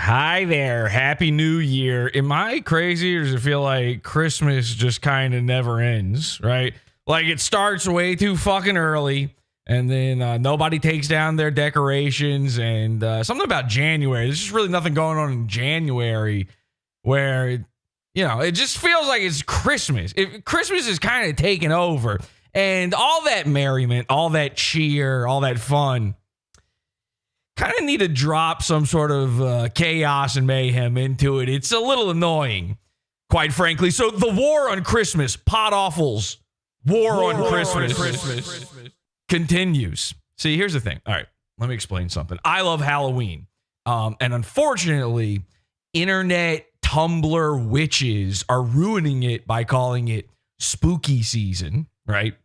Hi there. Happy New Year. Am I crazy or does it feel like Christmas just kind of never ends, right? Like it starts way too fucking early and then nobody takes down their decorations and something about January. There's just really nothing going on in January where, it just feels like it's Christmas. Christmas is kind of taken over and all that merriment, all that cheer, all that fun kind of need to drop some sort of chaos and mayhem into it. It's a little annoying, quite frankly. So the war on Christmas, Podawful's war on Christmas continues. See, here's the thing. All right, let me explain something. I love Halloween. And unfortunately, internet Tumblr witches are ruining it by calling it spooky season, right?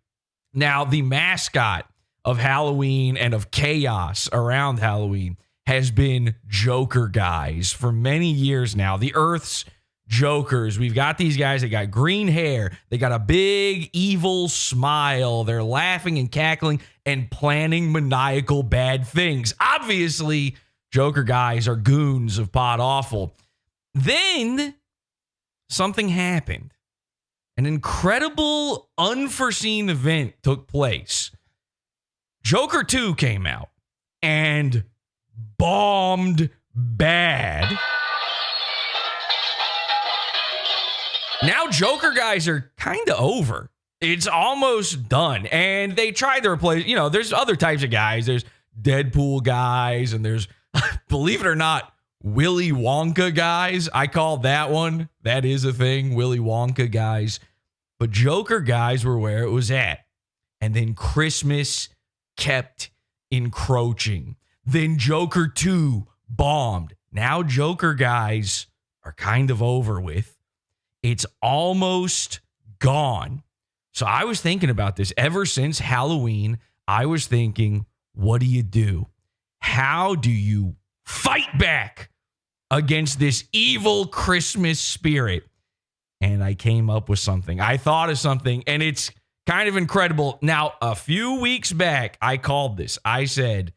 Now, the mascot of Halloween and of chaos around Halloween has been Joker guys for many years now. The Earth's Jokers. We've got these guys that got green hair. They got a big evil smile. They're laughing and cackling and planning maniacal bad things. Obviously, Joker guys are goons of Podawful. Then something happened. An incredible, unforeseen event took place. Joker 2 came out and bombed bad. Now Joker guys are kind of over. It's almost done. And they tried to replace, there's other types of guys. There's Deadpool guys and there's, believe it or not, Willy Wonka guys. I call that one. That is a thing, Willy Wonka guys. But Joker guys were where it was at. And then Christmas kept encroaching. Then Joker 2 bombed. Now Joker guys are kind of over with. It's almost gone. So I was thinking about this ever since Halloween. I was thinking, what do you do? How do you fight back against this evil Christmas spirit? And I came up with something. I thought of something, and it's kind of incredible. Now, a few weeks back, I called this. I said,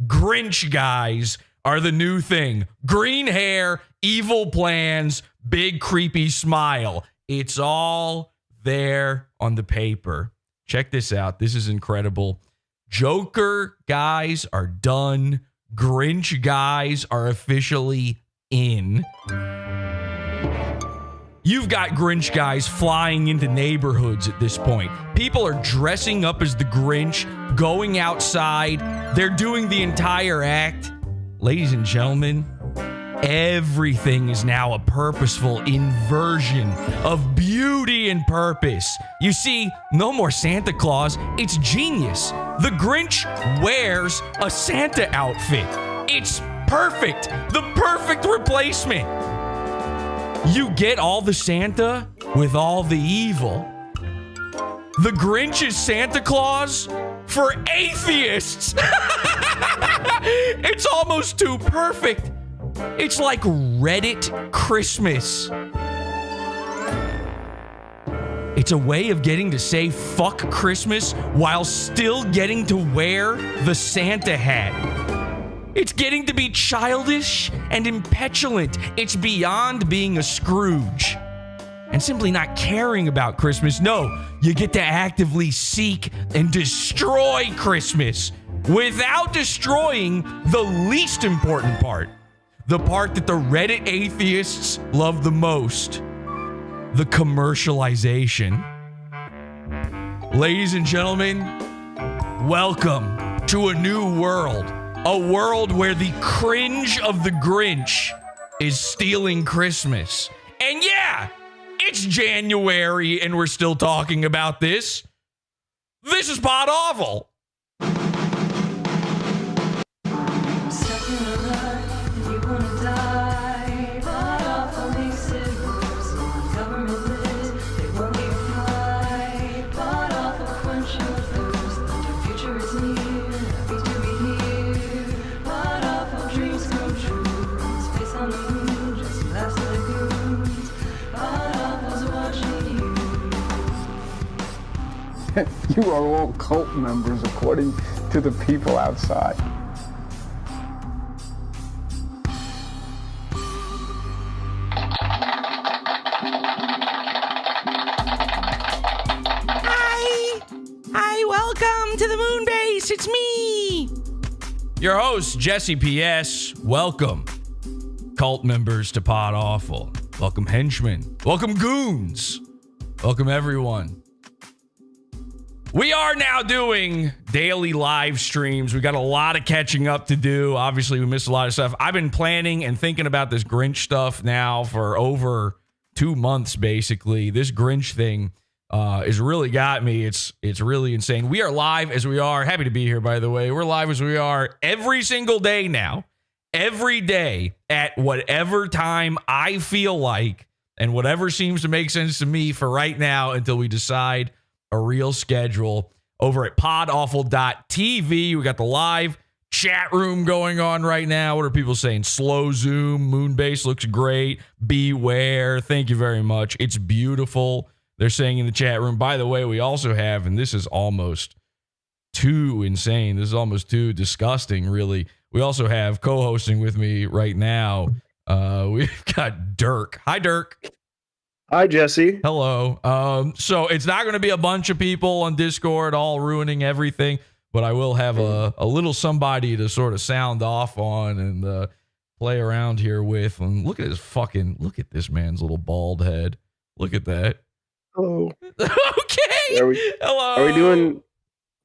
Grinch guys are the new thing. Green hair, evil plans, big creepy smile. It's all there on the paper. Check this out. This is incredible. Joker guys are done. Grinch guys are officially in. You've got Grinch guys flying into neighborhoods at this point. People are dressing up as the Grinch, going outside. They're doing the entire act. Ladies and gentlemen, everything is now a purposeful inversion of beauty and purpose. You see, no more Santa Claus. It's genius. The Grinch wears a Santa outfit. It's perfect. The perfect replacement. You get all the Santa with all the evil. The Grinch is Santa Claus for atheists. It's almost too perfect. It's like Reddit Christmas. It's a way of getting to say fuck Christmas while still getting to wear the Santa hat. It's getting to be childish and impetulant. It's beyond being a Scrooge and simply not caring about Christmas. No, you get to actively seek and destroy Christmas without destroying the least important part. The part that the Reddit atheists love the most. The commercialization. Ladies and gentlemen, welcome to a new world. A world where the cringe of the Grinch is stealing Christmas. And yeah, it's January and we're still talking about this. This is Podawful. You are all cult members according to the people outside. to the moon base. It's me, your host, Jesse P.S. Welcome, cult members, to Podawful. Welcome, henchmen. Welcome, goons. Welcome, everyone. We are now doing daily live streams. We got a lot of catching up to do. Obviously, we missed a lot of stuff. I've been planning and thinking about this Grinch stuff now for over 2 months, basically. This Grinch thing has really got me. It's really insane. We are live as we are. Happy to be here, by the way. We're live as we are every single day now. Every day at whatever time I feel like and whatever seems to make sense to me for right now until we decide a real schedule over at podawful.tv. We got the live chat room going on right now. What are people saying? Slow zoom, Moonbase looks great. Beware. Thank you very much. It's beautiful. They're saying in the chat room. By the way, we also have, and this is almost too insane. This is almost too disgusting, really. We also have co-hosting with me right now. We've got Dirk. Hi, Dirk. Hi, Jesse. Hello. So it's not going to be a bunch of people on Discord all ruining everything, but I will have a little somebody to sort of sound off on and play around here with. And look at this man's little bald head. Look at that. Hello. Okay. Hello. Are we doing?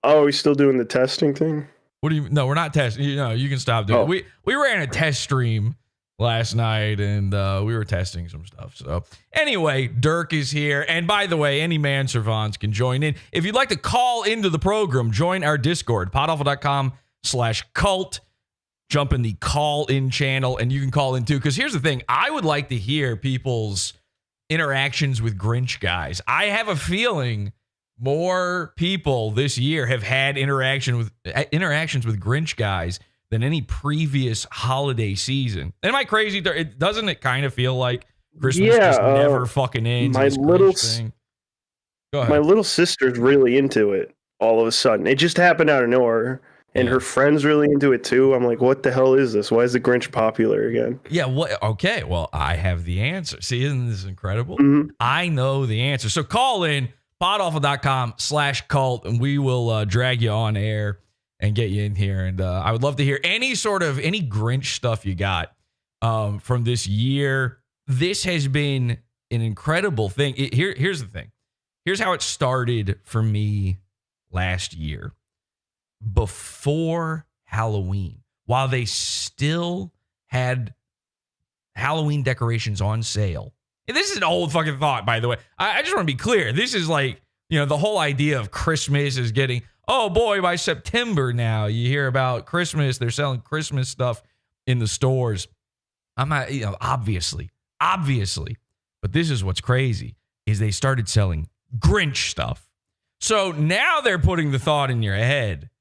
Oh, are we still doing the testing thing? What do you? No, we're not testing. You can stop doing. Oh. We ran a test stream last night and we were testing some stuff. So anyway, Dirk is here. And by the way, any man servants can join in. If you'd like to call into the program, join our Discord, podawful.com/cult. Jump in the call in channel and you can call in too. Because here's the thing. I would like to hear people's interactions with Grinch guys. I have a feeling more people this year have had interactions with Grinch guys than any previous holiday season. Am I crazy? Doesn't it kind of feel like Christmas just never fucking ends? My little sister's really into it all of a sudden. It just happened out of nowhere. And her friend's really into it too. I'm like, what the hell is this? Why is the Grinch popular again? Yeah, what? Okay, well, I have the answer. See, isn't this incredible? Mm-hmm. I know the answer. So call in podawful.com/cult and we will drag you on air and get you in here. And I would love to hear any Grinch stuff you got from this year. This has been an incredible thing. Here's the thing. Here's how it started for me last year. Before Halloween, while they still had Halloween decorations on sale. And this is an old fucking thought, by the way. I just want to be clear. This is like, the whole idea of Christmas is getting, oh boy, by September now, you hear about Christmas. They're selling Christmas stuff in the stores. I'm not, obviously. But this is what's crazy, is they started selling Grinch stuff. So now they're putting the thought in your head,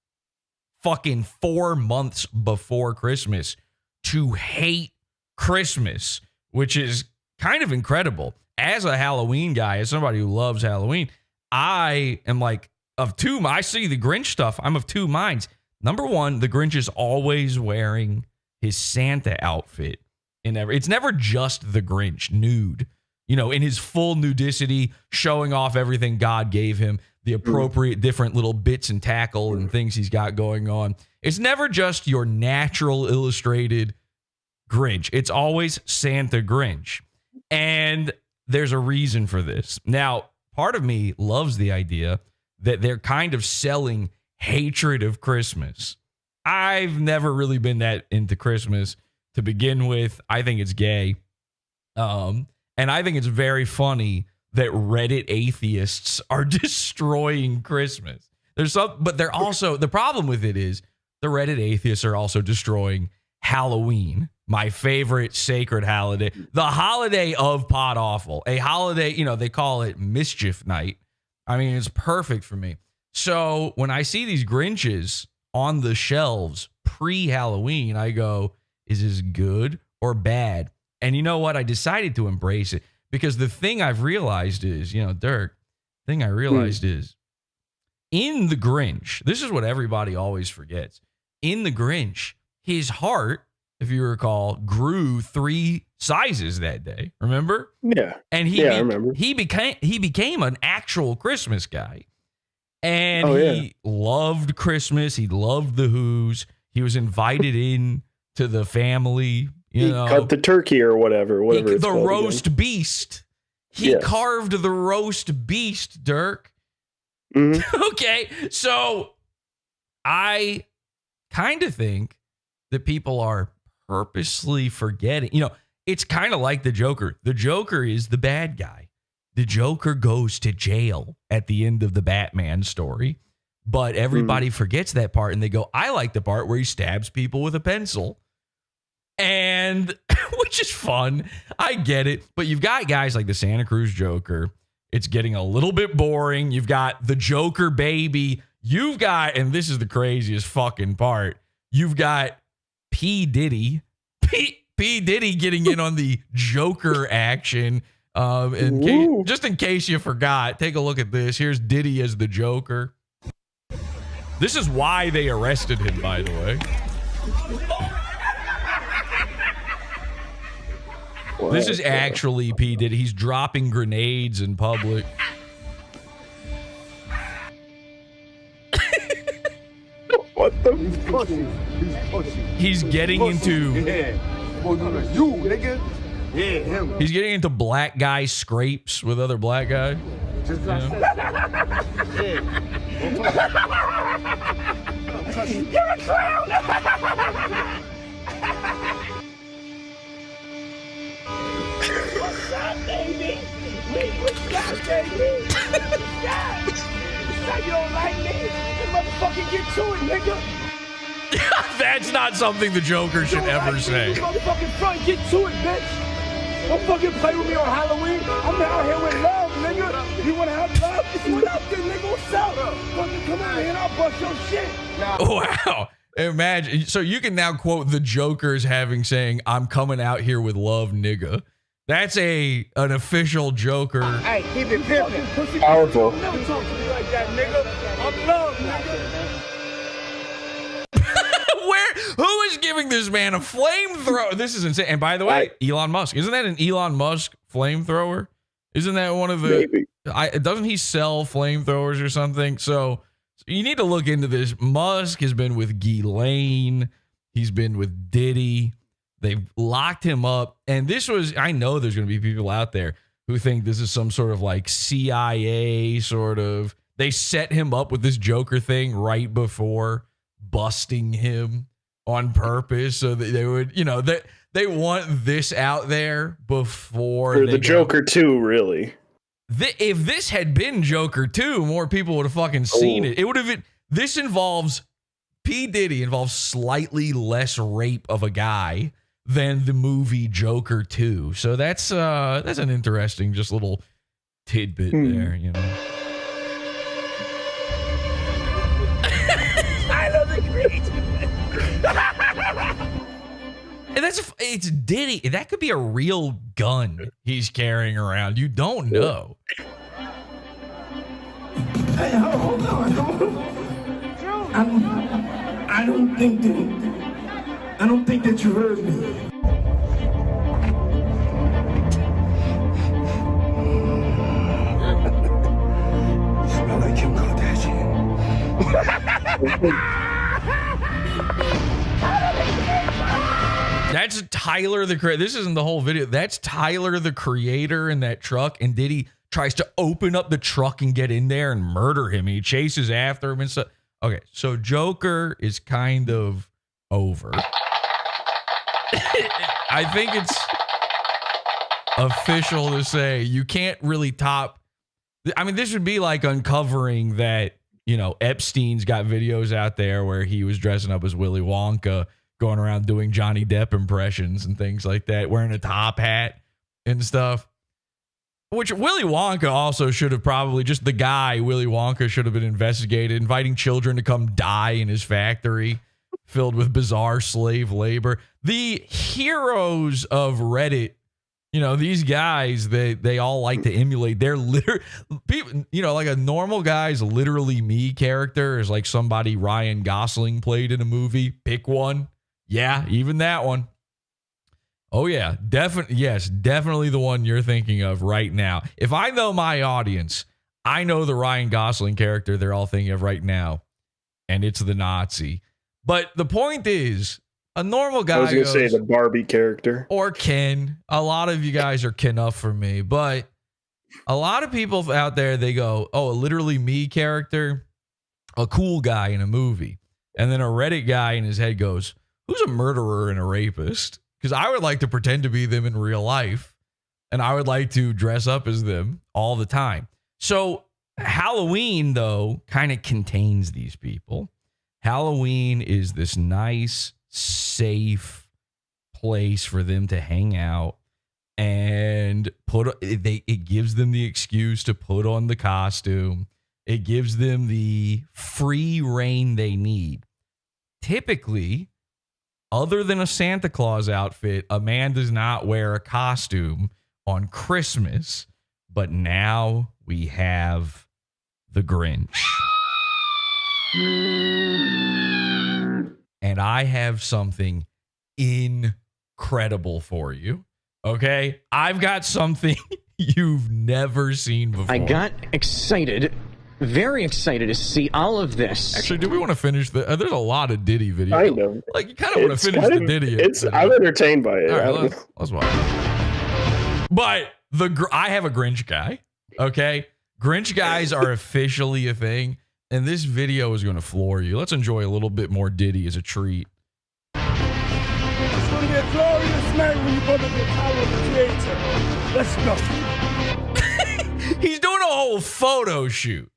fucking 4 months before Christmas, to hate Christmas, which is kind of incredible. As a Halloween guy, as somebody who loves Halloween, I am like I see the Grinch stuff. I'm of two minds. Number one, the Grinch is always wearing his Santa outfit. It's never just the Grinch nude, in his full nudicity, showing off everything God gave him, the appropriate different little bits and tackle and things he's got going on. It's never just your natural illustrated Grinch. It's always Santa Grinch. And there's a reason for this. Now, part of me loves the idea that they're kind of selling hatred of Christmas. I've never really been that into Christmas to begin with. I think it's gay. And I think it's very funny that Reddit atheists are destroying Christmas. But they're also, the problem with it is the Reddit atheists are also destroying Halloween, my favorite sacred holiday, the holiday of Podawful, a holiday, they call it Mischief Night. I mean, it's perfect for me. So when I see these Grinches on the shelves pre-Halloween, I go, is this good or bad? And you know what? I decided to embrace it. Because the thing I've realized is, Dirk, is in the Grinch, this is what everybody always forgets. In the Grinch, his heart, if you recall, grew 3 sizes that day. Remember? Yeah. And I remember. He became an actual Christmas guy. And he loved Christmas. He loved the Who's. He was invited in to the family. You know, cut the turkey or whatever. It's the called roast again. beast. He carved the roast beast, Dirk. Mm-hmm. Okay, so I kind of think that people are purposely forgetting. You know, it's kind of like the Joker. The Joker is the bad guy. The Joker goes to jail at the end of the Batman story, but everybody forgets that part and they go, I like the part where he stabs people with a pencil. And which is fun. I get it. But you've got guys like the Santa Cruz Joker. It's getting a little bit boring. You've got the Joker baby. You've got, and this is the craziest fucking part, you've got P. Diddy. P. Diddy getting in on the Joker action. Just in case you forgot, take a look at this. Here's Diddy as the Joker. This is why they arrested him, by the way. This is actually P. Diddy. He's dropping grenades in public. What the? He's getting into. You, nigga. Yeah, him. He's getting into black guy scrapes with other black guys. Just You're a clown! What's up, baby? What's up, baby? What's up? You don't like me? You motherfucking get to it, nigga. That's not something the Joker should ever say. You motherfucking front, get to it, bitch. Don't fucking play with me on Halloween. I'm out here with love, nigga. You wanna have love? What up, then, nigga? What's up? Fucking come out here and I'll bust your shit. Wow. Imagine. So you can now quote the Joker as having saying, I'm coming out here with love, nigga. That's an official Joker. Hey, keep it pimpin'. Powerful. Never talk to me like that, nigga. I'm love, nigga. Who is giving this man a flamethrower? This is insane. And by the way, Elon Musk. Isn't that an Elon Musk flamethrower? Isn't that one of the... doesn't he sell flamethrowers or something? So you need to look into this. Musk has been with Ghislaine. He's been with Diddy. They've locked him up. And this was... I know there's going to be people out there who think this is some sort of like CIA sort of... They set him up with this Joker thing right before busting him on purpose so that they would, you know, they want this out there before For the Joker 2, really. If this had been Joker 2, more people would have fucking seen it. It would have. This involves P. Diddy involves slightly less rape of a guy than the movie Joker 2. So that's an interesting just little tidbit there, you know. And it's Diddy. That could be a real gun he's carrying around. You don't know. Hey, hold on. I don't think that you heard me. You smell like Kim Kardashian. That's Tyler the creator. This isn't the whole video. That's Tyler the creator in that truck, and Diddy tries to open up the truck and get in there and murder him. He chases after him and stuff. Okay, so Joker is kind of over. I think it's official to say you can't really top. I mean, this would be like uncovering that, you know, Epstein's got videos out there where he was dressing up as Willy Wonka, going around doing Johnny Depp impressions and things like that, wearing a top hat and stuff. Which Willy Wonka also should have probably, just the guy, Willy Wonka, should have been investigated, inviting children to come die in his factory filled with bizarre slave labor. The heroes of Reddit, you know, these guys, they all like to emulate. They're people, you know, like a normal guy's literally me character is like somebody Ryan Gosling played in a movie. Pick one. Yeah, even that one. Oh yeah, definitely the one you're thinking of right now. If I know my audience, I know the Ryan Gosling character they're all thinking of right now, and it's the Nazi. But the point is, a normal guy I was going to say goes, the Barbie character. or Ken. A lot of you guys are Ken up for me, but a lot of people out there, they go, oh, a literally me character, a cool guy in a movie. And then a Reddit guy in his head goes, who's a murderer and a rapist? Because I would like to pretend to be them in real life, and I would like to dress up as them all the time. So Halloween, though, kind of contains these people. Halloween is this nice, safe place for them to hang out and it gives them the excuse to put on the costume. It gives them the free reign they need. Typically, other than a Santa Claus outfit, a man does not wear a costume on Christmas, but now we have the Grinch. And I have something incredible for you. Okay? I've got something you've never seen before. I got excited, very excited to see all of this. Actually, do we want to finish there's a lot of Diddy videos. I know. Like, you kind of want to finish the Diddy. I'm entertained by it. All right, let's watch. But I have a Grinch guy. Okay? Grinch guys are officially a thing. And this video is going to floor you. Let's enjoy a little bit more Diddy as a treat. It's gonna be a glorious night when you go to the Tower of the Creator. Let's go. He's doing a whole photo shoot.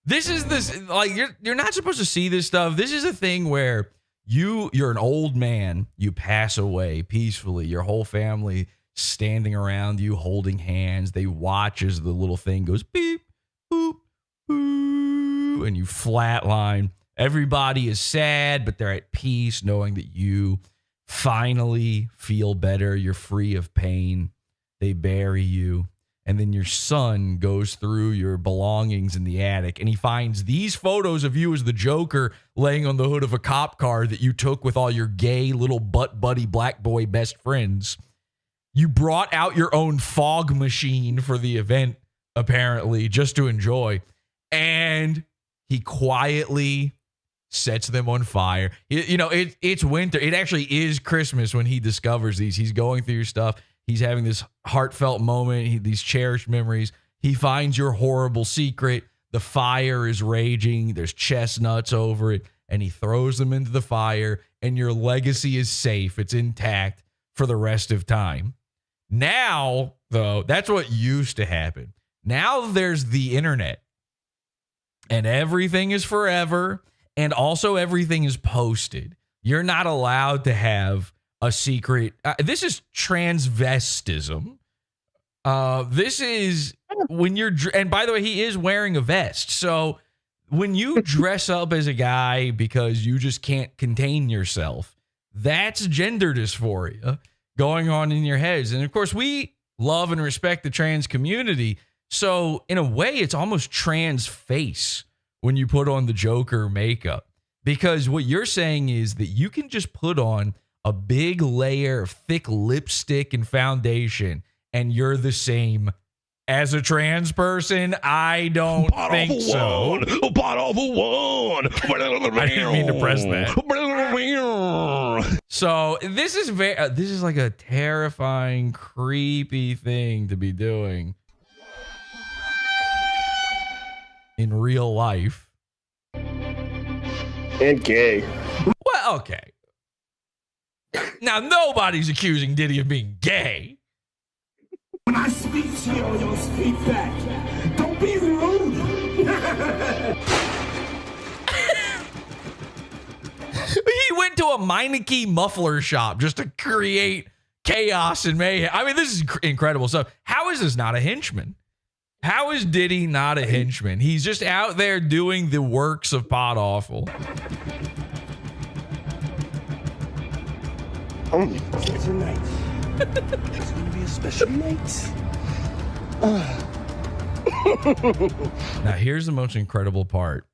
This is like you're not supposed to see this stuff. This is a thing where you're an old man, you pass away peacefully, your whole family standing around you holding hands. They watch as the little thing goes beep, boop, boo, and you flatline. Everybody is sad, but they're at peace knowing that you finally feel better. You're free of pain. They bury you. And then your son goes through your belongings in the attic and he finds these photos of you as the Joker laying on the hood of a cop car that you took with all your gay little butt buddy black boy best friends. You brought out your own fog machine for the event, apparently, just to enjoy. And he quietly sets them on fire. It's winter. It actually is Christmas when he discovers these. He's going through your stuff. He's having this heartfelt moment, these cherished memories. He finds your horrible secret. The fire is raging. There's chestnuts over it. And he throws them into the fire. And your legacy is safe. It's intact for the rest of time. Now, though, that's what used to happen. Now there's the internet. And everything is forever. And also everything is posted. You're not allowed to have a secret. This is transvestism. This is when you're, and by the way, he is wearing a vest. So when you dress up as a guy because you just can't contain yourself, that's gender dysphoria going on in your heads. And of course, we love and respect the trans community. So in a way, it's almost trans face when you put on the Joker makeup, because what you're saying is that you can just put on a big layer of thick lipstick and foundation and you're the same as a trans person. I don't think so. Podawful one. I didn't mean to press that. So this is like a terrifying, creepy thing to be doing in real life. And gay. Well, okay. Now, nobody's accusing Diddy of being gay. When I speak to you, you'll speak back. Don't be rude. He went to a Meineke muffler shop just to create chaos and mayhem. I mean, this is incredible stuff. How is this not a henchman? How is Diddy not a henchman? He's just out there doing the works of Podawful. Tonight. It's gonna be a special night. Now, here's the most incredible part.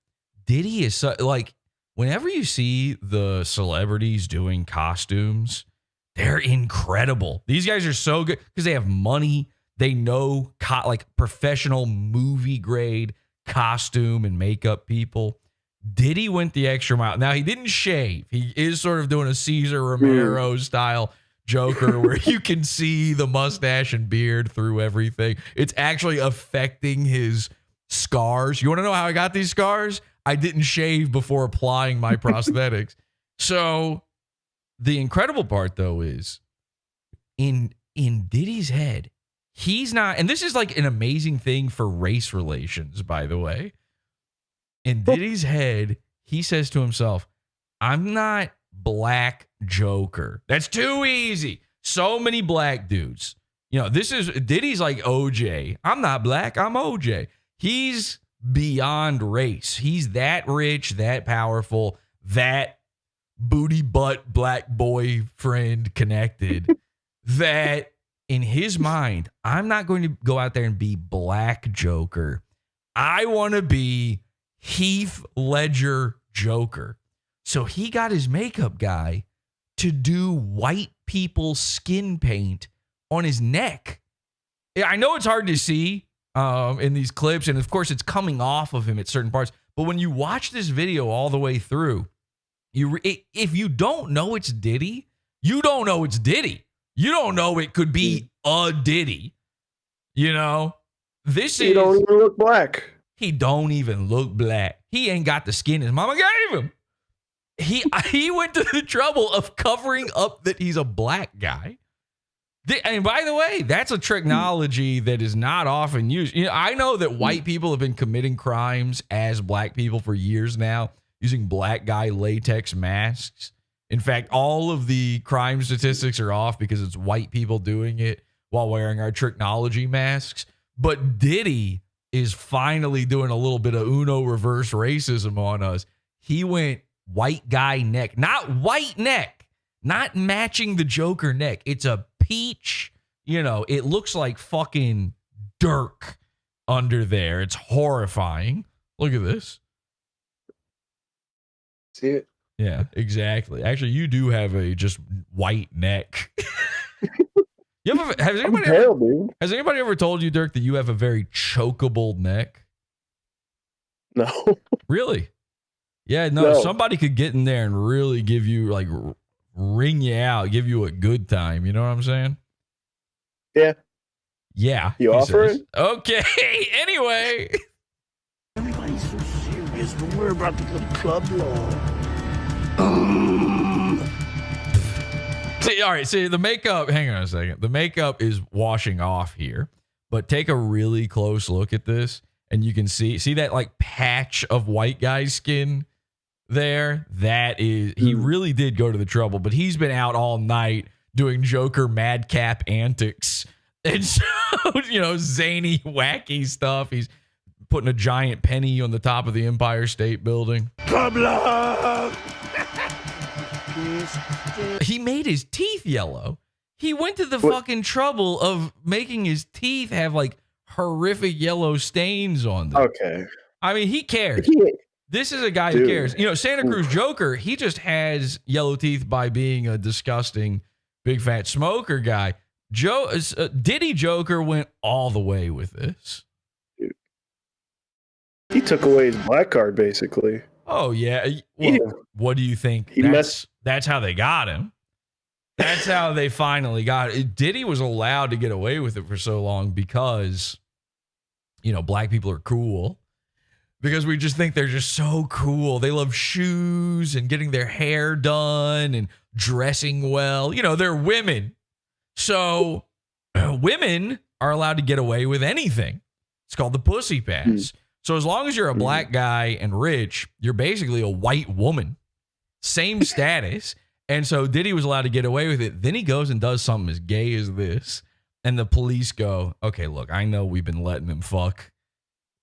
Diddy is like, whenever you see the celebrities doing costumes, they're incredible. These guys are so good because they have money. They know like professional movie grade costume and makeup people. Diddy went the extra mile. Now, he didn't shave. He is sort of doing a Cesar Romero style Joker where you can see the mustache and beard through everything. It's actually affecting his scars. You want to know how I got these scars? I didn't shave before applying my prosthetics. So the incredible part, though, is in Diddy's head, he's not, and this is like an amazing thing for race relations, by the way. In Diddy's head, he says to himself, I'm not Black Joker. That's too easy. So many black dudes. You know, Diddy's like OJ. I'm not black, I'm OJ. He's beyond race. He's that rich, that powerful, that booty butt black boyfriend connected that in his mind, I'm not going to go out there and be Black Joker. I want to be Heath Ledger Joker. So he got his makeup guy to do white people's skin paint on his neck. I know it's hard to see in these clips, and of course it's coming off of him at certain parts, but when you watch this video all the way through, if you don't know it's Diddy, you don't know it's Diddy. You don't know it could be a Diddy. You know? He don't even look black. He don't even look black. He ain't got the skin his mama gave him. He went to the trouble of covering up that he's a black guy. And by the way, that's a technology that is not often used. You know, I know that white people have been committing crimes as black people for years now, using black guy latex masks. In fact, all of the crime statistics are off because it's white people doing it while wearing our technology masks. But Diddy is finally doing a little bit of Uno reverse racism on us. He went white guy neck, not white neck, not matching the Joker neck. It's a peach, you know, it looks like fucking Dirk under there. It's horrifying. Look at this. See it? Yeah, exactly. Actually, you do have a just white neck. Has anybody ever told you, Dirk, that you have a very chokeable neck? No. Really? Yeah, no. Somebody could get in there and really give you, like, ring you out, give you a good time. You know what I'm saying? Yeah. Yeah. You offer it? Okay. Anyway. Everybody's so serious, but we're about to go to club law. See, all right. See, the makeup, hang on a second. The makeup is washing off here, but take a really close look at this and you can see that like patch of white guy's skin there. That is, he really did go to the trouble, but he's been out all night doing Joker madcap antics and so, you know, zany, wacky stuff. He's putting a giant penny on the top of the Empire State Building. Club law. He made his teeth yellow. He went to the fucking trouble of making his teeth have like horrific yellow stains on them. Okay. I mean, he cares. This is a guy who cares. You know, Santa Cruz Joker, he just has yellow teeth by being a disgusting big fat smoker guy. Diddy Joker went all the way with this. He took away his black card, basically. Oh, yeah. Well, what do you think? That's how they got him. That's how they finally got it. Diddy was allowed to get away with it for so long because, you know, black people are cool. Because we just think they're just so cool. They love shoes and getting their hair done and dressing well. You know, they're women. So women are allowed to get away with anything. It's called the pussy pass. So as long as you're a black guy and rich, you're basically a white woman. Same status. And so Diddy was allowed to get away with it. Then he goes and does something as gay as this. And the police go, okay, look, I know we've been letting him fuck,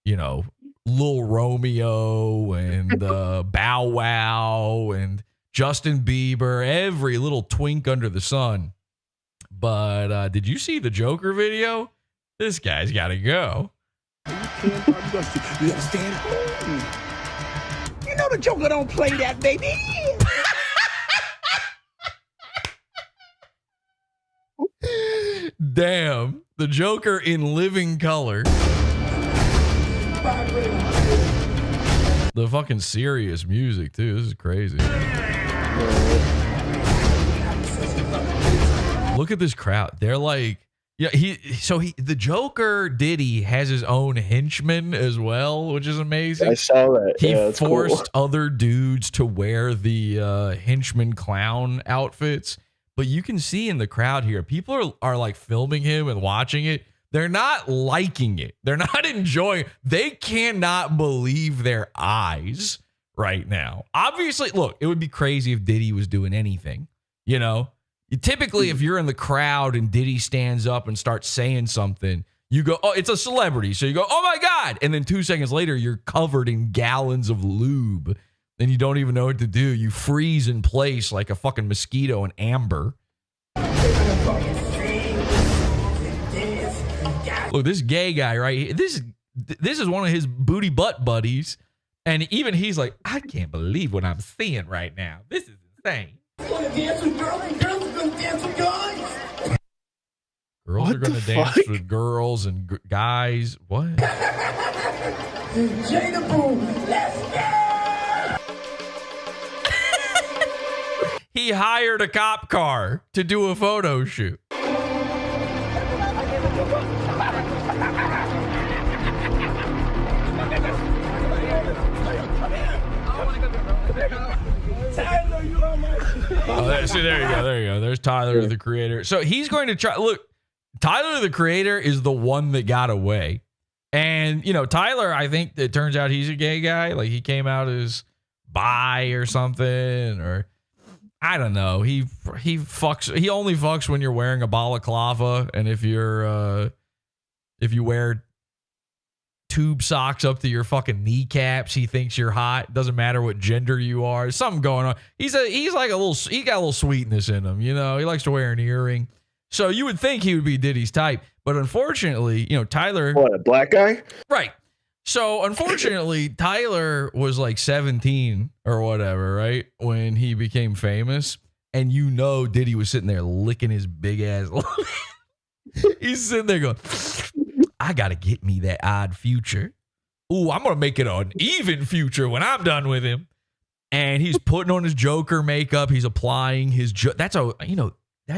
you know, Lil Romeo and Bow Wow and Justin Bieber, every little twink under the sun. But did you see the Joker video? This guy's got to go. You gotta stand home. You know the Joker don't play that, baby. Damn. The Joker in living color. The fucking serious music too. This is crazy. Look at this crowd. They're like, yeah, the Joker Diddy has his own henchman as well, which is amazing. I saw that. He Yeah, forced cool. other dudes to wear the henchman clown outfits. But you can see in the crowd here, people are like filming him and watching it. They're not liking it. They're not enjoying it. They cannot believe their eyes right now. Obviously, look, it would be crazy if Diddy was doing anything, you know? Typically, if you're in the crowd and Diddy stands up and starts saying something, you go, oh, it's a celebrity. So you go, oh my God. And then 2 seconds later, you're covered in gallons of lube and you don't even know what to do. You freeze in place like a fucking mosquito in amber. Look, this gay guy right here, this is one of his booty butt buddies. And even he's like, I can't believe what I'm seeing right now. This is insane. Girls are going to dance with girls and guys. What? Jada Boom, let's go! He hired a cop car to do a photo shoot. Oh, see, there you go. There you go. There's Tyler, the Creator. So he's going to try. Look, Tyler, the Creator, is the one that got away. And, you know, Tyler, I think it turns out he's a gay guy. Like he came out as bi or something, or I don't know. He only fucks when you're wearing a balaclava. And if you wear tube socks up to your fucking kneecaps, he thinks you're hot. Doesn't matter what gender you are. There's something going on. He got a little sweetness in him, you know. He likes to wear an earring. So you would think he would be Diddy's type, but unfortunately, you know, Tyler. What, a black guy? Right. So unfortunately, Tyler was like 17 or whatever, right? When he became famous, and you know, Diddy was sitting there licking his big ass. He's sitting there going, I got to get me that odd future. Ooh, I'm going to make it an even future when I'm done with him. And he's putting on his Joker makeup. He's applying his, that's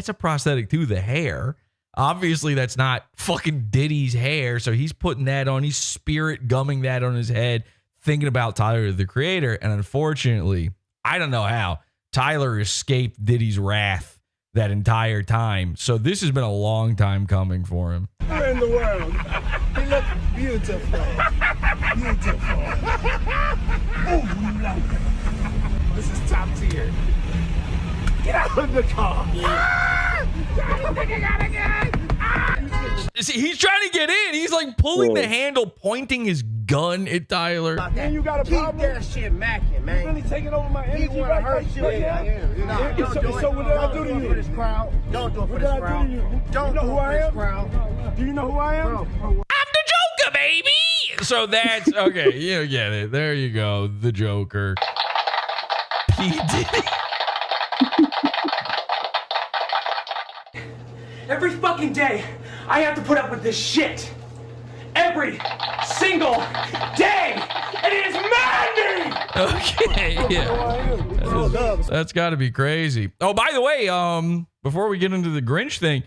a prosthetic too, the hair. Obviously, that's not fucking Diddy's hair. So he's putting that on. He's spirit gumming that on his head, thinking about Tyler, the Creator. And unfortunately, I don't know how, Tyler escaped Diddy's wrath that entire time. So this has been a long time coming for him. Where in the world? He look beautiful. Beautiful. Oh, you love it. This is top tier. Get out of the car. See, he's trying to get in. He's like pulling the handle, pointing his gun at Tyler. Man, you got a problem? Keep that shit macking, man. You really taking over my energy He wanna right hurt you. So what did I do to you? For this crowd. Don't do it for What this did I crowd. do to you? Don't You know do who it I for this am? crowd. Do you know who I am? I'm the Joker, baby. So that's okay. You get it. There you go. The Joker. P. Diddy. Every fucking day, I have to put up with this shit. Every single day. And it is maddening! Okay, yeah. That's got to be crazy. Oh, by the way, before we get into the Grinch thing,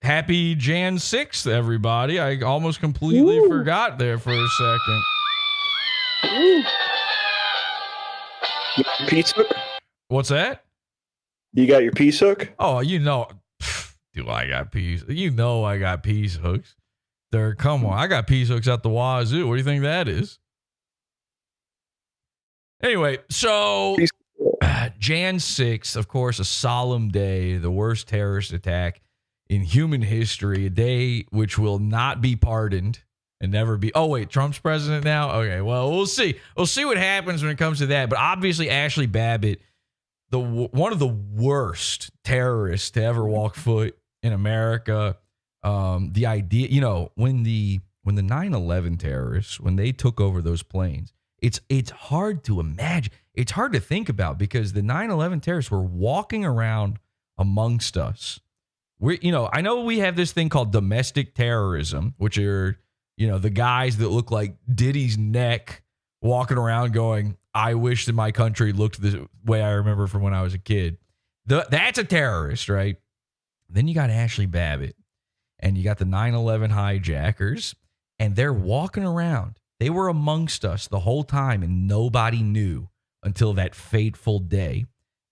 happy Jan 6th, everybody. I almost completely forgot there for a second. Peace hook? What's that? You got your peace hook? Oh, you know, do I got peace? You know I got peace hooks. There, come on. I got peace hooks at the wazoo. What do you think that is? Anyway, so Jan 6th, of course, a solemn day, the worst terrorist attack in human history, a day which will not be pardoned and never be. Oh, wait, Trump's president now? Okay, well, we'll see. We'll see what happens when it comes to that. But obviously, Ashley Babbitt, one of the worst terrorists to ever walk foot in America. The idea, you know, when the 9/11 terrorists, when they took over those planes, it's hard to imagine. It's hard to think about because the 9/11 terrorists were walking around amongst us I know we have this thing called domestic terrorism, which are, the guys that look like Diddy's neck walking around going, I wish that my country looked the way I remember from when I was a kid. That's a terrorist, right? Then you got Ashley Babbitt and you got the 9/11 hijackers, and they're walking around. They were amongst us the whole time and nobody knew until that fateful day.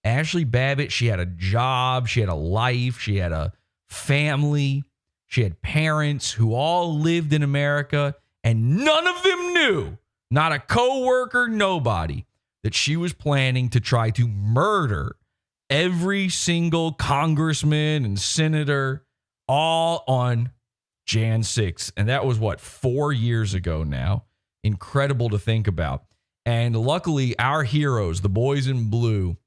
Ashley Babbitt, she had a job, she had a life, she had a family, she had parents who all lived in America, and none of them knew, not a coworker, nobody, that she was planning to try to murder every single congressman and senator all on Jan 6th. And that was 4 years ago now. Incredible to think about. And luckily, our heroes, the boys in blue,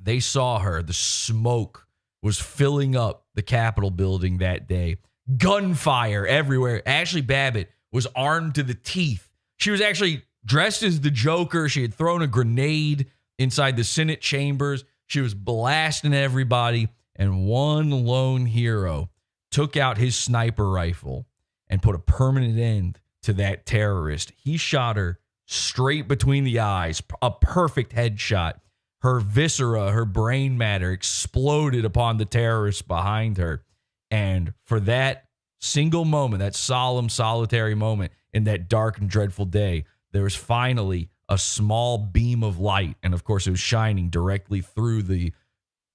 they saw her. The smoke was filling up the Capitol building that day. Gunfire everywhere. Ashley Babbitt was armed to the teeth. She was actually dressed as the Joker. She had thrown a grenade inside the Senate chambers. She was blasting everybody. And one lone hero took out his sniper rifle and put a permanent end to that terrorist. He shot her straight between the eyes, a perfect headshot. Her viscera, her brain matter exploded upon the terrorists behind her. And for that single moment, that solemn, solitary moment in that dark and dreadful day, there was finally a small beam of light. And of course, it was shining directly through the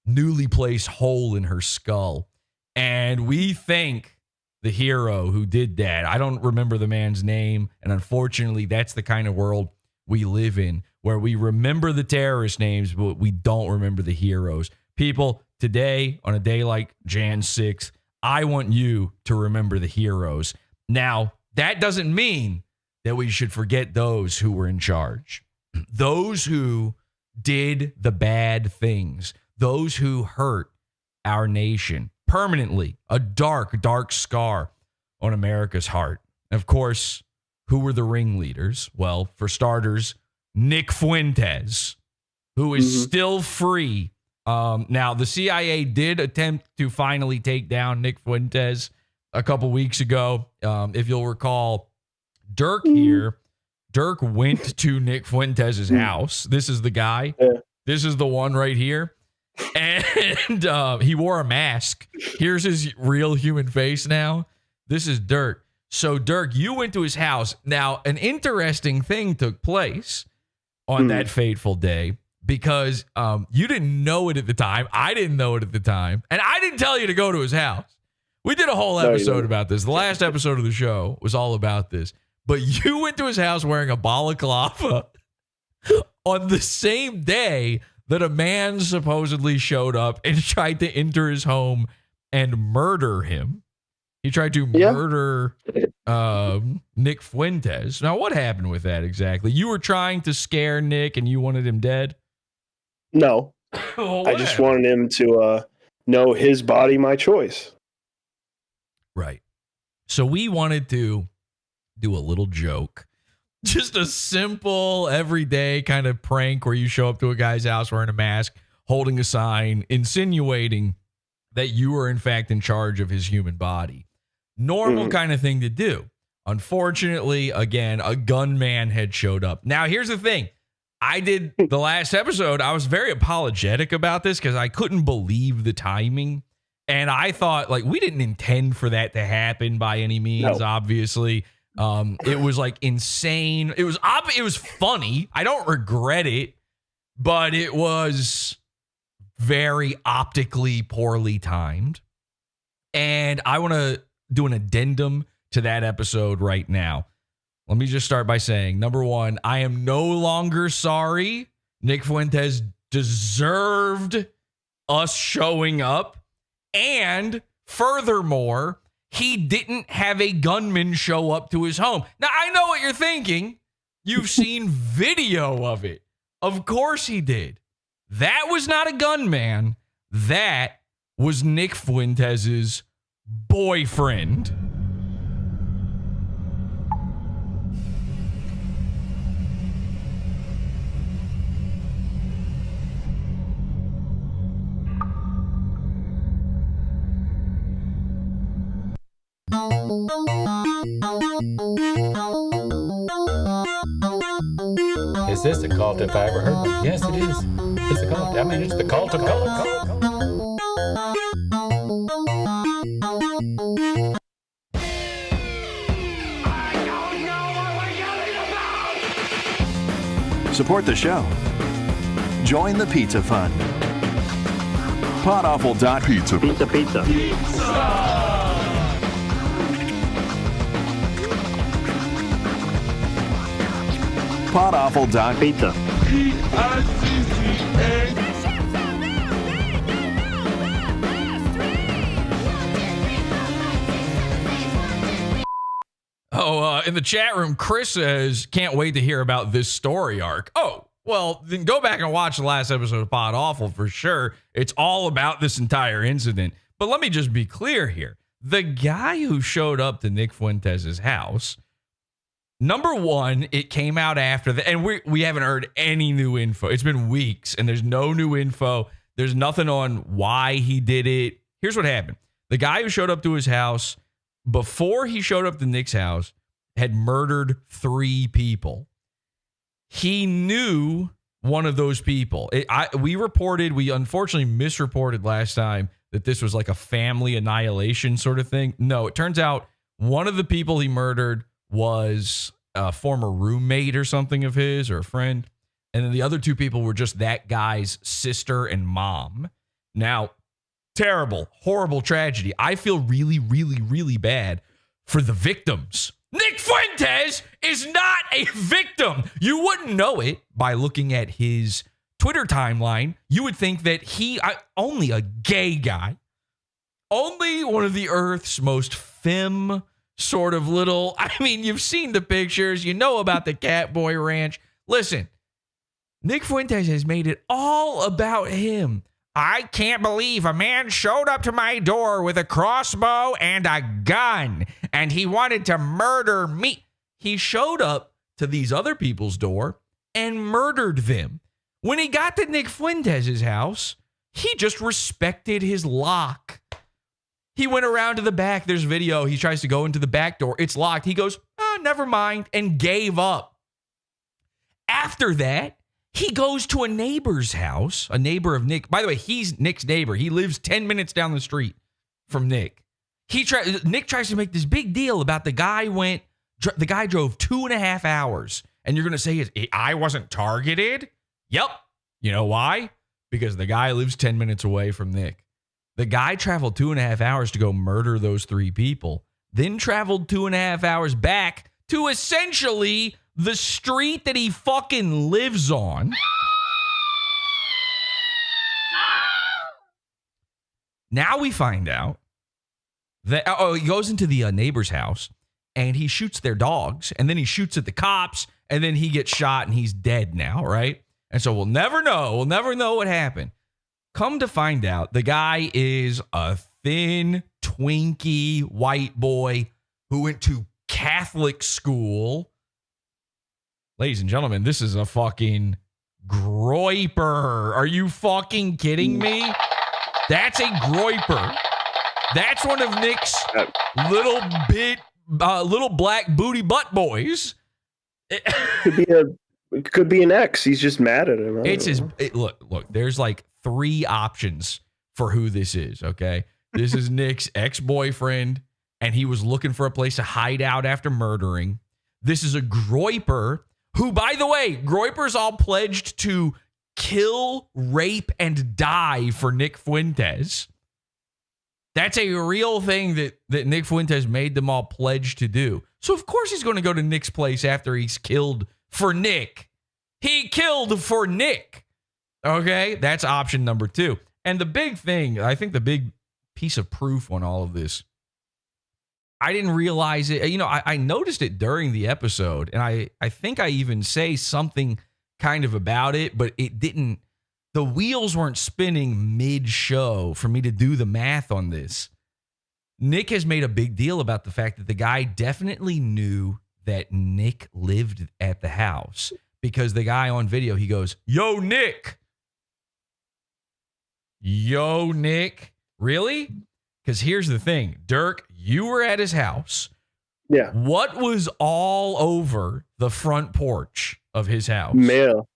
newly placed hole in her skull. And we thank the hero who did that. I don't remember the man's name. And unfortunately, that's the kind of world we live in, where we remember the terrorist names, but we don't remember the heroes. People, today, on a day like Jan 6th, I want you to remember the heroes. Now, that doesn't mean that we should forget those who were in charge. Those who did the bad things. Those who hurt our nation permanently. A dark, dark scar on America's heart. And of course, who were the ringleaders? Well, for starters, Nick Fuentes, who is still free. Now, the CIA did attempt to finally take down Nick Fuentes a couple weeks ago. If you'll recall, Dirk went to Nick Fuentes' house. This is the guy. Yeah. This is the one right here. And he wore a mask. Here's his real human face now. This is Dirk. So, Dirk, you went to his house. Now, an interesting thing took place on that fateful day, because you didn't know it at the time. I didn't know it at the time. And I didn't tell you to go to his house. We did a whole episode about this. The last episode of the show was all about this. But you went to his house wearing a balaclava on the same day that a man supposedly showed up and tried to enter his home and murder him. He tried to murder Nick Fuentes. Now, what happened with that exactly? You were trying to scare Nick and you wanted him dead? No. I just wanted him to know his body, my choice. Right. So we wanted to do a little joke. Just a simple, everyday kind of prank where you show up to a guy's house wearing a mask, holding a sign, insinuating that you are in fact in charge of his human body. Normal kind of thing to do. Unfortunately, again, a gunman had showed up. Now, here's the thing. I did the last episode. I was very apologetic about this because I couldn't believe the timing. And I thought, we didn't intend for that to happen by any means, obviously. It was insane. It was funny. I don't regret it, but it was very optically poorly timed. And I want to do an addendum to that episode right now. Let me just start by saying, number one, I am no longer sorry. Nick Fuentes deserved us showing up. And furthermore, he didn't have a gunman show up to his home. Now, I know what you're thinking. You've seen video of it. Of course he did. That was not a gunman. That was Nick Fuentes' boyfriend. Is this a cult if I ever heard one? Yes, it is. It's a cult. I mean, it's the cult of cult. Support the show. Join the Pizza Fund. Podawful.pizza. Pizza. Podawful.pizza. Oh, in the chat room, Chris says, can't wait to hear about this story arc. Oh, well, then go back and watch the last episode of Pod Awful for sure. It's all about this entire incident. But let me just be clear here. The guy who showed up to Nick Fuentes' house, number one, it came out after that, and we haven't heard any new info. It's been weeks, and there's no new info. There's nothing on why he did it. Here's what happened. The guy who showed up to his house, before he showed up to Nick's house, had murdered 3 people. He knew one of those people. We unfortunately misreported last time that this was like a family annihilation sort of thing. No, it turns out one of the people he murdered was a former roommate or something of his, or a friend. And then the other 2 people were just that guy's sister and mom. Now, terrible, horrible tragedy. I feel really, really, really bad for the victims. Nick Fuentes is not a victim. You wouldn't know it by looking at his Twitter timeline. You would think that only a gay guy, only one of the Earth's most femme sort of little, I mean, you've seen the pictures, you know about the Catboy Ranch. Listen, Nick Fuentes has made it all about him. I can't believe a man showed up to my door with a crossbow and a gun, and he wanted to murder me. He showed up to these other people's door and murdered them. When he got to Nick Fuentes' house, he just respected his lock. He went around to the back. There's video. He tries to go into the back door. It's locked. He goes, never mind, and gave up. After that, he goes to a neighbor's house, a neighbor of Nick. By the way, he's Nick's neighbor. He lives 10 minutes down the street from Nick. Nick tries to make this big deal about the guy drove 2.5 hours. And you're going to say, I wasn't targeted? Yep. You know why? Because the guy lives 10 minutes away from Nick. The guy traveled 2.5 hours to go murder those 3 people, then traveled 2.5 hours back to essentially the street that he fucking lives on. Now we find out that, he goes into the neighbor's house and he shoots their dogs, and then he shoots at the cops, and then he gets shot and he's dead now, right? And so we'll never know. We'll never know what happened. Come to find out, the guy is a thin, twinky white boy who went to Catholic school. Ladies and gentlemen, this is a fucking groiper. Are you fucking kidding me? That's a groiper. That's one of Nick's little black booty butt boys. It could be an ex. He's just mad at him. Look, there's like 3 options for who this is, okay? This is Nick's ex-boyfriend, and he was looking for a place to hide out after murdering. This is a groiper who, by the way, groipers all pledged to kill, rape, and die for Nick Fuentes. That's a real thing that Nick Fuentes made them all pledge to do. So, of course, he's going to go to Nick's place after he's killed for Nick. He killed for Nick. Okay? That's option number 2. And the big thing, I think the big piece of proof on all of this, I didn't realize it. You know, I noticed it during the episode, and I think I even say something kind of about it, but it didn't. The wheels weren't spinning mid-show for me to do the math on this. Nick has made a big deal about the fact that the guy definitely knew that Nick lived at the house, because the guy on video, he goes, "Yo, Nick." Yo, Nick. Really? Because here's the thing, Dirk, you were at his house. Yeah. What was all over the front porch of his house? Mail.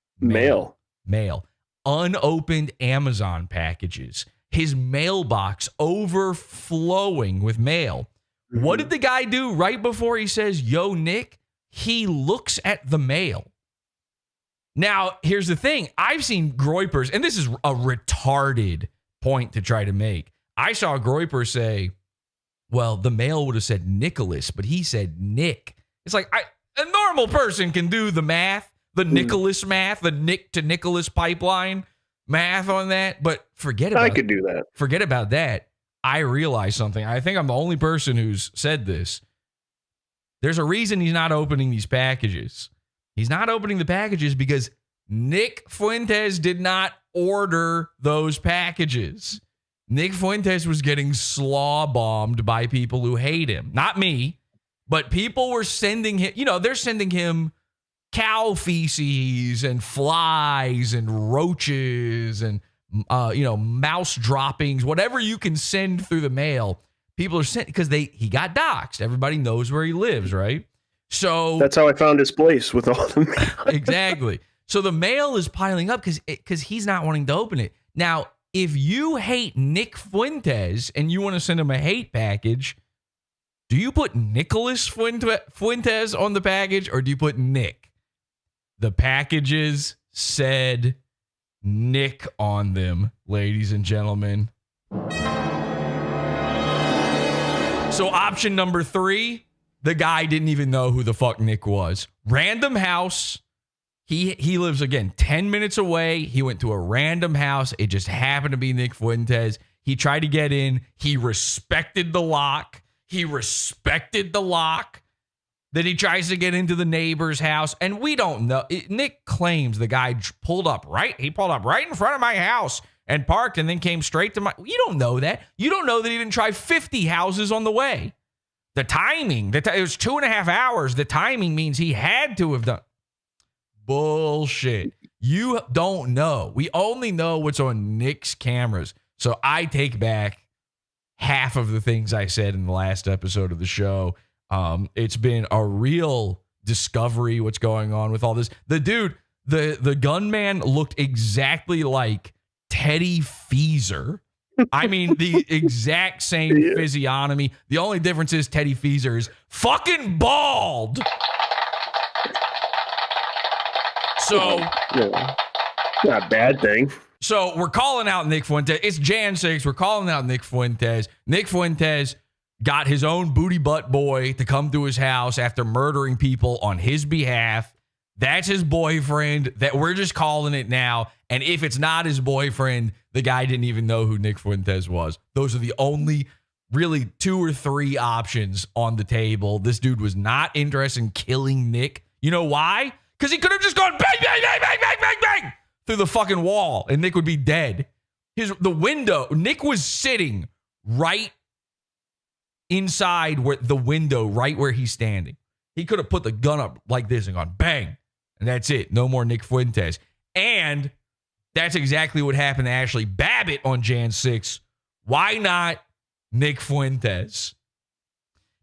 Unopened Amazon packages. His mailbox overflowing with mail. Mm-hmm. What did the guy do right before he says, yo, Nick? He looks at the mail. Now, here's the thing. I've seen Groypers, and this is a retarded point to try to make. I saw a Groyper say, well, the mail would have said Nicholas, but he said Nick. It's like a normal person can do the math, the Nicholas math, the Nick to Nicholas pipeline math on that. But forget about I could do that. Forget about that. I realized something. I think I'm the only person who's said this. There's a reason he's not opening these packages. He's not opening the packages because Nick Fuentes did not order those packages. Nick Fuentes was getting slaw bombed by people who hate him. Not me, but people were sending him, they're sending him cow feces and flies and roaches and, mouse droppings, whatever you can send through the mail. People are sending because he got doxxed. Everybody knows where he lives, right? So that's how I found his place with all the mail. Exactly. So the mail is piling up because he's not wanting to open it. Now, if you hate Nick Fuentes and you want to send him a hate package, do you put Nicholas Fuentes on the package or do you put Nick? The packages said Nick on them, ladies and gentlemen. So option number 3, the guy didn't even know who the fuck Nick was. Random house. He lives, again, 10 minutes away. He went to a random house. It just happened to be Nick Fuentes. He tried to get in. He respected the lock. Then he tries to get into the neighbor's house. And we don't know. Nick claims the guy pulled up right in front of my house and parked and then came straight to my... You don't know that. You don't know that he didn't try 50 houses on the way. The timing, it was 2.5 hours. The timing means he had to have done... Bullshit. You don't know. We only know what's on Nick's cameras. So I take back half of the things I said in the last episode of the show. It's been a real discovery what's going on with all this. The dude, the gunman looked exactly like Teddy Feezer. I mean, the exact same physiognomy. The only difference is Teddy Feezer is fucking bald. So, not a bad thing. So we're calling out Nick Fuentes. It's Jan 6. We're calling out Nick Fuentes. Nick Fuentes got his own booty butt boy to come to his house after murdering people on his behalf. That's his boyfriend. That we're just calling it now. And if it's not his boyfriend, the guy didn't even know who Nick Fuentes was. Those are the only really 2 or 3 options on the table. This dude was not interested in killing Nick. You know why? Because he could have just gone bang, bang, bang, bang, bang, bang, bang through the fucking wall and Nick would be dead. The window, Nick was sitting right inside the window, right where he's standing. He could have put the gun up like this and gone bang. And that's it. No more Nick Fuentes. And that's exactly what happened to Ashley Babbitt on Jan 6. Why not Nick Fuentes?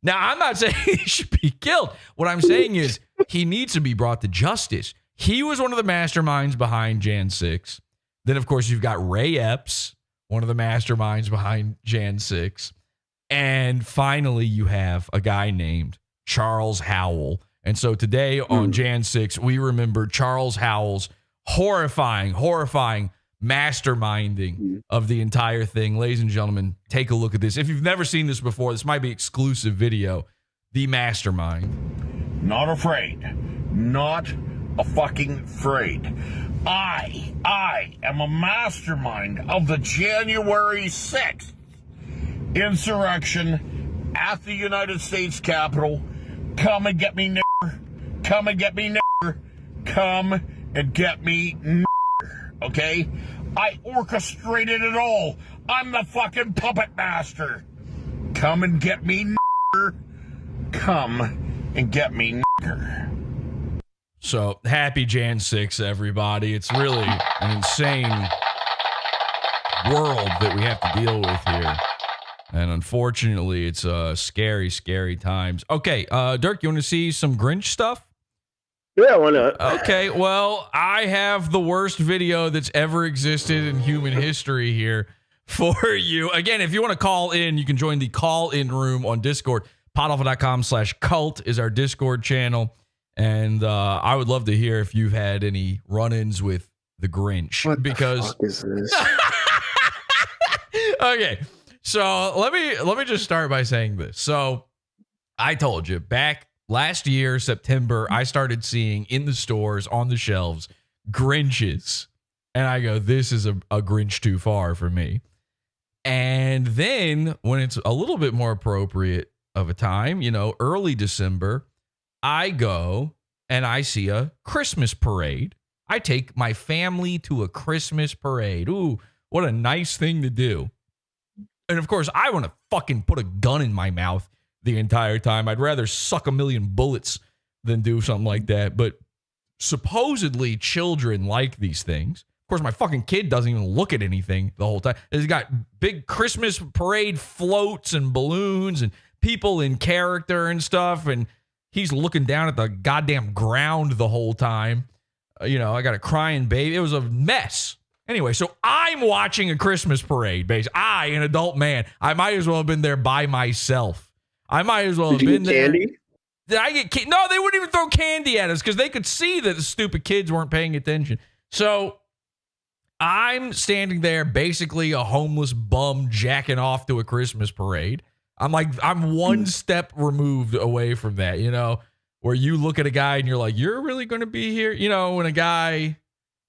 Now, I'm not saying he should be killed. What I'm saying is he needs to be brought to justice. He was one of the masterminds behind Jan 6. Then, of course, you've got Ray Epps, one of the masterminds behind Jan 6. And finally, you have a guy named Charles Howell. And so today on Jan 6, we remember Charles Howell's horrifying masterminding of the entire thing. Ladies and gentlemen, take a look at this. If you've never seen this before, this might be exclusive video. The Mastermind. Not afraid. Not a fucking afraid. I am a mastermind of the January 6th insurrection at the United States Capitol. Come and get me, nigger. Come and get me, nigger. Come and get me, nigger. Okay? I orchestrated it all. I'm the fucking puppet master. Come and get me, nigger. Come and get me, nigger. So, happy Jan 6, everybody. It's really an insane world that we have to deal with here. And unfortunately, it's scary, scary times. Okay, Dirk, you want to see some Grinch stuff? Yeah, why not? Okay, well, I have the worst video that's ever existed in human history here for you. Again, if you want to call in, you can join the call-in room on Discord. Podawful.com/cult is our Discord channel. And I would love to hear if you've had any run-ins with the Grinch. What because the fuck is this? Okay, so let me just start by saying this. So I told you back last year, September, I started seeing in the stores on the shelves Grinches. And I go, this is a Grinch too far for me. And then when it's a little bit more appropriate of a time, you know, early December, I go and I see a Christmas parade. I take my family to a Christmas parade. Ooh, what a nice thing to do. And of course, I want to fucking put a gun in my mouth the entire time. I'd rather suck a million bullets than do something like that. But supposedly children like these things. Of course, my fucking kid doesn't even look at anything the whole time. He's got big Christmas parade floats and balloons and people in character and stuff. And he's looking down at the goddamn ground the whole time. You know, I got a crying baby. It was a mess. Anyway, so I'm watching a Christmas parade, basically. I, an adult man, I might as well have been there by myself. I might as well have been there. Candy? Did I get candy? No, they wouldn't even throw candy at us because they could see that the stupid kids weren't paying attention. So I'm standing there, basically a homeless bum jacking off to a Christmas parade. I'm one step removed away from that, you know, where you look at a guy and you're like, you're really going to be here? You know, when a guy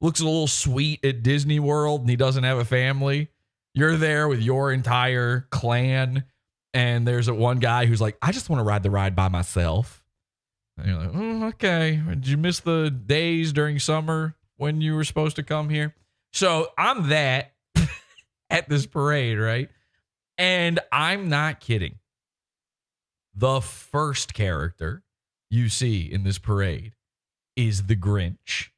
looks a little sweet at Disney World and he doesn't have a family, you're there with your entire clan. And there's one guy who's like, I just want to ride the ride by myself. And you're like, okay. Did you miss the days during summer when you were supposed to come here? So I'm that at this parade, right? And I'm not kidding. The first character you see in this parade is the Grinch.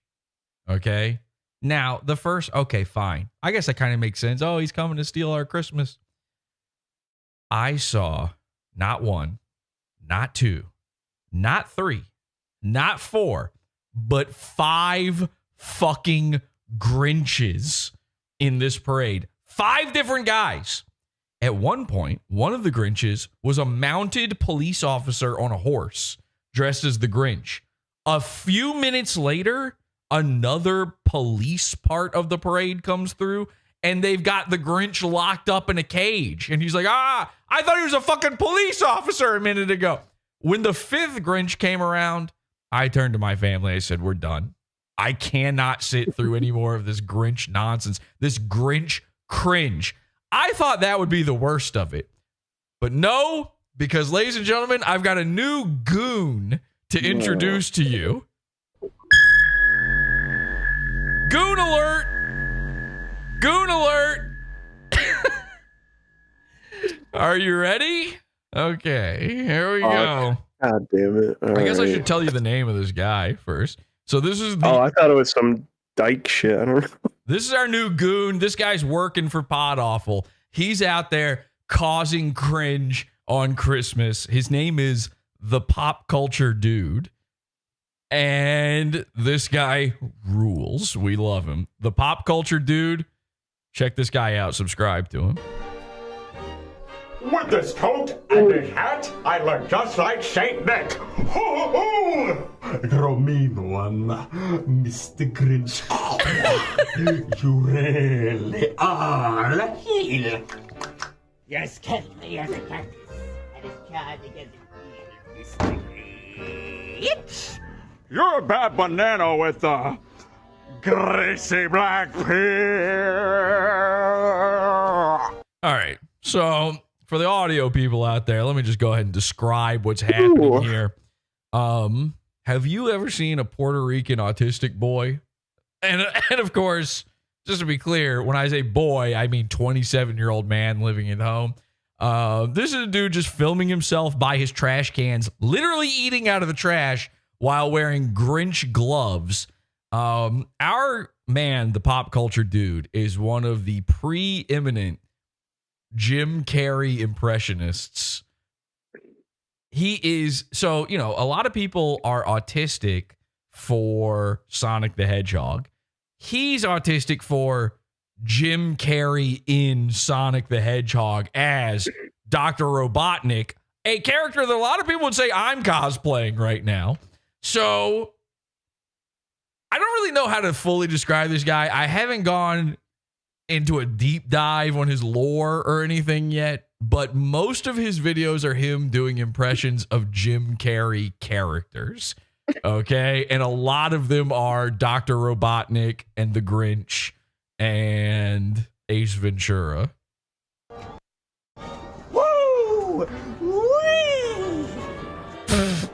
Okay? Now, the first, okay, fine. I guess that kind of makes sense. Oh, he's coming to steal our Christmas. I saw not one, not two, not three, not four, but 5 fucking Grinches in this parade. 5 different guys. At one point, one of the Grinches was a mounted police officer on a horse dressed as the Grinch. A few minutes later, another police part of the parade comes through and they've got the Grinch locked up in a cage. And he's like, I thought he was a fucking police officer a minute ago. When the 5th Grinch came around, I turned to my family. I said, we're done. I cannot sit through any more of this Grinch nonsense, this Grinch cringe. I thought that would be the worst of it. But no, because ladies and gentlemen, I've got a new goon to introduce to you. Goon alert! Goon alert! Are you ready? Okay, here we go. God damn it. I guess I should tell you the name of this guy first. So this is I thought it was some dyke shit. I don't know. This is our new goon. This guy's working for Podawful. He's out there causing cringe on Christmas. His name is the Pop Culture Dude. And this guy rules. We love him. The Pop Culture Dude. Check this guy out. Subscribe to him. With this coat and this hat, I look just like Saint Nick. Ho, ho, ho! You're a mean one, Mr. Grinch. You really are. Let's see. Yes, catch me as a cactus. And it's trying to get it. You're a bad banana with a greasy black peel. All right. So for the audio people out there, let me just go ahead and describe what's happening here. Have you ever seen a Puerto Rican autistic boy? And of course, just to be clear, when I say boy, I mean 27-year-old man living at home. This is a dude just filming himself by his trash cans, literally eating out of the trash while wearing Grinch gloves. Our man, the Pop Culture Dude, is one of the preeminent Jim Carrey impressionists. He is, so, you know, a lot of people are autistic for Sonic the Hedgehog. He's autistic for Jim Carrey in Sonic the Hedgehog as Dr. Robotnik, a character that a lot of people would say I'm cosplaying right now. So I don't really know how to fully describe this guy. I haven't gone into a deep dive on his lore or anything yet, but most of his videos are him doing impressions of Jim Carrey characters. Okay. And a lot of them are Dr. Robotnik and the Grinch and Ace Ventura. Woo! Whee!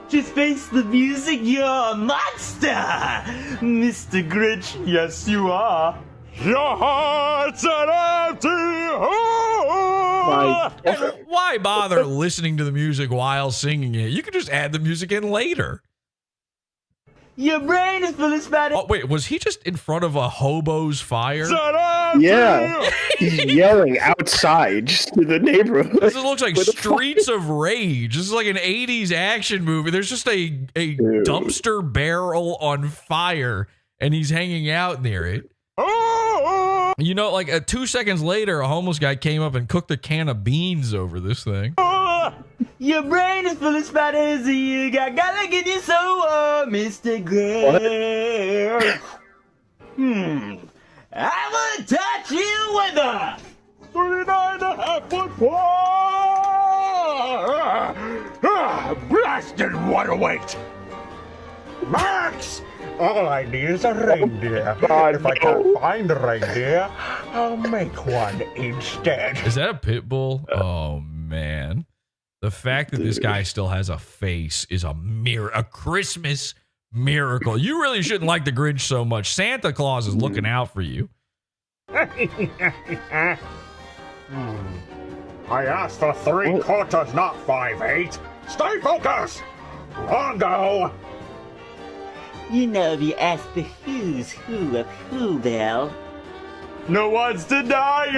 Just face the music, you're a monster! Mr. Grinch, yes you are. Your heart's an empty hole! And why bother listening to the music while singing it? You could just add the music in later. Your brain is full of spaghetti. Oh, wait, was he just in front of a hobo's fire? Yeah. He's yelling outside just to the neighborhood. This looks like Streets of Rage. This is like an 80s action movie. There's just a dumpster barrel on fire, and he's hanging out near it. You know, like 2 seconds later, a homeless guy came up and cooked a can of beans over this thing. Your brain is full of spiders, you gotta get you so Mr. Grinch. I wanna touch you with a 39.5-foot pole. Blasted, what a weight! Max! All I need is a reindeer. If I can't find a reindeer, I'll make one instead. Is that a pit bull? Oh, man. The fact that this guy still has a face is a Christmas miracle. You really shouldn't like the Grinch so much. Santa Claus is looking out for you. I asked for 3/4, not 5/8. Stay focused! Longo! You know, if you ask the who's who of Whoville, no one's denying!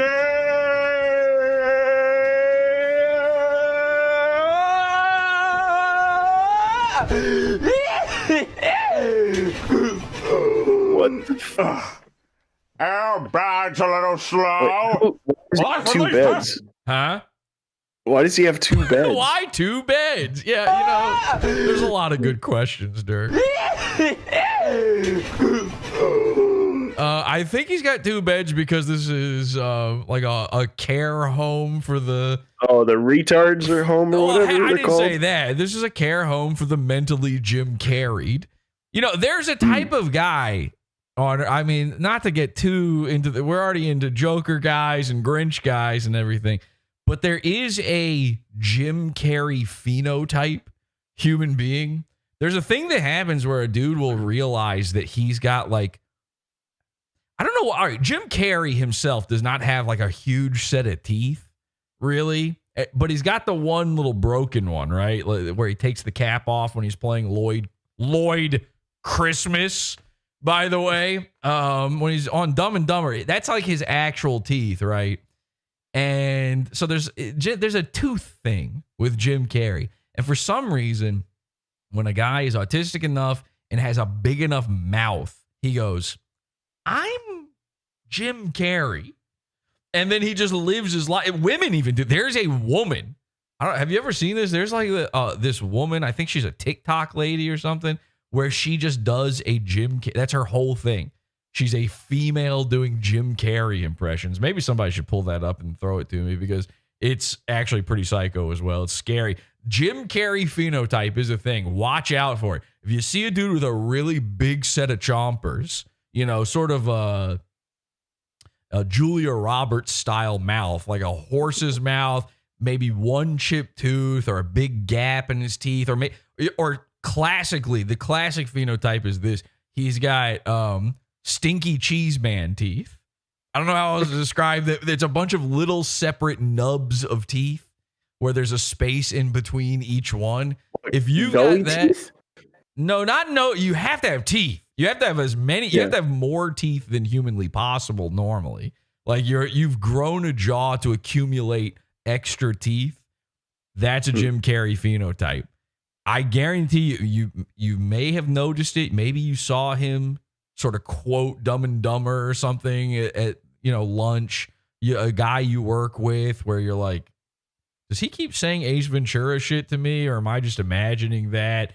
What the fuck? Our bad's a little slow. Wait, two beds. Huh? Why does he have two beds? Why two beds? Yeah, you know, there's a lot of good questions, Dirk. I think he's got two beds because this is like a care home for the... Oh, the retards are home or whatever I they're didn't called? say that. This is a care home for the mentally Jim Carried. You know, there's a type of guy on... I mean, not to get too into the... We're already into Joker guys and Grinch guys and everything. But there is a Jim Carrey phenotype human being. There's a thing that happens where a dude will realize that he's got like, I don't know. All right, Jim Carrey himself does not have like a huge set of teeth, really. But he's got the one little broken one, right? Where he takes the cap off when he's playing Lloyd Christmas, by the way. When he's on Dumb and Dumber, that's like his actual teeth, right? And so there's a tooth thing with Jim Carrey. And for some reason, when a guy is autistic enough and has a big enough mouth, he goes, I'm Jim Carrey. And then he just lives his life. Women even do. There's a woman. Have you ever seen this? There's like this woman. I think she's a TikTok lady or something, where she just does a Jim Carrey. That's her whole thing. She's a female doing Jim Carrey impressions. Maybe somebody should pull that up and throw it to me because it's actually pretty psycho as well. It's scary. Jim Carrey phenotype is a thing. Watch out for it. If you see a dude with a really big set of chompers, you know, sort of a Julia Roberts style mouth, like a horse's mouth, maybe one chipped tooth or a big gap in his teeth, or classically, the classic phenotype is this. He's got stinky cheese man teeth. I don't know how else to describe that. It's a bunch of little separate nubs of teeth where there's a space in between each one. If you've got that, teeth? No, you have to have teeth. You have to have as many, you have to have more teeth than humanly possible normally. Like you've grown a jaw to accumulate extra teeth. That's a Jim Carrey phenotype. I guarantee you may have noticed it. Maybe you saw him sort of quote Dumb and Dumber or something at lunch. A guy you work with where you're like, does he keep saying Ace Ventura shit to me, or am I just imagining that?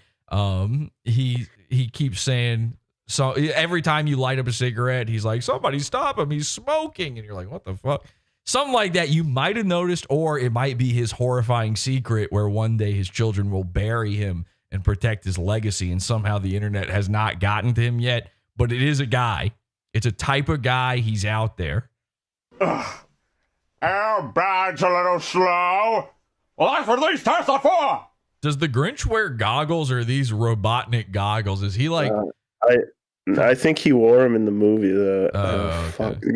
He keeps saying, so every time you light up a cigarette, he's like, somebody stop him, he's smoking. And you're like, what the fuck? Something like that you might have noticed, or it might be his horrifying secret where one day his children will bury him and protect his legacy. And somehow the internet has not gotten to him yet, but it is a guy. It's a type of guy. He's out there. Ugh. Our bad's a little slow. Well, that's what these tests are for. Does the Grinch wear goggles, or are these Robotnik goggles? Is he like... I think he wore them in the movie, the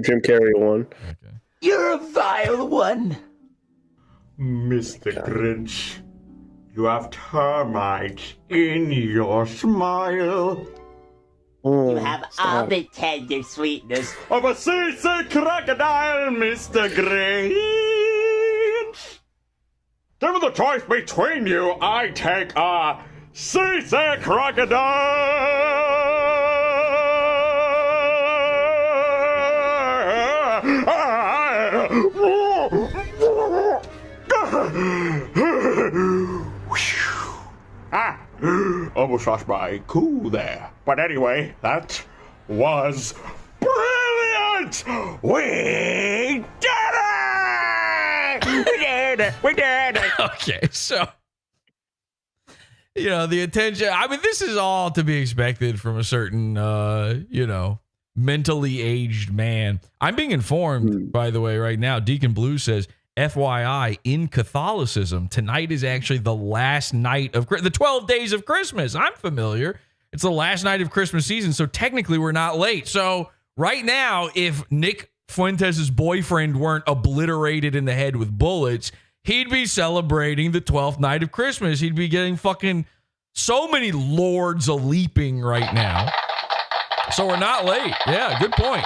Jim Carrey one. Okay. You're a vile one. Mr. Grinch, you have termites in your smile. You have all the tender sweetness of a seasick crocodile, Mr. Grinch. Given the choice between you, I take a seasick crocodile. Almost lost my cool there. But anyway, that was brilliant! We did it! We did it! We did it! Okay, so, the attention. I mean, this is all to be expected from a certain, mentally aged man. I'm being informed, by the way, right now. Deacon Blue says, FYI, in Catholicism, tonight is actually the last night of the 12 days of Christmas. I'm familiar. It's the last night of Christmas season, so technically we're not late. So right now, if Nick Fuentes' boyfriend weren't obliterated in the head with bullets, he'd be celebrating the 12th night of Christmas. He'd be getting fucking so many lords a-leaping right now. So we're not late. Yeah, good point.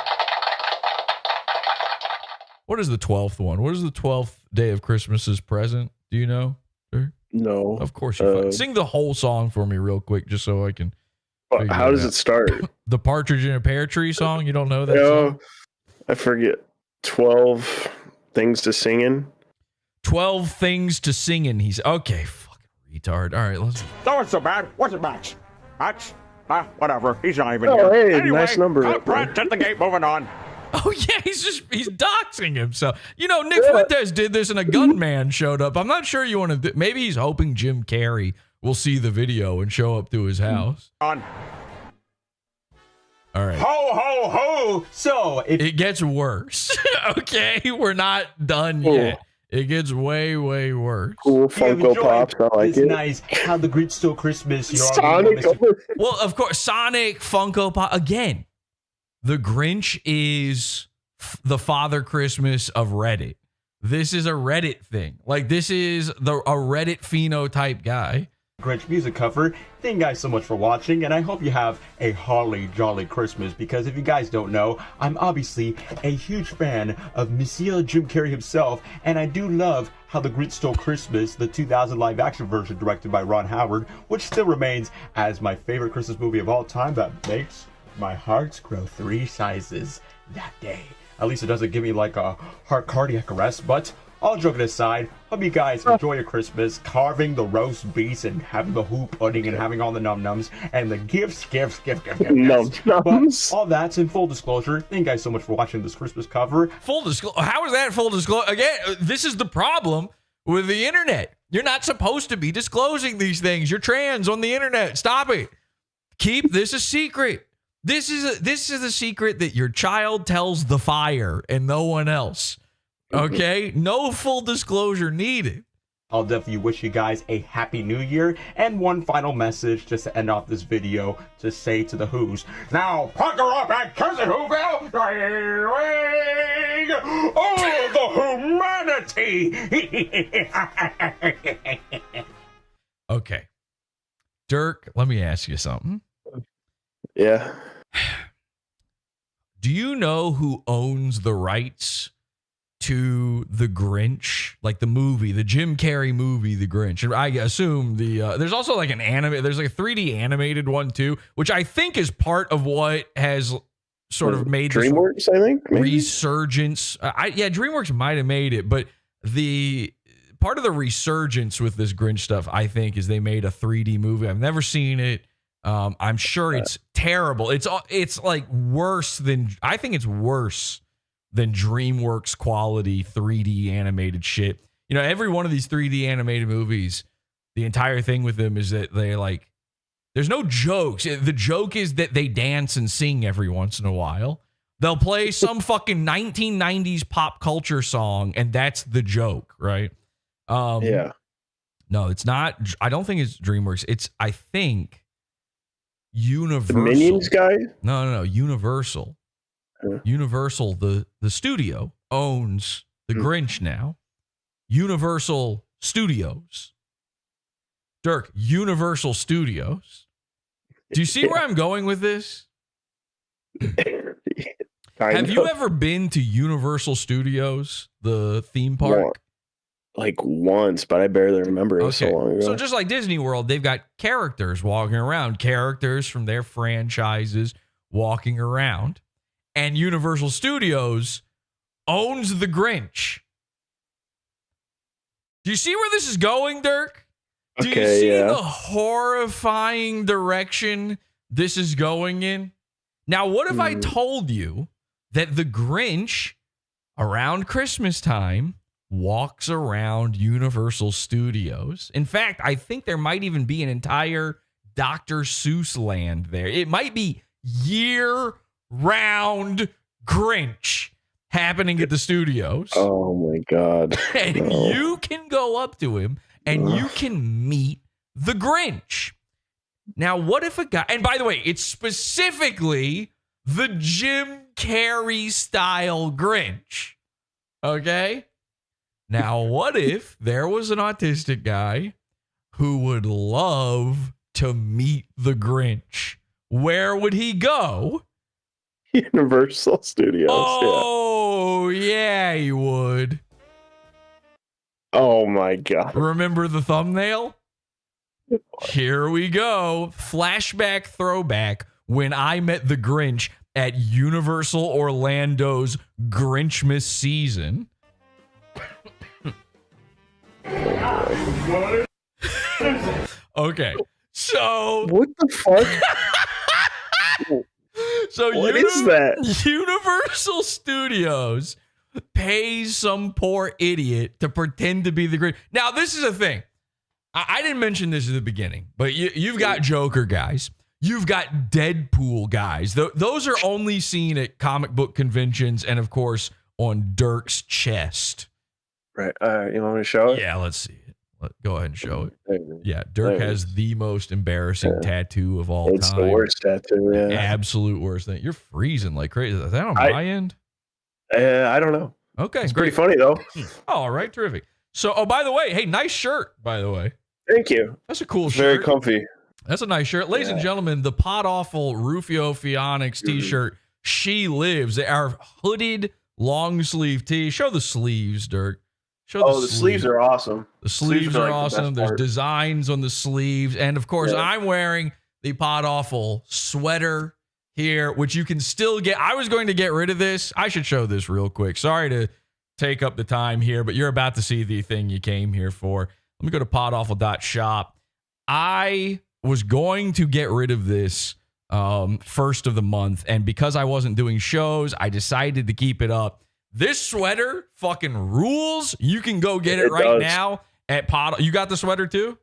What is the 12th one? What is the 12th day of Christmas's present? Do you know? Sir? No. Of course you sing the whole song for me real quick, just so I can. How does it start? The Partridge in a Pear Tree song? You don't know that song? I forget. 12 things to sing in. 12 things to sing in. He's okay. Fucking retard. All right, let's. That wasn't so bad. What's it, Max? Max? Whatever. He's not even here. Hey, anyway, nice number. Brett, at the gate. Moving on. Oh, yeah, he's doxing himself. Nick Fuentes did this and a gunman showed up. I'm not sure you want to... Maybe he's hoping Jim Carrey will see the video and show up to his house. On. All right. Ho, ho, ho. So, it gets worse. Okay, we're not done yet. It gets way, way worse. Cool Funko Pops. I like it. Nice. How the Grinch Stole Christmas. Sonic. Well, of course, Sonic, Funko Pop. Again, the Grinch is the Father Christmas of Reddit. This is a Reddit thing. Like, this is a Reddit phenotype guy. Grinch music cover. Thank you guys so much for watching, and I hope you have a holly jolly Christmas, because if you guys don't know, I'm obviously a huge fan of Monsieur Jim Carrey himself, and I do love How the Grinch Stole Christmas, the 2000 live-action version directed by Ron Howard, which still remains as my favorite Christmas movie of all time. That makes my hearts grow 3 sizes that day. At least it doesn't give me like a heart cardiac arrest, but all joking aside, hope you guys enjoy your Christmas, carving the roast beast and having the hoop pudding and having all the num-nums and the gifts. But all that's in full disclosure. Thank you guys so much for watching this Christmas cover. Full disclosure? How is that full disclosure? Again, this is the problem with the internet. You're not supposed to be disclosing these things. You're trans on the internet. Stop it. Keep this a secret. This is a secret that your child tells the fire and no one else. Okay? No full disclosure needed. I'll definitely wish you guys a happy new year. And one final message just to end off this video to say to the Who's. Now, pucker up and kiss it, Whoville! Oh, the humanity! Okay. Dirk, let me ask you something. Yeah. Do you know who owns the rights to the Grinch, like the movie, the Jim Carrey movie, The Grinch? And I assume there's also like there's like a 3D animated one too, which I think is part of what has sort of made DreamWorks, I think, maybe? Resurgence. DreamWorks might have made it, but the part of the resurgence with this Grinch stuff, I think, is they made a 3D movie. I've never seen it. I'm sure it's terrible. It's like worse than, I think it's worse than DreamWorks quality 3D animated shit. You know, every one of these 3D animated movies, the entire thing with them is that they like, there's no jokes. The joke is that they dance and sing every once in a while. They'll play some fucking 1990s pop culture song, and that's the joke, right? Yeah. No, it's not. I don't think it's DreamWorks. It's, I think, Universal. The Minions guy? No. Universal. Universal, the studio, owns the Grinch now. Universal Studios. Dirk, Universal Studios. Do you see where I'm going with this? Have you ever been to Universal Studios, the theme park? Like once, but I barely remember it so long ago. So just like Disney World, they've got characters walking around, characters from their franchises walking around. And Universal Studios owns the Grinch. Do you see where this is going, Dirk? Do you see the horrifying direction this is going in? Now, what if I told you that the Grinch, around Christmas time, walks around Universal Studios? In fact, I think there might even be an entire Dr. Seuss land there. It might be year-round Grinch happening at the studios. Oh, my God. And you can go up to him and you can meet the Grinch. Now, what if a guy, and by the way, it's specifically the Jim Carrey style Grinch. Okay? Now, what if there was an autistic guy who would love to meet the Grinch? Where would he go? Universal Studios. Oh, yeah, he would. Oh, my God. Remember the thumbnail? Here we go. Flashback throwback when I met the Grinch at Universal Orlando's Grinchmas season. Okay. So what the fuck? So what is that? Universal Studios pays some poor idiot to pretend to be the Grinch. Now, this is a thing. I didn't mention this at the beginning, but you've got Joker guys. You've got Deadpool guys. Those are only seen at comic book conventions and, of course, on Dirk's chest. Right. You want me to show it? Yeah, let's see it. Go ahead and show it. Yeah, Dirk has the most embarrassing tattoo of all time. It's the worst tattoo, yeah. Absolute worst thing. You're freezing like crazy. Is that on my end? I don't know. Okay. It's pretty funny, though. All right, terrific. So, oh, by the way, hey, nice shirt, by the way. Thank you. That's a cool shirt. Very comfy. That's a nice shirt. Ladies and gentlemen, the Podawful Rufio Phoenix t-shirt, She Lives. Our hooded long sleeve tee. Show the sleeves, Dirk. Show the sleeves are awesome. The sleeves are like awesome. There's designs on the sleeves. And of course, I'm wearing the Podawful sweater here, which you can still get. I was going to get rid of this. I should show this real quick. Sorry to take up the time here, but you're about to see the thing you came here for. Let me go to podawful.shop. I was going to get rid of this first of the month, and because I wasn't doing shows, I decided to keep it up. This sweater fucking rules. You can go get it right now at Pod. You got the sweater too?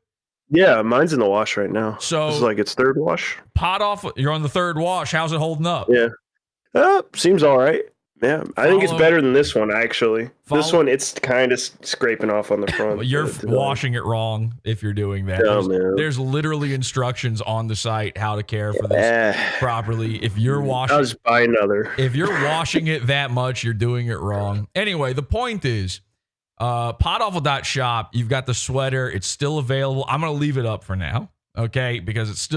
Yeah, mine's in the wash right now. So this is like its third wash. Podawful. You're on the third wash. How's it holding up? Yeah. Seems all right. Yeah, I think it's better than this one, actually. This one, it's kind of scraping off on the front. Well, you're washing it wrong if you're doing that. There's literally instructions on the site how to care for this properly. If you're washing, I'll just buy another. If you're washing it that much, you're doing it wrong. Anyway, the point is, podawful.shop, you've got the sweater. It's still available. I'm going to leave it up for now, okay? Because it's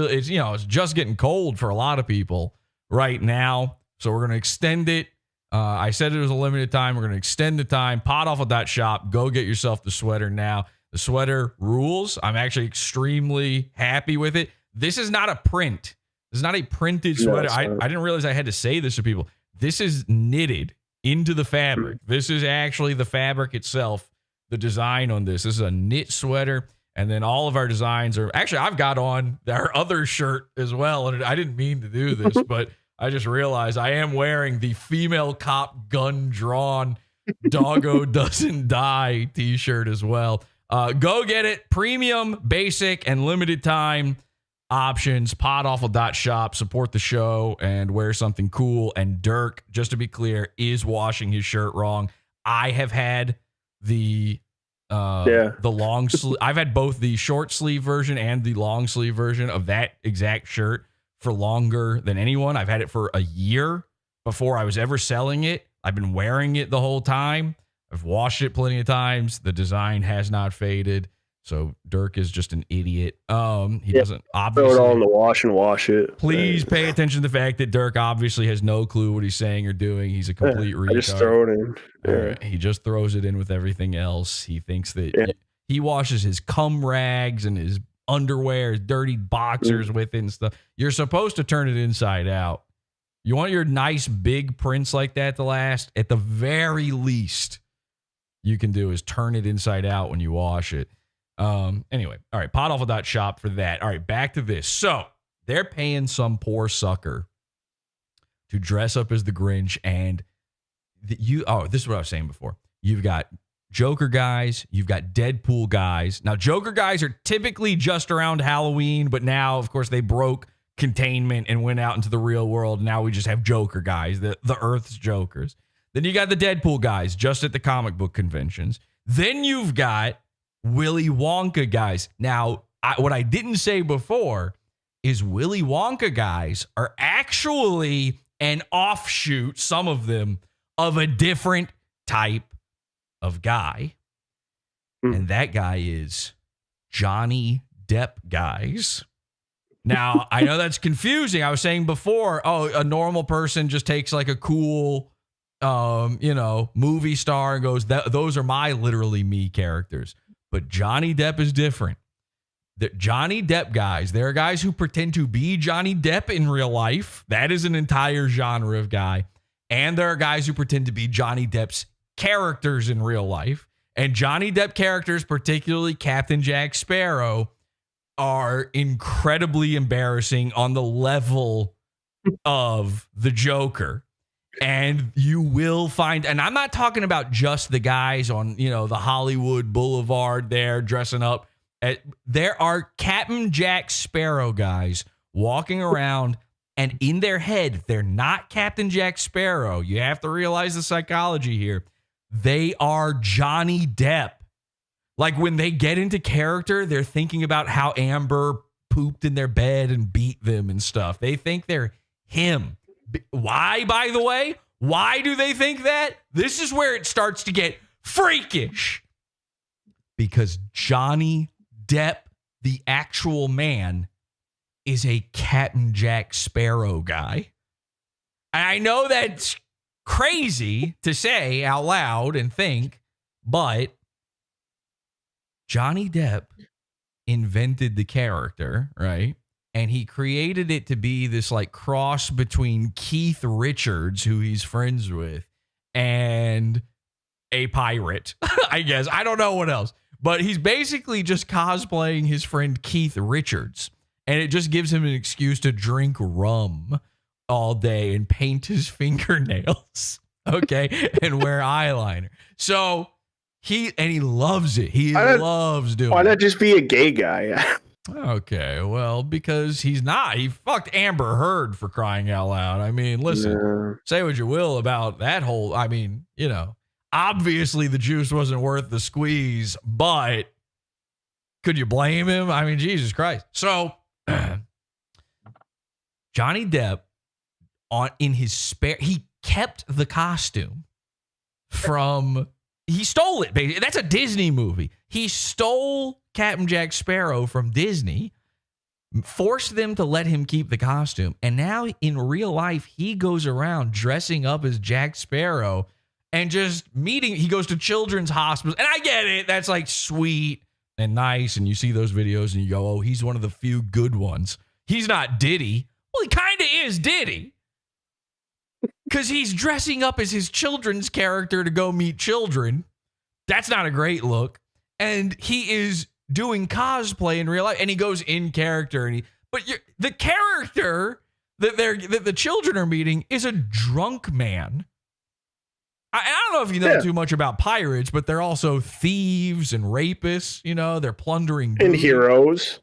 just getting cold for a lot of people right now. So we're going to extend it. I said it was a limited time. We're going to extend the time. Podawful.shop. Go get yourself the sweater now. The sweater rules. I'm actually extremely happy with it. This is not a print. This is not a printed sweater. I didn't realize I had to say this to people. This is knitted into the fabric. This is actually the fabric itself, the design on this. This is a knit sweater. And then all of our designs are actually, I've got on our other shirt as well. And I didn't mean to do this, but I just realized I am wearing the female cop gun drawn Doggo Doesn't Die t-shirt as well. Go get it. Premium, basic, and limited time options. Podawful.shop. Support the show and wear something cool. And Dirk, just to be clear, is washing his shirt wrong. I have had the long sleeve. I've had both the short sleeve version and the long sleeve version of that exact shirt for longer than anyone. I've had it for a year before I was ever selling it. I've been wearing it the whole time. I've washed it plenty of times. The design has not faded. So Dirk is just an idiot. He doesn't obviously throw it all in the wash and wash it. Please pay attention to the fact that Dirk obviously has no clue what he's saying or doing. He's a complete retard. I just throw it in. Yeah. He just throws it in with everything else. He thinks that he washes his cum rags and his underwear, his dirty boxers with it and stuff. You're supposed to turn it inside out. You want your nice big prints like that to last? At the very least, you can do is turn it inside out when you wash it. Anyway, all right, podawful.shop for that. All right, back to this. So they're paying some poor sucker to dress up as the Grinch, and this is what I was saying before. You've got Joker guys, you've got Deadpool guys. Now, Joker guys are typically just around Halloween, but now, of course, they broke containment and went out into the real world. Now we just have Joker guys, the Earth's Jokers. Then you got the Deadpool guys just at the comic book conventions. Then you've got Willy Wonka guys. Now, what I didn't say before is Willy Wonka guys are actually an offshoot, some of them, of a different type of guy. And that guy is Johnny Depp guys. Now, I know that's confusing. I was saying before, a normal person just takes like a cool, movie star and goes, those are my literally me characters. But Johnny Depp is different. The Johnny Depp guys, there are guys who pretend to be Johnny Depp in real life. That is an entire genre of guy. And there are guys who pretend to be Johnny Depp's characters in real life. And Johnny Depp characters, particularly Captain Jack Sparrow, are incredibly embarrassing on the level of the Joker. And you will find, and I'm not talking about just the guys on, the Hollywood Boulevard there dressing up. There are Captain Jack Sparrow guys walking around, and in their head, they're not Captain Jack Sparrow. You have to realize the psychology here. They are Johnny Depp. Like when they get into character, they're thinking about how Amber pooped in their bed and beat them and stuff. They think they're him. Why, by the way? Why do they think that? This is where it starts to get freakish. Because Johnny Depp, the actual man, is a Captain Jack Sparrow guy. And I know that's crazy to say out loud and think, but Johnny Depp invented the character, right? And he created it to be this like cross between Keith Richards, who he's friends with, and a pirate, I guess. I don't know what else. But he's basically just cosplaying his friend Keith Richards. And it just gives him an excuse to drink rum all day and paint his fingernails, okay, and wear eyeliner. So he loves it. He loves doing it. Why not just be a gay guy? Okay, well, because he's not. He fucked Amber Heard, for crying out loud. I mean, listen, say what you will about that whole, obviously the juice wasn't worth the squeeze, but could you blame him? I mean, Jesus Christ. So Johnny Depp, in his spare, he kept the costume he stole it, basically. That's a Disney movie. He stole Captain Jack Sparrow from Disney, forced them to let him keep the costume. And now in real life, he goes around dressing up as Jack Sparrow and just he goes to children's hospitals. And I get it. That's like sweet and nice. And you see those videos and you go, oh, he's one of the few good ones. He's not Diddy. Well, he kind of is Diddy. Because he's dressing up as his children's character to go meet children. That's not a great look. And he is doing cosplay in real life. And he goes in character. But the character that the children are meeting is a drunk man. I don't know if you know too much about pirates, but they're also thieves and rapists. You know, they're plundering booty. And heroes.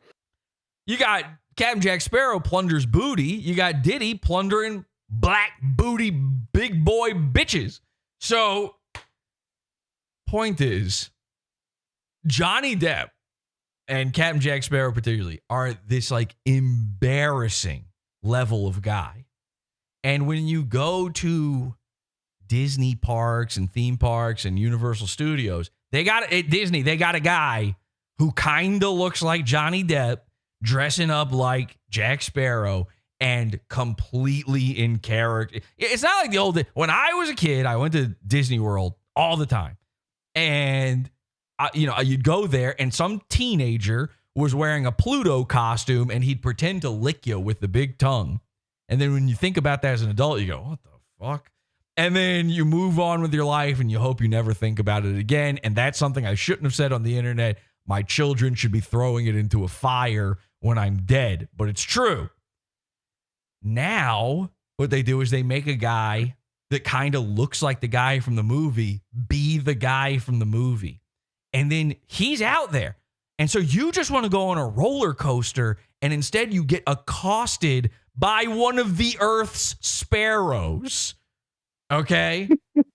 You got Captain Jack Sparrow plunders booty. You got Diddy plundering black booty big boy bitches. So, point is, Johnny Depp and Captain Jack Sparrow particularly are this like embarrassing level of guy. And when you go to Disney parks and theme parks and Universal Studios, they got at Disney, they got a guy who kind of looks like Johnny Depp dressing up like Jack Sparrow and completely in character. It's not like the old, when I was a kid, I went to Disney World all the time. And, you'd go there and some teenager was wearing a Pluto costume and he'd pretend to lick you with the big tongue. And then when you think about that as an adult, you go, what the fuck? And then you move on with your life and you hope you never think about it again. And that's something I shouldn't have said on the internet. My children should be throwing it into a fire when I'm dead. But it's true. Now, what they do is they make a guy that kind of looks like the guy from the movie be the guy from the movie. And then he's out there. And so you just want to go on a roller coaster and instead you get accosted by one of the Earth's sparrows. Okay?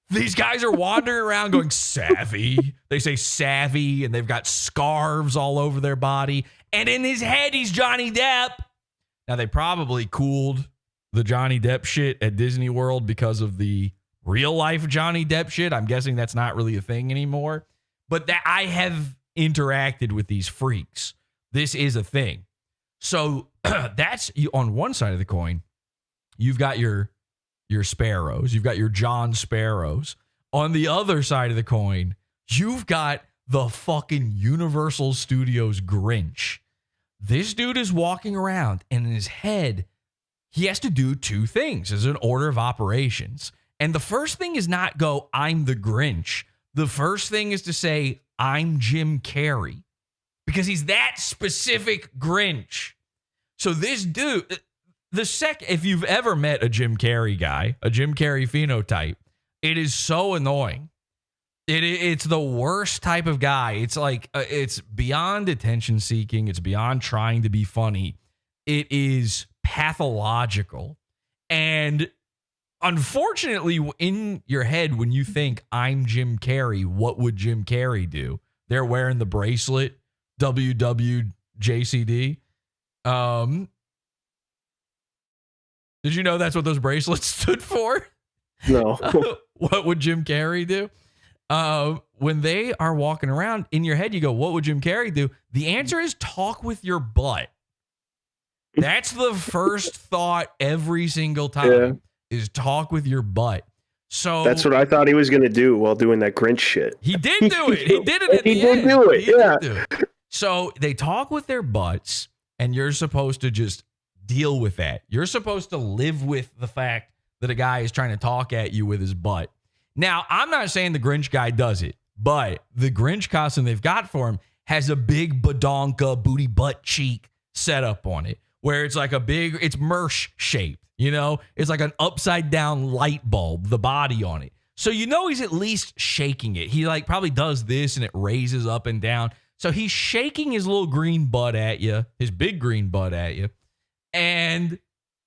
These guys are wandering around going savvy. They say savvy and they've got scarves all over their body. And in his head, he's Johnny Depp. Now, they probably cooled the Johnny Depp shit at Disney World because of the real life Johnny Depp shit. I'm guessing that's not really a thing anymore. But that I have interacted with these freaks. This is a thing. So that's on one side of the coin. You've got your Sparrows. You've got your John Sparrows. On the other side of the coin, you've got the fucking Universal Studios Grinch. This dude is walking around and in his head, he has to do two things as an order of operations. And the first thing is not go, I'm the Grinch. The first thing is to say, I'm Jim Carrey. Because he's that specific Grinch. So this dude, if you've ever met a Jim Carrey guy, a Jim Carrey phenotype, it is so annoying. It's the worst type of guy. It's like, it's beyond attention seeking. It's beyond trying to be funny. It is pathological. And unfortunately, in your head, when you think I'm Jim Carrey, what would Jim Carrey do? They're wearing the bracelet, WWJCD. Did you know that's what those bracelets stood for? No. What would Jim Carrey do? When they are walking around in your head, you go, what would Jim Carrey do? The answer is talk with your butt. That's the first thought every single time is talk with your butt. So that's what I thought he was going to do while doing that Grinch shit. He did do it. He did it at the end. He did do it. So they talk with their butts and you're supposed to just deal with that. You're supposed to live with the fact that a guy is trying to talk at you with his butt. Now, I'm not saying the Grinch guy does it, but the Grinch costume they've got for him has a big badonka booty butt cheek setup on it, where it's like it's Mersh shaped, It's like an upside down light bulb, the body on it. So he's at least shaking it. He probably does this and it raises up and down. So he's shaking his little green butt at you, his big green butt at you. And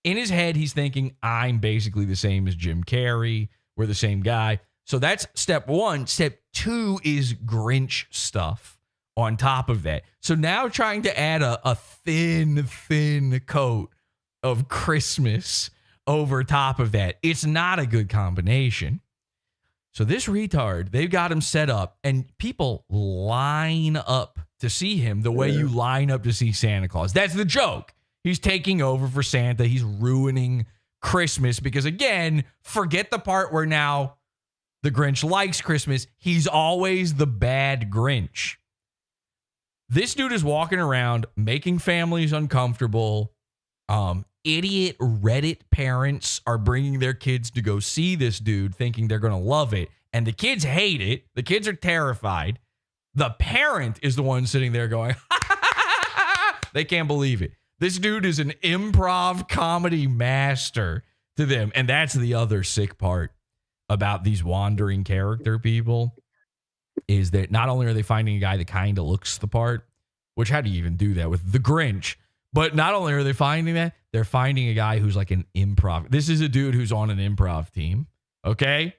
in his head, he's thinking, I'm basically the same as Jim Carrey. We're the same guy. So that's step one. Step two is Grinch stuff on top of that. So now trying to add a thin coat of Christmas over top of that, it's not a good combination. So this retard, they've got him set up and people line up to see him the way you line up to see Santa Claus. That's the joke. He's taking over for Santa. He's ruining Christmas because, again, forget the part where now the Grinch likes Christmas. He's always the bad Grinch. This dude is walking around making families uncomfortable. Idiot Reddit parents are bringing their kids to go see this dude thinking they're going to love it. And the kids hate it. The kids are terrified. The parent is the one sitting there going, they can't believe it. This dude is an improv comedy master to them. And that's the other sick part about these wandering character people is that not only are they finding a guy that kind of looks the part, which how do you even do that with the Grinch? But not only are they finding that, they're finding a guy who's like an improv. This is a dude who's on an improv team. Okay?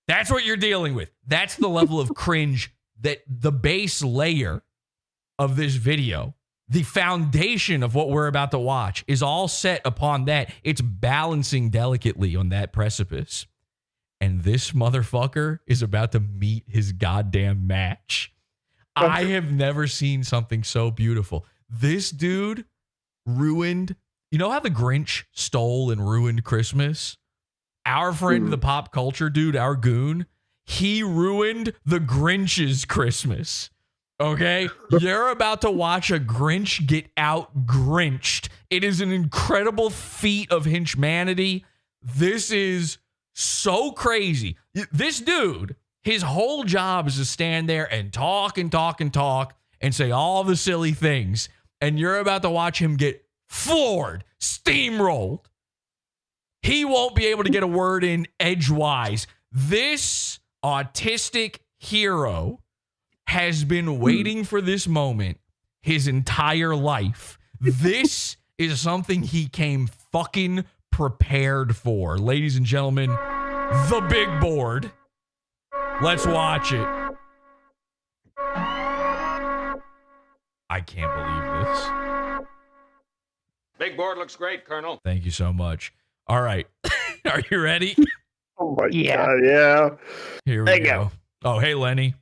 That's what you're dealing with. That's the level of cringe that the base layer of this video, the foundation of what we're about to watch, is all set upon that. It's balancing delicately on that precipice. And this motherfucker is about to meet his goddamn match. I have never seen something so beautiful. This dude ruined, you know how the Grinch stole and ruined Christmas? Our friend, the pop culture dude, our goon, he ruined the Grinch's Christmas. Okay? You're about to watch a Grinch get out Grinched. It is an incredible feat of henchmanity. This is so crazy. This dude, his whole job is to stand there and talk and talk and talk and say all the silly things. And you're about to watch him get floored, steamrolled. He won't be able to get a word in edgewise. This autistic hero has been waiting for this moment his entire life. This is something he came fucking prepared for. Ladies and gentlemen, the big board. Let's watch it. I can't believe this. Big board looks great, Colonel. Thank you so much. All right. Are you ready? Oh my God, yeah. Here we go. Oh, hey, Lenny.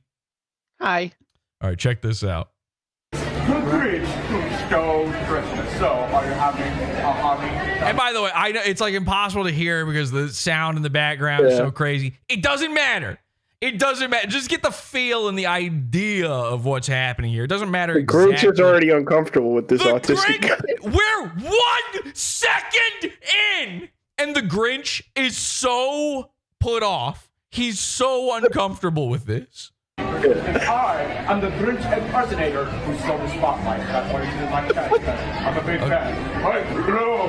Hi. All right, check this out. And by the way, I know it's like impossible to hear because the sound in the background is so crazy. It doesn't matter. It doesn't matter. Just get the feel and the idea of what's happening here. It doesn't matter. The Grinch is already uncomfortable with this autistic guy. We're 1 second in, and the Grinch is so put off. He's so uncomfortable with this. I am the Grinch impersonator who stole the spotlight. That's why you didn't like that. I'm a big fan. I know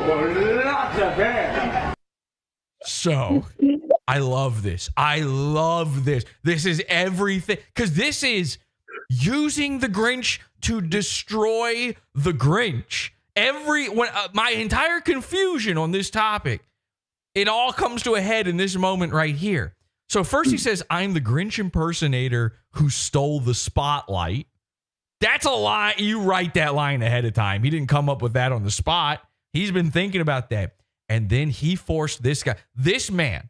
lots of fans. So, I love this. I love this. This is everything. Because this is using the Grinch to destroy the Grinch. My entire confusion on this topic, it all comes to a head in this moment right here. So first he says, I'm the Grinch impersonator who stole the spotlight. That's a lie. You write that line ahead of time. He didn't come up with that on the spot. He's been thinking about that. And then he forced this guy, this man,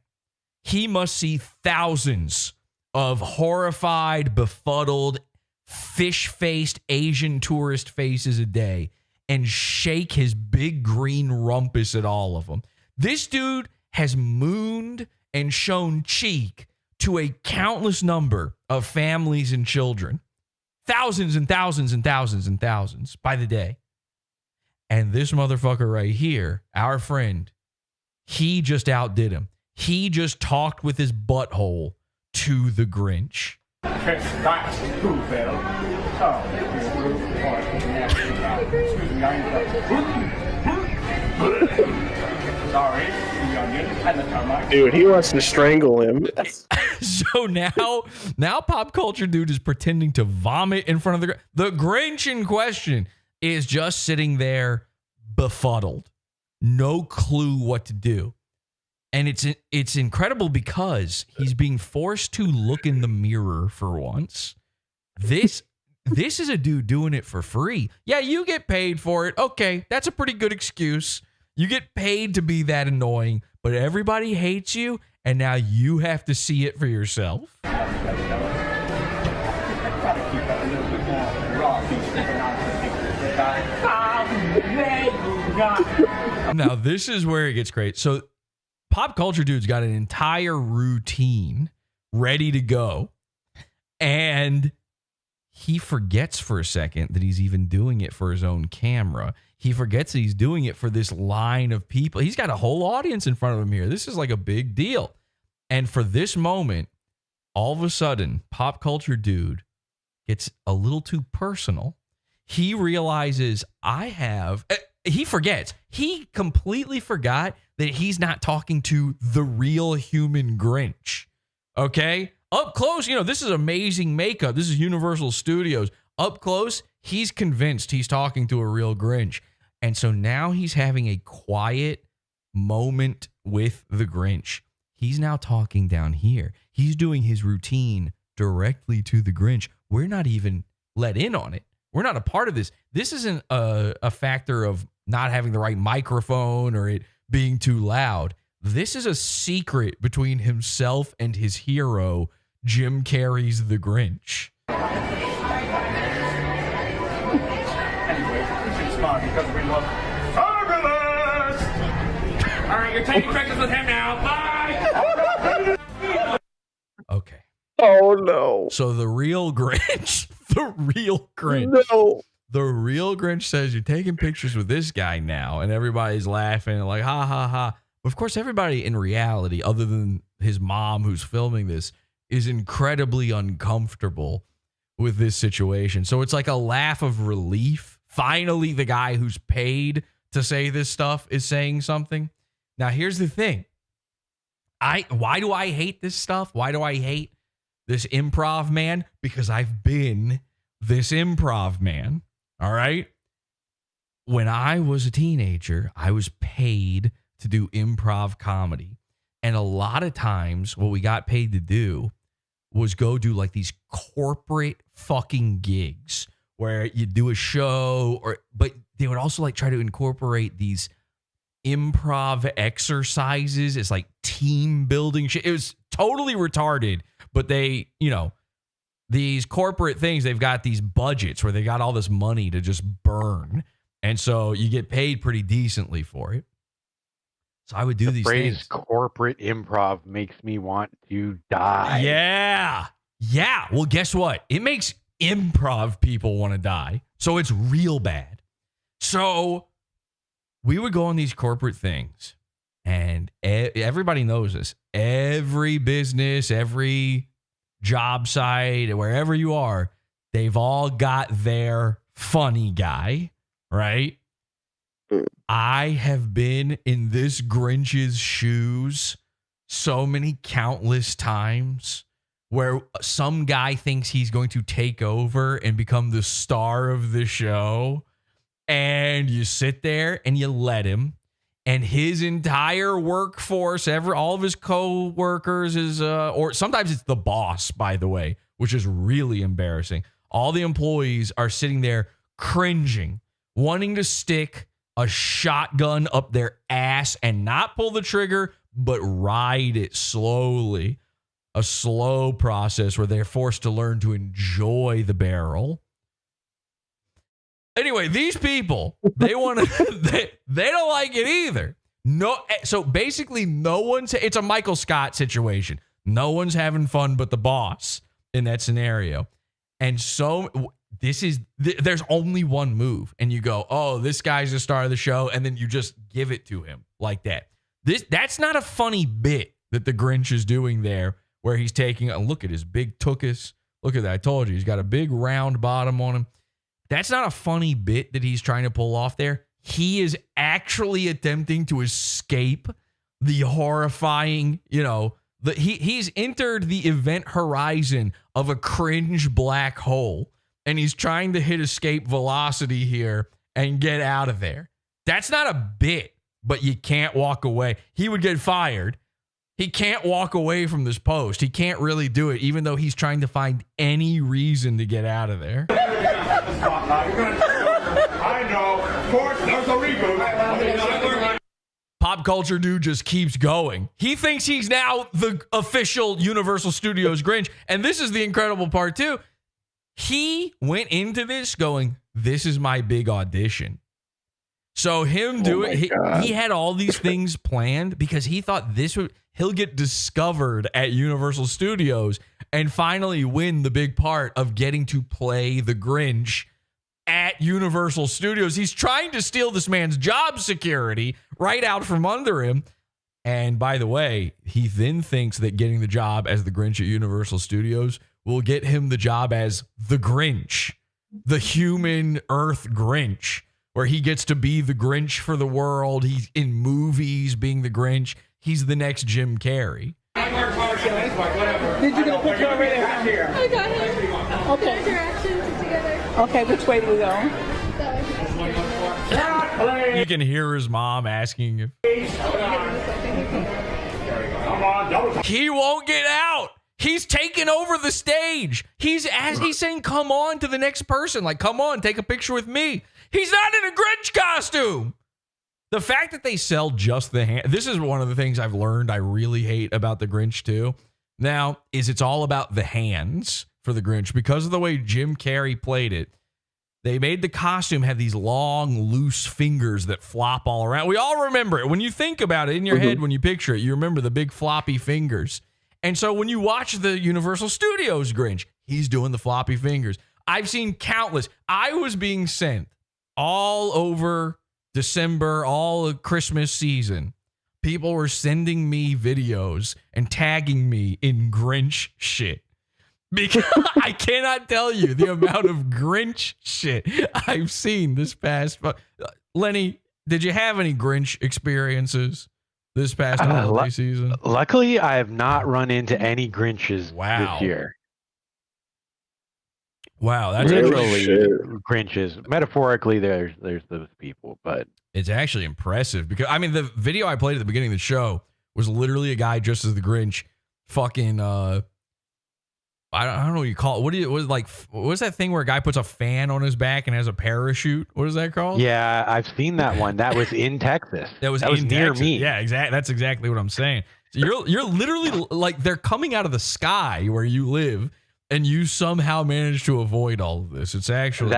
he must see thousands of horrified, befuddled, fish-faced Asian tourist faces a day and shake his big green rumpus at all of them. This dude has mooned and shown cheek to a countless number of families and children. Thousands and thousands and thousands and thousands by the day. And this motherfucker right here, our friend, he just outdid him. He just talked with his butthole to the Grinch. That's who, Phil. Oh, excuse me, sorry, the onion and the termite. Dude, he wants to strangle him. So now pop culture dude is pretending to vomit in front of the Grinch in question is just sitting there befuddled. No clue what to do. And it's incredible because he's being forced to look in the mirror for once. This is a dude doing it for free. Yeah, you get paid for it. Okay, that's a pretty good excuse. You get paid to be that annoying, but everybody hates you, and now you have to see it for yourself. God. Now, this is where it gets great. So, Pop Culture Dude's got an entire routine ready to go. And he forgets for a second that he's even doing it for his own camera. He forgets that he's doing it for this line of people. He's got a whole audience in front of him here. This is like a big deal. And for this moment, all of a sudden, Pop Culture Dude gets a little too personal. He realizes he forgets. He completely forgot that he's not talking to the real human Grinch. Okay? Up close, this is amazing makeup. This is Universal Studios. Up close, he's convinced he's talking to a real Grinch. And so now he's having a quiet moment with the Grinch. He's now talking down here. He's doing his routine directly to the Grinch. We're not even let in on it. We're not a part of this. This isn't a factor of not having the right microphone or it being too loud. This is a secret between himself and his hero, Jim Carrey's The Grinch. Anyway, it's fun because we love fabulous. All right, you're taking pictures with him now. Bye. Okay. Oh, no. So the real Grinch, the real Grinch says, you're taking pictures with this guy now. And everybody's laughing and like, ha, ha, ha. Of course, everybody in reality, other than his mom who's filming this, is incredibly uncomfortable with this situation. So it's like a laugh of relief. Finally, the guy who's paid to say this stuff is saying something. Now, here's the thing. Why do I hate this stuff? Why do I hate this improv man? Because I've been this improv man. All right. When I was a teenager, I was paid to do improv comedy. And a lot of times what we got paid to do was go do like these corporate fucking gigs where you do a show but they would also like try to incorporate these improv exercises. It's like team building shit. It was totally retarded, but they, these corporate things, they've got these budgets where they got all this money to just burn. And so you get paid pretty decently for it. So I would do these phrase things. Corporate improv makes me want to die. Yeah. Yeah. Well, guess what? It makes improv people want to die. So it's real bad. So we would go on these corporate things and everybody knows this. Every business, every job site, wherever you are, they've all got their funny guy, right? I have been in this Grinch's shoes so many countless times where some guy thinks he's going to take over and become the star of the show. And you sit there and you let him. And his entire workforce, all of his co-workers or sometimes it's the boss, by the way, which is really embarrassing. All the employees are sitting there cringing, wanting to stick a shotgun up their ass and not pull the trigger, but ride it slowly. A slow process where they're forced to learn to enjoy the barrel. Anyway, these people, they want to, they don't like it either. No, so basically it's a Michael Scott situation. No one's having fun but the boss in that scenario. And so there's only one move and you go, oh, this guy's the star of the show. And then you just give it to him like that. That's not a funny bit that the Grinch is doing there where he's taking a look at his big tuchus. Look at that. I told you, he's got a big round bottom on him. That's not a funny bit that he's trying to pull off there. He is actually attempting to escape the horrifying, he's entered the event horizon of a cringe black hole. And he's trying to hit escape velocity here and get out of there. That's not a bit, but you can't walk away. He would get fired. He can't walk away from this post. He can't really do it, even though he's trying to find any reason to get out of there. I know. Of course, there's a reboot. Pop Culture Dude just keeps going. He thinks he's now the official Universal Studios Grinch. And this is the incredible part, too. He went into this going, this is my big audition. So him doing, he had all these things planned because he thought he'll get discovered at Universal Studios and finally win the big part of getting to play the Grinch at Universal Studios. He's trying to steal this man's job security right out from under him. And by the way, he then thinks that getting the job as the Grinch at Universal Studios will get him the job as the Grinch, the human Earth Grinch, where he gets to be the Grinch for the world. He's in movies being the Grinch. He's the next Jim Carrey. Did you get a picture already? I got him. Okay. Directions together. Okay, which way do we go? You can hear his mom asking if he won't get out. He's taking over the stage. He's saying, come on to the next person. Like, come on, take a picture with me. He's not in a Grinch costume. The fact that they sell just the hand. This is one of the things I've learned I really hate about the Grinch too. Now, it's all about the hands for the Grinch. Because of the way Jim Carrey played it, they made the costume have these long, loose fingers that flop all around. We all remember it. When you think about it in your head, when you picture it, you remember the big floppy fingers. And so when you watch the Universal Studios Grinch, he's doing the floppy fingers. I've seen countless. I was being sent all over December, all of Christmas season. People were sending me videos and tagging me in Grinch shit. Because I cannot tell you the amount of Grinch shit I've seen this past. Lenny, did you have any Grinch experiences this past holiday season? Luckily, I have not run into any Grinches this year. Wow, that's literally Grinches. Metaphorically, there's those people, but it's actually impressive because I mean the video I played at the beginning of the show was literally a guy dressed as the Grinch, fucking I don't know what you call it. What's that thing where a guy puts a fan on his back and has a parachute? What is that called? Yeah, I've seen that one. That was in Texas. That was near Texas. me. Yeah, exactly. That's exactly what I'm saying. So you're literally like they're coming out of the sky where you live, and you somehow managed to avoid all of this. It's actually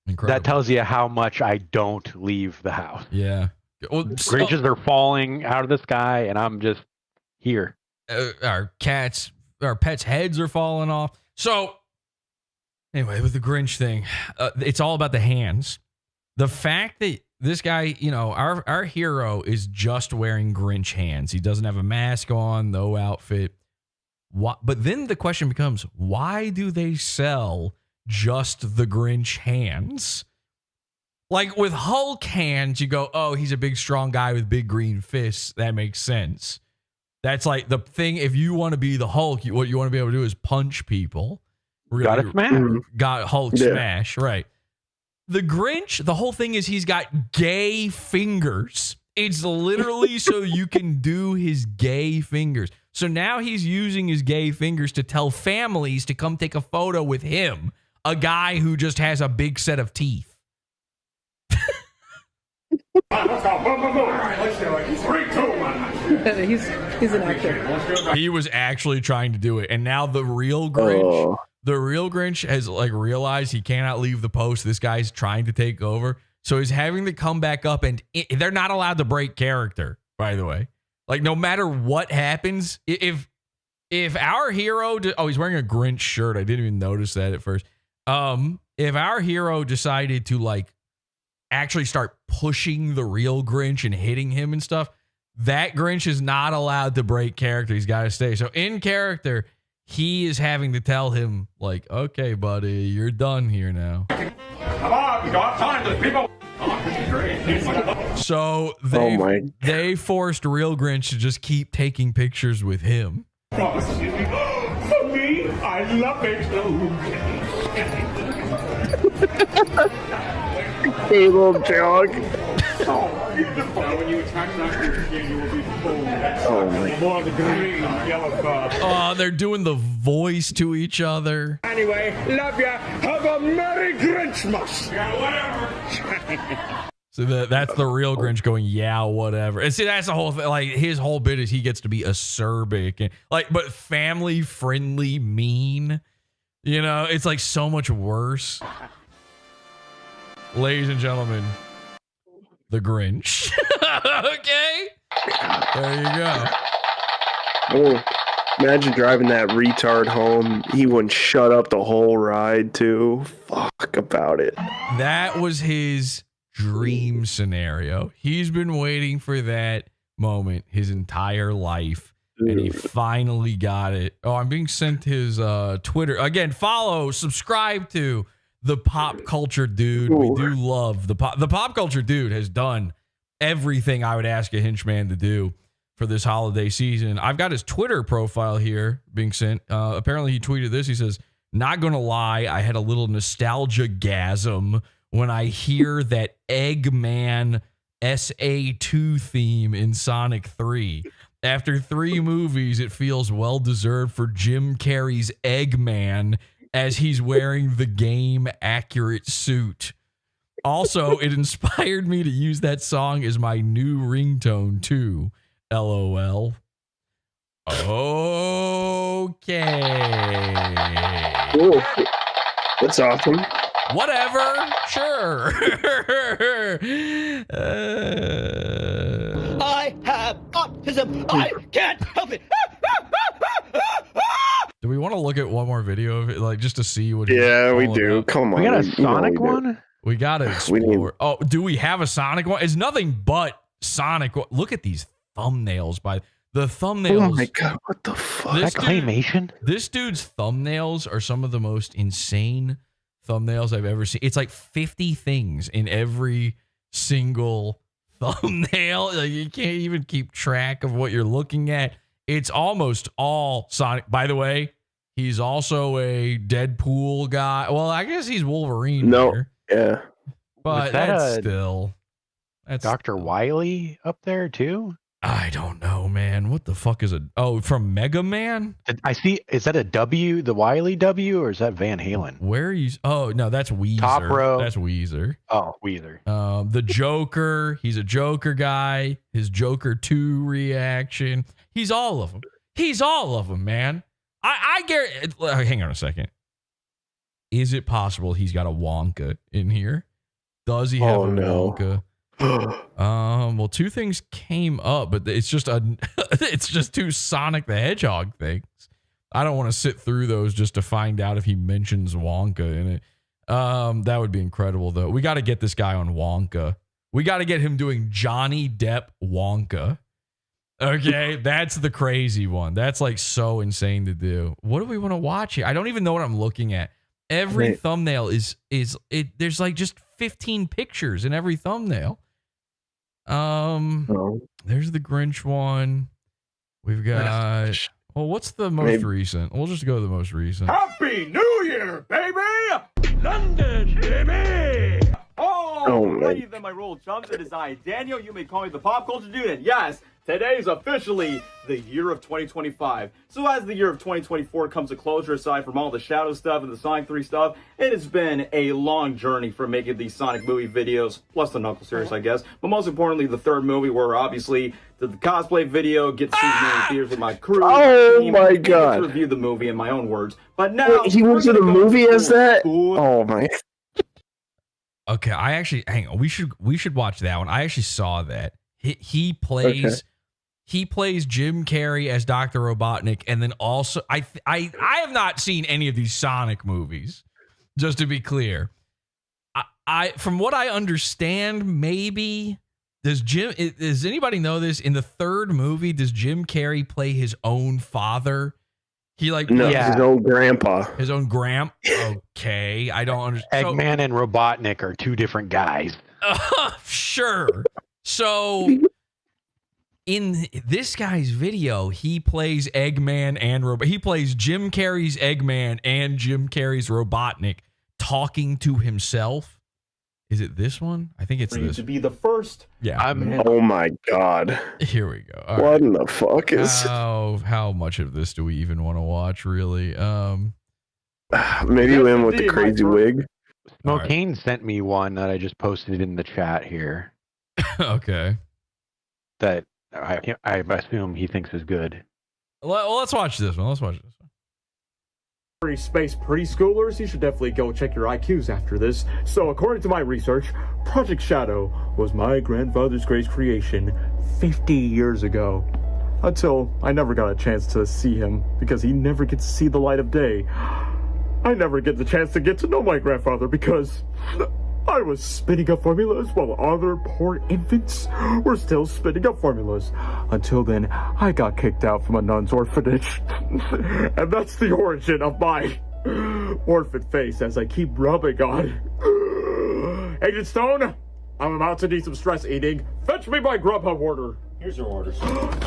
incredible. That tells you how much I don't leave the house. Yeah. Well, Grinches are falling out of the sky, and I'm just here. Our pets' heads are falling off. So, anyway, with the Grinch thing, it's all about the hands. The fact that this guy, our hero is just wearing Grinch hands. He doesn't have a mask on, no outfit. But then the question becomes, why do they sell just the Grinch hands? Like with Hulk hands, you go, oh, he's a big, strong guy with big green fists. That makes sense. That's like the thing. If you want to be the Hulk, what you want to be able to do is punch people. Really, got smash. Got Hulk smash, right. The Grinch, the whole thing is he's got gay fingers. It's literally so you can do his gay fingers. So now he's using his gay fingers to tell families to come take a photo with him, a guy who just has a big set of teeth. Let's go. Boom, boom, boom. All right, let's do it. 3, 2, 1. He's an actor. He was actually trying to do it. And now the real Grinch has realized he cannot leave the post. This guy's trying to take over. So he's having to come back up, and they're not allowed to break character, by the way. Like no matter what happens, if our hero, he's wearing a Grinch shirt. I didn't even notice that at first. If our hero decided to actually start pushing the real Grinch and hitting him and stuff, that Grinch is not allowed to break character. He's got to stay. So in character, he is having to tell him okay, buddy, you're done here now. Come on, we got time to people. Oh, this is great. So they forced real Grinch to just keep taking pictures with him. For me, I love it. Hey, little jog. Oh, beautiful. Now, when you attack that game, you will be full. Oh, my. More of the green yellow card. Oh, they're doing the voice to each other. Anyway, love ya. Have a Merry Grinchmas. Yeah, whatever. So that's the real Grinch going, yeah, whatever. And see, that's the whole thing. His whole bit is he gets to be acerbic and but family friendly, mean. It's so much worse. Ladies and gentlemen, the Grinch. Okay, there you go. Oh, imagine driving that retard home. He wouldn't shut up the whole ride, too. Fuck about it. That was his dream scenario. He's been waiting for that moment his entire life, and he finally got it. Oh, I'm being sent his Twitter. Again, follow, subscribe to the Pop Culture Dude. We do love the Pop Culture Dude has done everything I would ask a henchman to do for this holiday season. I've got his Twitter profile here being sent. Apparently he tweeted this. He says, "Not gonna lie, I had a little nostalgia-gasm when I hear that Eggman SA2 theme in Sonic 3. After 3 movies, it feels well-deserved for Jim Carrey's Eggman as he's wearing the game-accurate suit. Also, it inspired me to use that song as my new ringtone, too. LOL." Okay. Cool. That's awesome. Whatever. Sure. I have autism. I can't help it. Do we want to look at one more video of it, like just to see what? Yeah, we do. About? Come on. We got a Sonic one? We got to explore. Oh, do we have a Sonic one? It's nothing but Sonic. Look at these thumbnails by the thumbnails. Oh my god, what the fuck? That claymation? This dude's thumbnails are some of the most insane thumbnails I've ever seen. It's like 50 things in every single thumbnail. Like you can't even keep track of what you're looking at. It's almost all Sonic. By the way, he's also a Deadpool guy. Well, I guess he's Wolverine. No, here, yeah. but that's still. That's Dr. Wily up there too? I don't know, man. What the fuck is it? Oh, from Mega Man? I see. Is that a W, the Wily W, or is that Van Halen? Where are you? Oh, no, that's Weezer. Top row. That's Weezer. Oh, Weezer. The Joker. He's a Joker guy. His Joker 2 reaction. He's all of them. He's all of them, man. I guarantee. Hang on a second. Is it possible he's got a Wonka in here? Does he have a Wonka? Well, 2 things came up, but it's just it's just 2 Sonic the Hedgehog things. I don't want to sit through those just to find out if he mentions Wonka in it. That would be incredible though. We got to get this guy on Wonka. We got to get him doing Johnny Depp Wonka. Okay, that's the crazy one. That's like so insane to do. What do we want to watch here? I don't even know what I'm looking at. Every thumbnail is it. There's like just 15 pictures in every thumbnail. There's the Grinch one. We've got. Well, what's the most recent? We'll just go to the most recent. Happy New Year, baby! London, baby! Alrighty then, my royal chums. It is I, Daniel. You may call me the Pop Culture Dude. And yes, today is officially the year of 2025. So as the year of 2024 comes to closure, aside from all the Shadow stuff and the Sonic 3 stuff, it has been a long journey from making these Sonic movie videos, plus the Knuckles series, I guess. But most importantly, the 3rd movie, where obviously the cosplay video gets seen in theaters with my crew. Oh my god! To review the movie in my own words. But now he was in a movie as that. Oh my. Okay, I actually hang on. We should watch that one. I actually saw that. He plays Jim Carrey as Dr. Robotnik, and then also I have not seen any of these Sonic movies. Just to be clear, I from what I understand, maybe does anybody know this? In the 3rd movie, does Jim Carrey play his own father? He his own grandpa. His own grand. Okay, I don't understand. Eggman and Robotnik are 2 different guys. Sure. So in this guy's video, he plays Eggman and he plays Jim Carrey's Eggman and Jim Carrey's Robotnik talking to himself. Is it this one? I think it's this. To be the first. Yeah. Oh my god. Here we go. All what in the fuck is? How much of this do we even want to watch? Really? Maybe him with the crazy wig. Smokane sent me one that I just posted in the chat here. Okay. That I assume he thinks is good. Well, let's watch this one. Space preschoolers, you should definitely go check your IQs after this. So according to my research, Project Shadow was my grandfather's great creation 50 years ago. Until I never got a chance to see him because he never gets to see the light of day. I never get the chance to get to know my grandfather because I was spinning up formulas while other poor infants were still spinning up formulas. Until then, I got kicked out from a nun's orphanage. And that's the origin of my orphan face as I keep rubbing on. Agent Stone, I'm about to need some stress eating. Fetch me my Grubhub order. Here's your orders.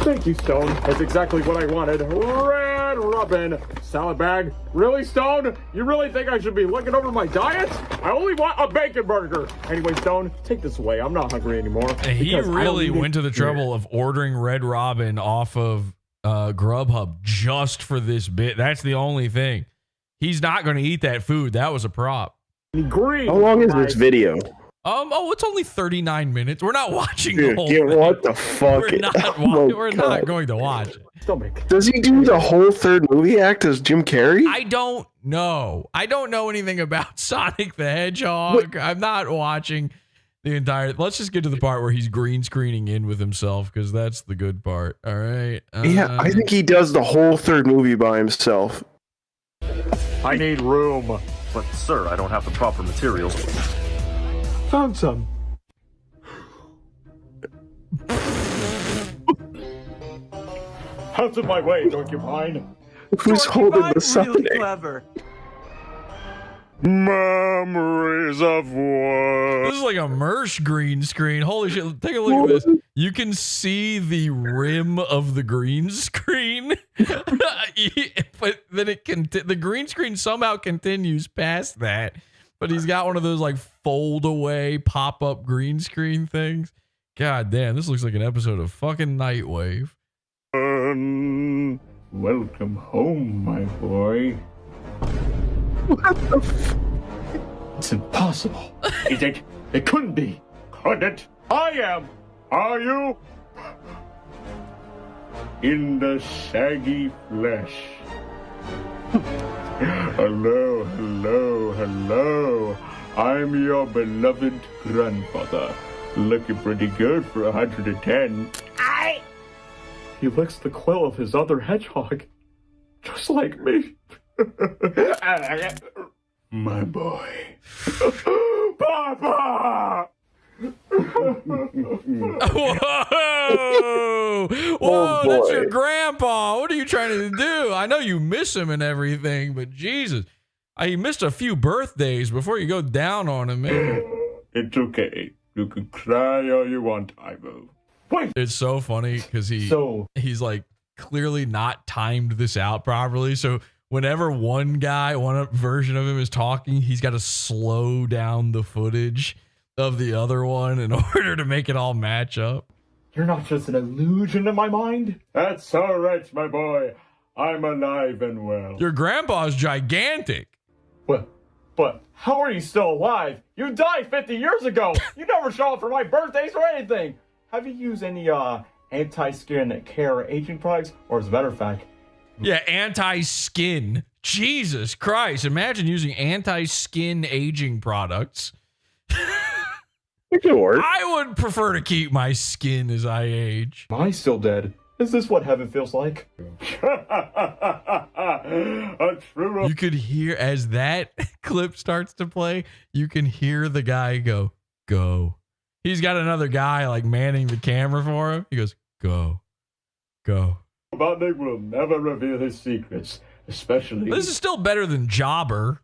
Thank you, Stone. That's exactly what I wanted. Red Robin. Salad bag. Really, Stone? You really think I should be looking over my diet? I only want a bacon burger. Anyway, Stone, take this away. I'm not hungry anymore. He really went to the trouble of ordering Red Robin off of Grubhub just for this bit. That's the only thing. He's not going to eat that food. That was a prop. Green. How long is this video? It's only 39 minutes. We're not watching Dude, the whole thing. what the fuck? We're not going to watch it. Stomach. Does he do the whole third movie act as Jim Carrey? I don't know. I don't know anything about Sonic the Hedgehog. I'm not watching the entire. Let's just get to the part where he's green screening in with himself because that's the good part. All right. Yeah, I think he does the whole third movie by himself. I need room. But, sir, I don't have the proper materials. Found some. Out of my way, don't you mind? Who's holding the Sonic? Really clever. Memories of war. This is like a Mersh green screen. Holy shit. Take a look at this. You can see the rim of the green screen. But then the green screen somehow continues past that. But he's got one of those like fold away pop up green screen things. God damn, this looks like an episode of fucking Nightwave. Welcome home, my boy. What the It's impossible. It couldn't be. Could it? I am. Are you? In the shaggy flesh. Hello, hello, hello. I'm your beloved grandfather. Looking pretty good for 110. He licks the quill of his other hedgehog. Just like me. My boy. Papa! Whoa, that's your grandpa. What are you trying to do? I know you miss him and everything, but Jesus, he missed a few birthdays before you go down on him, man. It's okay. You can cry all you want, Ivo. Wait. It's so funny because he's like clearly not timed this out properly. So whenever one version of him is talking, he's got to slow down the footage of the other one in order to make it all match up. You're not just an illusion in my mind? That's all right, my boy. I'm alive and well. Your grandpa's gigantic. But how are you still alive? You died 50 years ago. You never show up for my birthdays or anything. Have you used any anti-skin care aging products? Or as a matter of fact... Yeah, anti-skin. Jesus Christ. Imagine using anti-skin aging products. It could work. I would prefer to keep my skin as I age. Am I still dead? Is this what heaven feels like? You could hear, as that clip starts to play, you can hear the guy go. He's got another guy like manning the camera for him. He goes, go. Robotnik will never reveal his secrets, especially... This is still better than Jobber.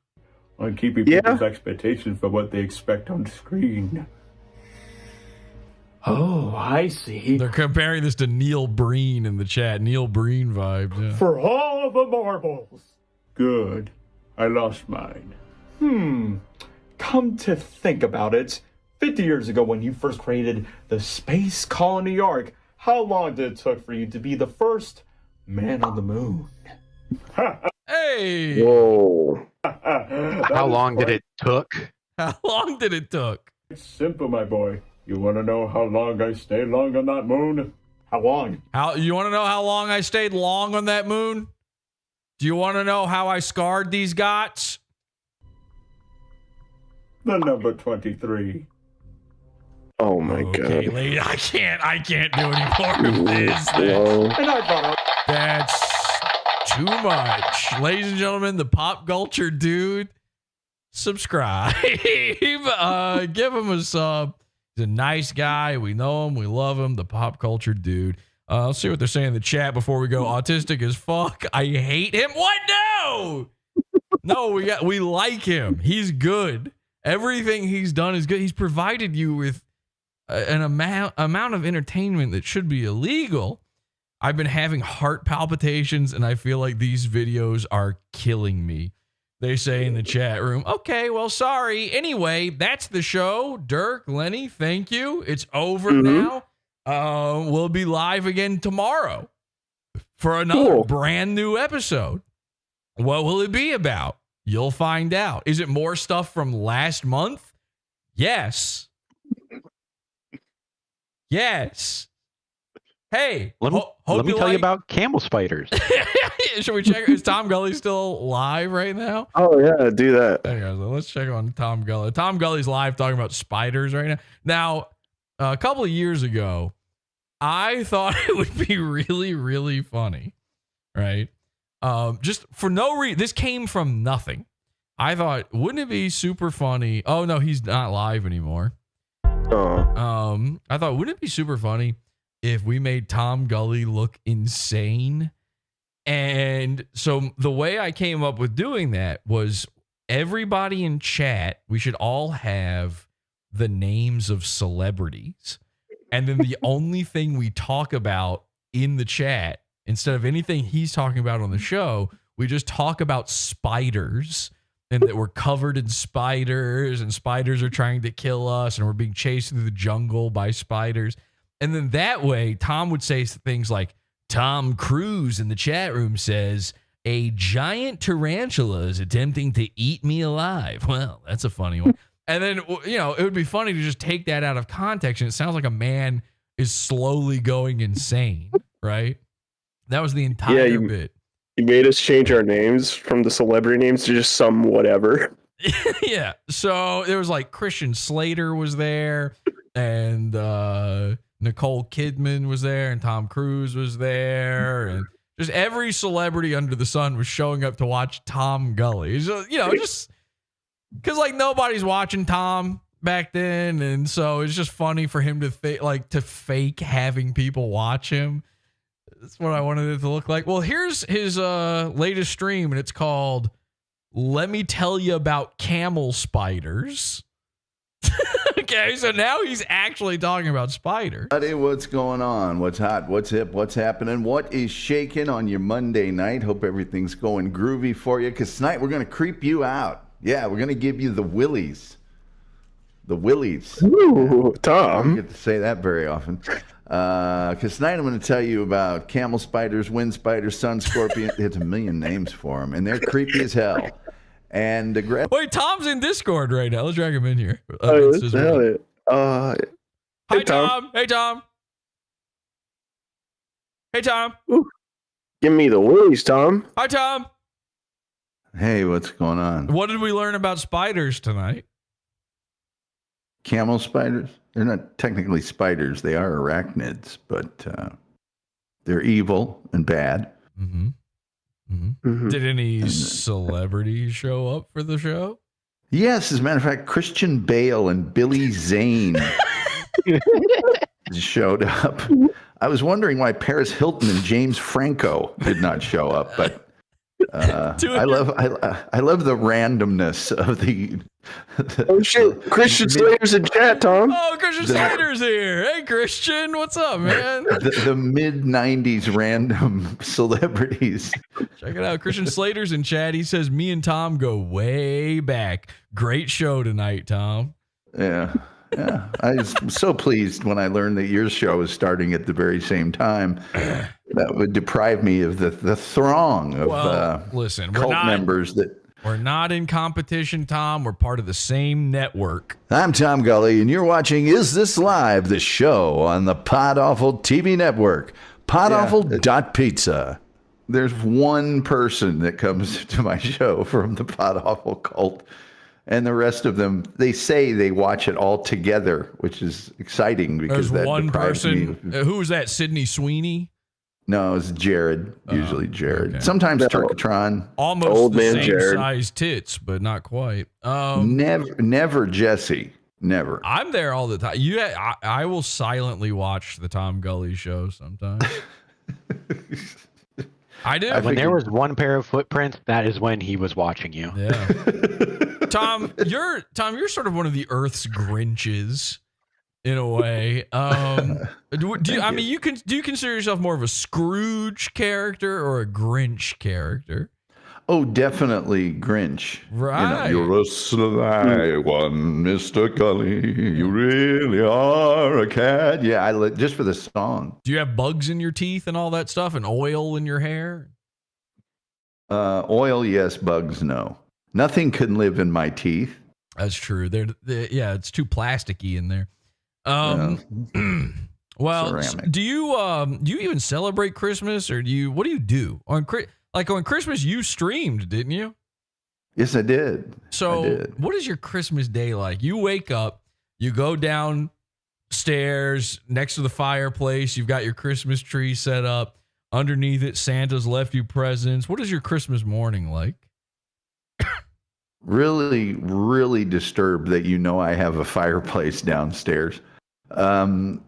On keeping people's expectations for what they expect on screen. Oh, I see. They're comparing this to Neil Breen in the chat. Neil Breen vibes. Yeah. For all the marbles. Good. I lost mine. Come to think about it, 50 years ago when you first created the Space Colony Ark, how long did it take for you to be the first man on the moon? Hey! Whoa. How long did it took? How long did it took? It's simple, my boy. You want to know how long I stayed long on that moon? How long? You want to know how long I stayed long on that moon? Do you want to know how I scarred these gots? The number 23. Oh my Okay, god. lady, I can't do any more of this. That's too much. Ladies and gentlemen, the pop culture dude, subscribe. Give him a sub. He's a nice guy. We know him. We love him. The pop culture dude. Let's see what they're saying in the chat before we go. Autistic as fuck. I hate him. What? No. No, we like him. He's good. Everything he's done is good. He's provided you with an amount of entertainment that should be illegal. I've been having heart palpitations, and I feel like these videos are killing me. They say in the chat room, okay, well, sorry. Anyway, that's the show. Dirk, Lenny, thank you. It's over now. We'll be live again tomorrow for another brand new episode. What will it be about? You'll find out. Is it more stuff from last month? Yes. Hey, let me tell you about camel spiders. Should we check? Is Tom Gully still live right now? Oh yeah, do that. Anyways, let's check on Tom Gully. Tom Gully's live talking about spiders right now. Now, a couple of years ago, I thought it would be really, really funny, right? Just for no reason. This came from nothing. I thought, wouldn't it be super funny? Oh no, he's not live anymore. I thought, wouldn't it be super funny if we made Tom Gully look insane? And so the way I came up with doing that was everybody in chat, we should all have the names of celebrities. And then the only thing we talk about in the chat, instead of anything he's talking about on the show, we just talk about spiders and that we're covered in spiders and spiders are trying to kill us and we're being chased through the jungle by spiders. And then that way, Tom would say things like, Tom Cruise in the chat room says, a giant tarantula is attempting to eat me alive. Well, that's a funny one. And then, you know, it would be funny to just take that out of context. And it sounds like a man is slowly going insane, right? That was the entire bit. You made us change our names from the celebrity names to just some whatever. Yeah. So there was like Christian Slater was there and Nicole Kidman was there and Tom Cruise was there and just every celebrity under the sun was showing up to watch Tom Gully. So, you know, just because like nobody's watching Tom back then. And so it's just funny for him to to fake having people watch him. That's what I wanted it to look like. Well, here's his latest stream, and it's called Let Me Tell You About Camel Spiders. Okay, so now he's actually talking about spiders. Hey, what's going on? What's hot? What's hip? What's happening? What is shaking on your Monday night? Hope everything's going groovy for you, because tonight we're going to creep you out. Yeah, we're going to give you the willies. The willies. Ooh, Tom. I don't get to say that very often. Because tonight I'm going to tell you about camel spiders, wind spiders, sun scorpion. It's a million names for them, and they're creepy as hell. And wait, Tom's in Discord right now. Let's drag him in here. Hi, Tom. Hey, Tom. Hey, Tom. Ooh. Give me the willies, Tom. Hi, Tom. Hey, what's going on? What did we learn about spiders tonight? Camel spiders? They're not technically spiders. They are arachnids, but they're evil and bad. Mm-hmm. Mm-hmm. Mm-hmm. Did any celebrities show up for the show? Yes, as a matter of fact, Christian Bale and Billy Zane showed up. I was wondering why Paris Hilton and James Franco did not show up, but I love the randomness of the. Oh shit! Christian Slater's in chat, Tom. Oh, Christian Slater's here. Hey, Christian, what's up, man? The mid '90s random celebrities. Check it out. Christian Slater's in chat. He says, "Me and Tom go way back. Great show tonight, Tom." Yeah. Yeah, I was so pleased when I learned that your show is starting at the very same time. That would deprive me of the throng of cult members that. We're not in competition, Tom. We're part of the same network. I'm Tom Gully, and you're watching Is This Live, the show on the Podawful TV network. Podawful.pizza. There's one person that comes to my show from the Podawful cult, and the rest of them, they say they watch it all together, which is exciting because There's that one deprives person. me. Who was that? Sydney Sweeney? No, it's Jared. Usually Jared. Sometimes Turkatron. Almost Old the man same Jared. size tits, but not quite. Never Jesse. Never. I'm there all the time. I will silently watch the Tom Gully show sometimes. I do. When there was one pair of footprints, that is when he was watching you. Yeah. Tom, you're sort of one of the Earth's Grinches in a way. Do you consider yourself more of a Scrooge character or a Grinch character? Oh, definitely Grinch. Right. You're a sly one, Mr. Gully. You really are a cat. Yeah, just for the song. Do you have bugs in your teeth and all that stuff and oil in your hair? Oil, yes. Bugs, no. Nothing can live in my teeth. That's true. It's too plasticky in there. Well, Ceramic. do you even celebrate Christmas, or what do you do on Christmas? You streamed, didn't you? Yes, I did. So, what is your Christmas day like? You wake up, you go downstairs next to the fireplace. You've got your Christmas tree set up. Underneath it, Santa's left you presents. What is your Christmas morning like? Really, really disturbed that I have a fireplace downstairs. My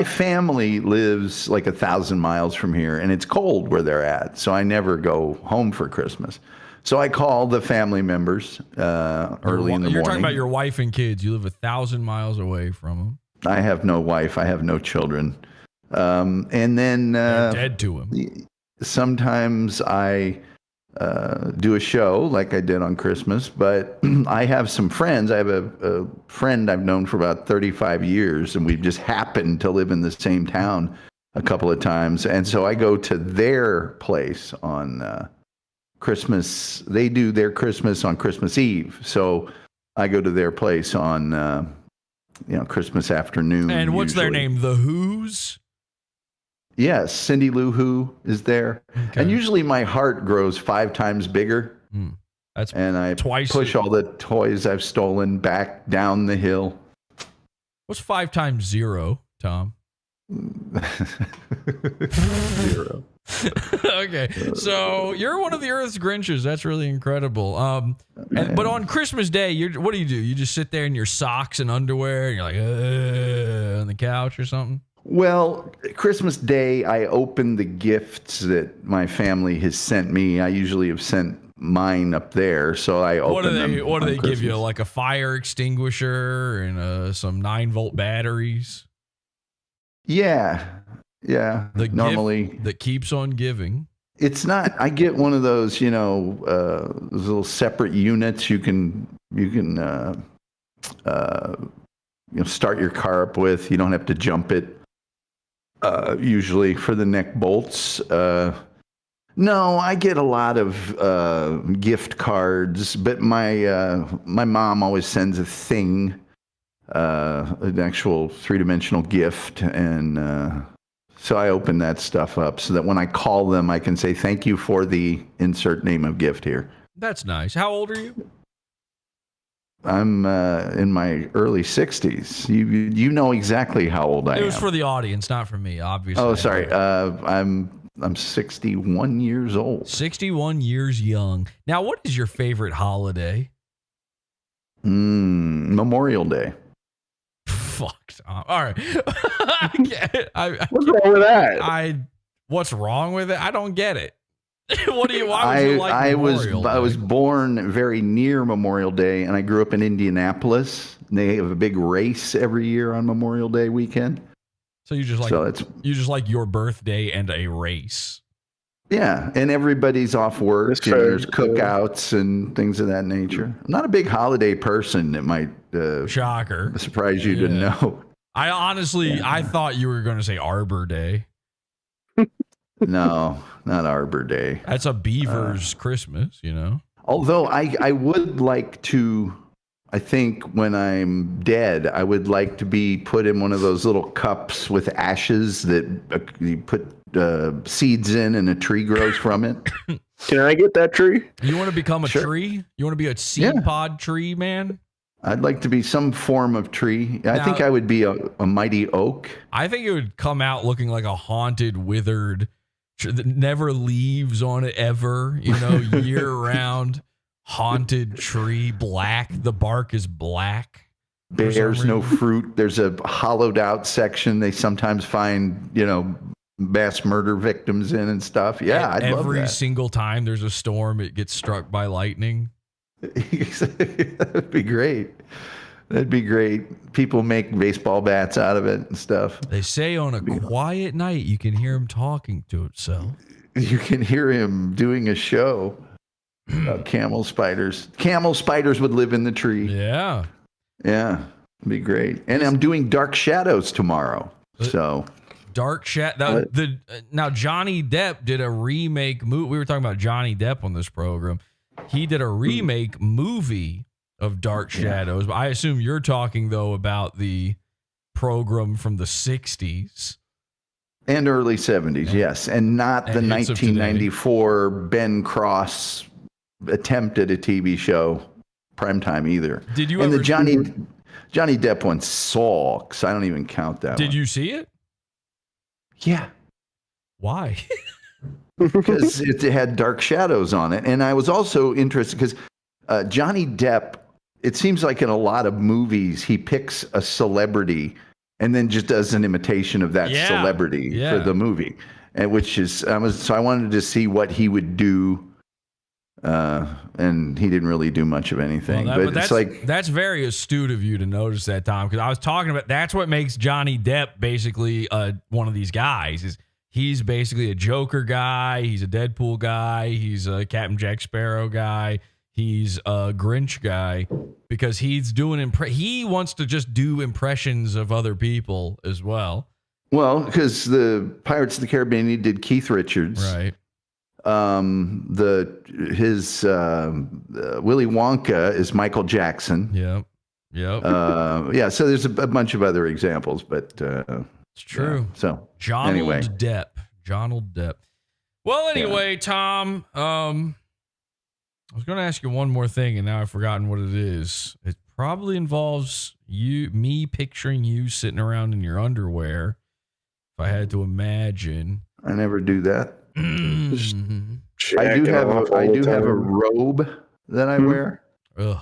family lives like 1,000 miles from here, and it's cold where they're at, so I never go home for Christmas. So I call the family members early in the morning. You're talking about your wife and kids. You live 1,000 miles away from them. I have no wife. I have no children. And then dead to him. Sometimes I do a show like I did on Christmas, but I have some friends. I have a friend I've known for about 35 years, and we've just happened to live in the same town a couple of times. And so I go to their place on Christmas. They do their Christmas on Christmas Eve. So I go to their place on, Christmas afternoon. And what's their name? The Who's? Yes, Cindy Lou Who is there. Okay. And usually my heart grows 5 times bigger. And I push all the toys I've stolen back down the hill. What's 5 times 0, Tom? 0. Okay, so you're one of the Earth's Grinches. That's really incredible. But on Christmas Day, what do? You just sit there in your socks and underwear, and you're like on the couch or something? Well, Christmas Day, I open the gifts that my family has sent me. I usually have sent mine up there, so I open them. What do they give you? Like a fire extinguisher and some 9-volt batteries? Yeah. The normally gift that keeps on giving. It's not. I get one of those, those little separate units you can start your car up with. You don't have to jump it. Usually for the neck bolts. No, I get a lot of gift cards, but my mom always sends a thing, an actual 3-dimensional gift, and so I open that stuff up so that when I call them, I can say thank you for the insert name of gift here. That's nice. How old are you? I'm in my early 60s. You know exactly how old I am. It was for the audience, not for me, obviously. Oh, sorry. I'm 61 years old. 61 years young. Now, what is your favorite holiday? Memorial Day. Fuck, Tom. All right. What's wrong with that? What's wrong with it? I don't get it. Why would you like Memorial Day? I was born very near Memorial Day, and I grew up in Indianapolis. They have a big race every year on Memorial Day weekend. So you just like your birthday and a race. Yeah, and everybody's off work, and there's cookouts and things of that nature. I'm not a big holiday person. It might shocker surprise you to know. I thought you were going to say Arbor Day. No, not Arbor Day. That's a beaver's Christmas, Although I would like to, I think when I'm dead, I would like to be put in one of those little cups with ashes that you put seeds in and a tree grows from it. Can I get that tree? You want to become a Sure. tree? You want to be a seed pod tree, man? I'd like to be some form of tree. I think I would be a mighty oak. I think it would come out looking like a haunted, withered, that never leaves on it ever, year round, haunted tree, black. The bark is black. Bears no fruit. There's a hollowed out section they sometimes find, mass murder victims in and stuff. Yeah, I'd love every that. single time there's a storm, it gets struck by lightning. That'd be great. That'd be great. People make baseball bats out of it and stuff. They say on a quiet night you can hear him talking to itself. You can hear him doing a show about camel spiders. Camel spiders would live in the tree. Yeah. Yeah, it'd be great. And I'm doing Dark Shadows tomorrow. So Dark Shadow. Now Johnny Depp did a remake movie. We were talking about Johnny Depp on this program. He did a remake movie of Dark Shadows. But I assume you're talking though about the program from the 60s and early 70s, yes, and not the 1994 Ben Cross attempt at a TV show primetime either. Did you and ever the Johnny Depp one sucks. I don't even count that. Did you see it? Yeah. Why? Because it had Dark Shadows on it. And I was also interested because Johnny Depp, it seems like in a lot of movies, he picks a celebrity and then just does an imitation of that celebrity for the movie. And so I wanted to see what he would do. And he didn't really do much of anything. Well, but it's that's very astute of you to notice that, Tom, because I was talking about that's what makes Johnny Depp basically one of these guys. Is he's basically a Joker guy, he's a Deadpool guy, he's a Captain Jack Sparrow guy, he's a Grinch guy, because he's doing he wants to just do impressions of other people as well. Well, because the Pirates of the Caribbean, he did Keith Richards, right? His Willy Wonka is Michael Jackson. Yep. Yeah. So there's a bunch of other examples, but it's true. Yeah, so Donald Depp. Well, anyway, Tom, I was going to ask you one more thing, and now I've forgotten what it is. It probably involves me picturing you sitting around in your underwear. If I had to imagine, I never do that. I do have a robe that I wear. Ugh,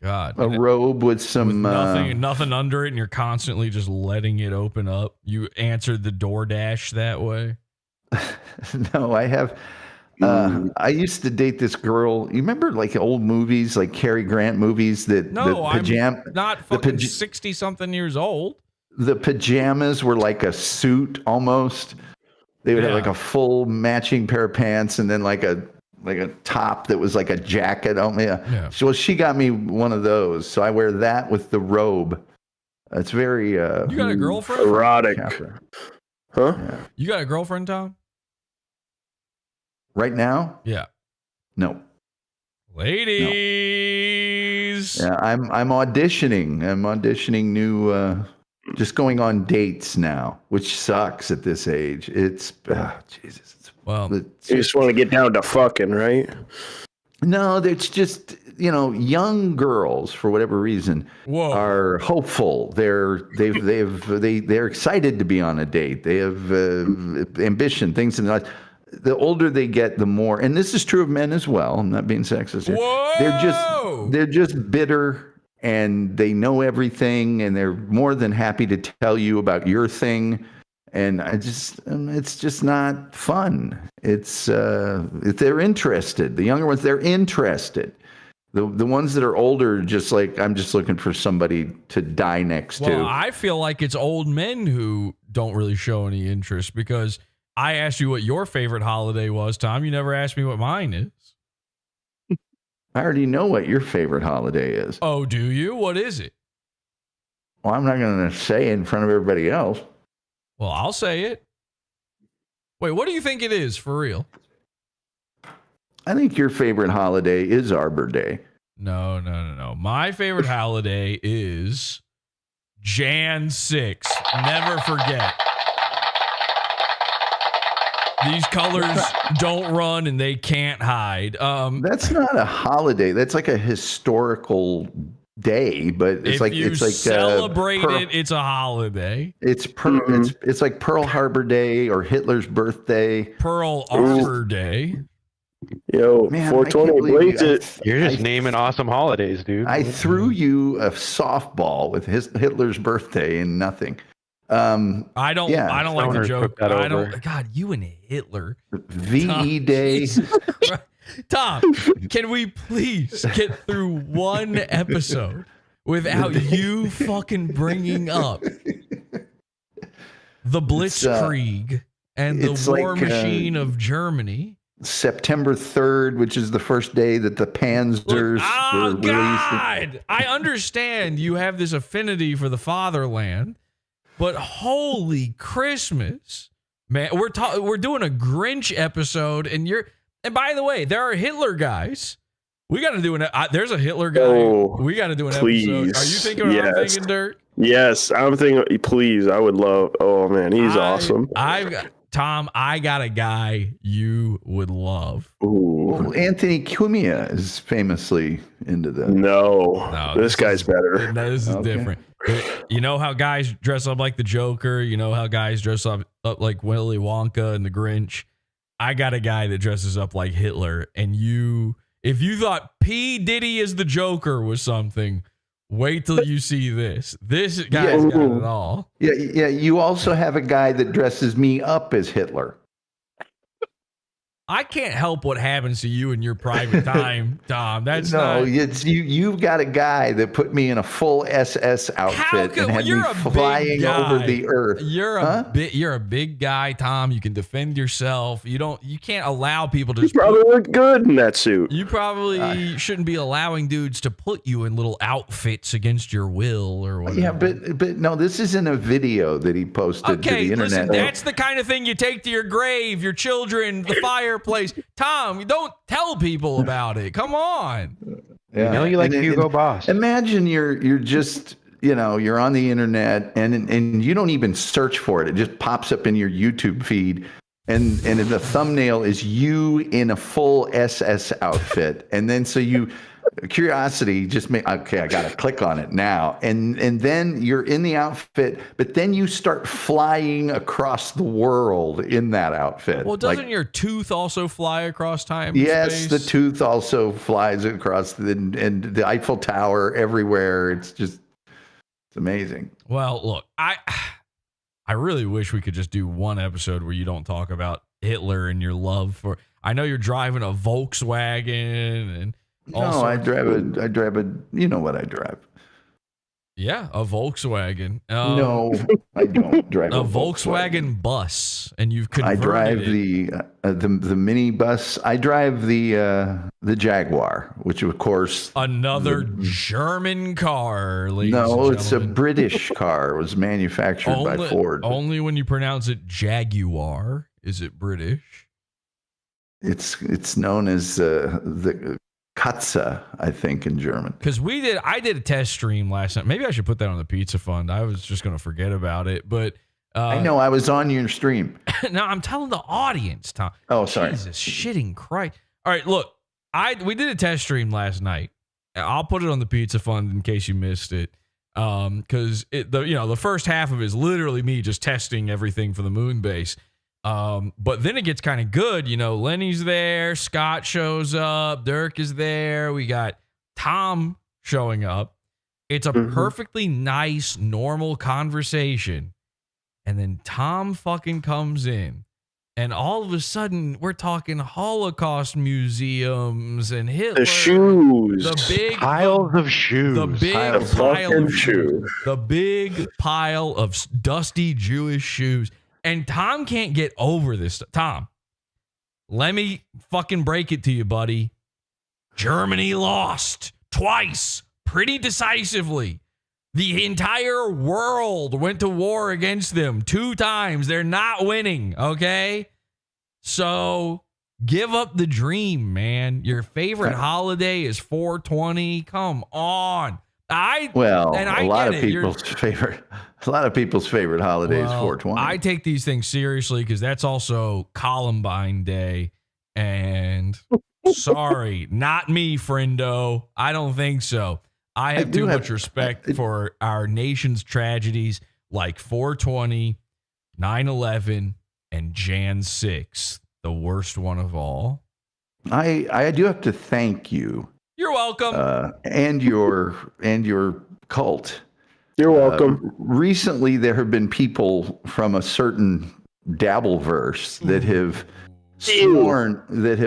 God. A robe with some nothing under it, and you're constantly just letting it open up. You answered the DoorDash that way. No, I have. I used to date this girl. You remember like old movies, like Cary Grant movies I'm not fucking 60-something years old. The pajamas were like a suit almost. They would have like a full matching pair of pants and then like a top that was like a jacket. So she got me one of those. So I wear that with the robe. It's very you got a girlfriend? Erotic. Huh? Yeah. You got a girlfriend, Tom? Right now? Yeah. No. Ladies. No. Yeah, I'm auditioning. I'm auditioning new just going on dates now, which sucks at this age. It's Jesus. You just want to get down to fucking, right? No, it's just young girls for whatever reason are hopeful. They're excited to be on a date. They have ambition, things and that. The older they get, the more, and this is true of men as well. I'm not being sexist here. They're just bitter. And they know everything, and they're more than happy to tell you about your thing. And it's just not fun. It's they're interested. The younger ones, they're interested. The ones that are older, just like I'm just looking for somebody to die next to. Well, I feel like it's old men who don't really show any interest, because I asked you what your favorite holiday was, Tom. You never asked me what mine is. I already know what your favorite holiday is. Oh, do you? What is it? Well, I'm not going to say it in front of everybody else. Well, I'll say it. Wait, what do you think it is for real? I think your favorite holiday is Arbor Day. No. My favorite holiday is Jan 6. Never forget. These colors don't run and they can't hide. That's not a holiday. That's like a historical day, but it's if like you it's like celebrate it, it's a holiday. It's it's like Pearl Harbor Day or Hitler's birthday. Pearl Harbor Day. Yo, Man, 420 blaze it. You're just naming awesome holidays, dude. I threw you a softball with Hitler's birthday and nothing. I don't like the joke. I over. don't. God, you and Hitler. VE Day. Tom, can we please get through one episode without you fucking bringing up the Blitzkrieg and the war machine of Germany? September 3rd, which is the first day that the Panzers were released. God! I understand you have this affinity for the fatherland, but holy Christmas, man! We're doing a Grinch episode, and by the way, there are Hitler guys. We got to do there's a Hitler guy. We got to do an episode. Are you thinking what I'm thinking, Dirk? Yes, I'm thinking. Please, I would love. Oh man, he's awesome. Tom, I got a guy you would love. Well, Anthony Cumia is famously into that. No, this guy's better. No, this is different. You know how guys dress up like the Joker? You know how guys dress up like Willy Wonka and the Grinch? I got a guy that dresses up like Hitler. And if you thought P. Diddy as the Joker was something, wait till you see this. This guy's got it all. Yeah. You also have a guy that dresses me up as Hitler. I can't help what happens to you in your private time, Tom. That's it's you. You've got a guy that put me in a full SS outfit and had me flying over the earth. You're a big guy, Tom. You can defend yourself. You can't allow people to. You probably look good in that suit. You probably shouldn't be allowing dudes to put you in little outfits against your will or whatever. Yeah, but no, this isn't a video that he posted to the internet. Listen, that's the kind of thing you take to your grave, your children, the fireplace. Tom, you don't tell people about it. Come on. Yeah. You know you like Hugo Boss. Imagine you're just you're on the internet and you don't even search for it. It just pops up in your YouTube feed. And the thumbnail is you in a full SS outfit. And then curiosity just I got to click on it now. And then you're in the outfit, but then you start flying across the world in that outfit. Well, doesn't your tooth also fly across time? Yes, space? the tooth also flies across and the Eiffel Tower everywhere. It's amazing. Well, look, I really wish we could just do one episode where you don't talk about Hitler and your love for. I know you're driving a Volkswagen and. No, I drive a. You know what I drive? Yeah, a Volkswagen. No, I don't drive a Volkswagen bus, and you've converted. I drive the mini bus. I drive the Jaguar, which of course another German car. No, it's a British car. It was manufactured by Ford. Only when you pronounce it Jaguar is it British. It's known as the Katze, I think, in German. Because I did a test stream last night. Maybe I should put that on the Pizza Fund. I was just going to forget about it, but I know I was on your stream. No, I'm telling the audience, Tom. Oh, sorry. Jesus, shitting Christ. All right, look, we did a test stream last night. I'll put it on the Pizza Fund in case you missed it. Because the first half of it is literally me just testing everything for the moon base. But then it gets kind of good. Lenny's there, Scott shows up, Dirk is there, we got Tom showing up. It's a perfectly nice, normal conversation. And then Tom fucking comes in. And all of a sudden, we're talking Holocaust museums and Hitler. The shoes. The big piles of shoes. The big pile of shoes. The big pile of dusty Jewish shoes. And Tom can't get over this. Tom, let me fucking break it to you, buddy. Germany lost twice, pretty decisively. The entire world went to war against them 2 times. They're not winning, okay? So give up the dream, man. Your favorite holiday is 420. Come on. I a lot of get it. a lot of people's favorite holiday is 420. I take these things seriously because that's also Columbine Day. And sorry, not me, friendo. I don't think so. I have too much respect for our nation's tragedies like 420, 9/11, and Jan 6, the worst one of all. I do have to thank you. You're welcome. And your cult. You're welcome. Recently, there have been people from a certain Dabbleverse that have sworn that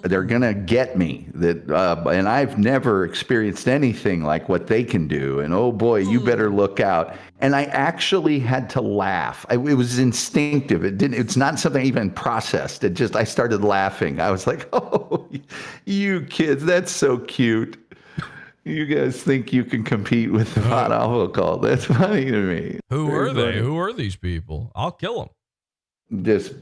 they're gonna get me. And I've never experienced anything like what they can do. And oh boy, you better look out. And I actually had to laugh. It was instinctive. It's not something I even processed. I started laughing. I was like, oh, you kids, that's so cute. You guys think you can compete with the Podawful cult? That's funny to me. Who are they? Who are these people? I'll kill them. Just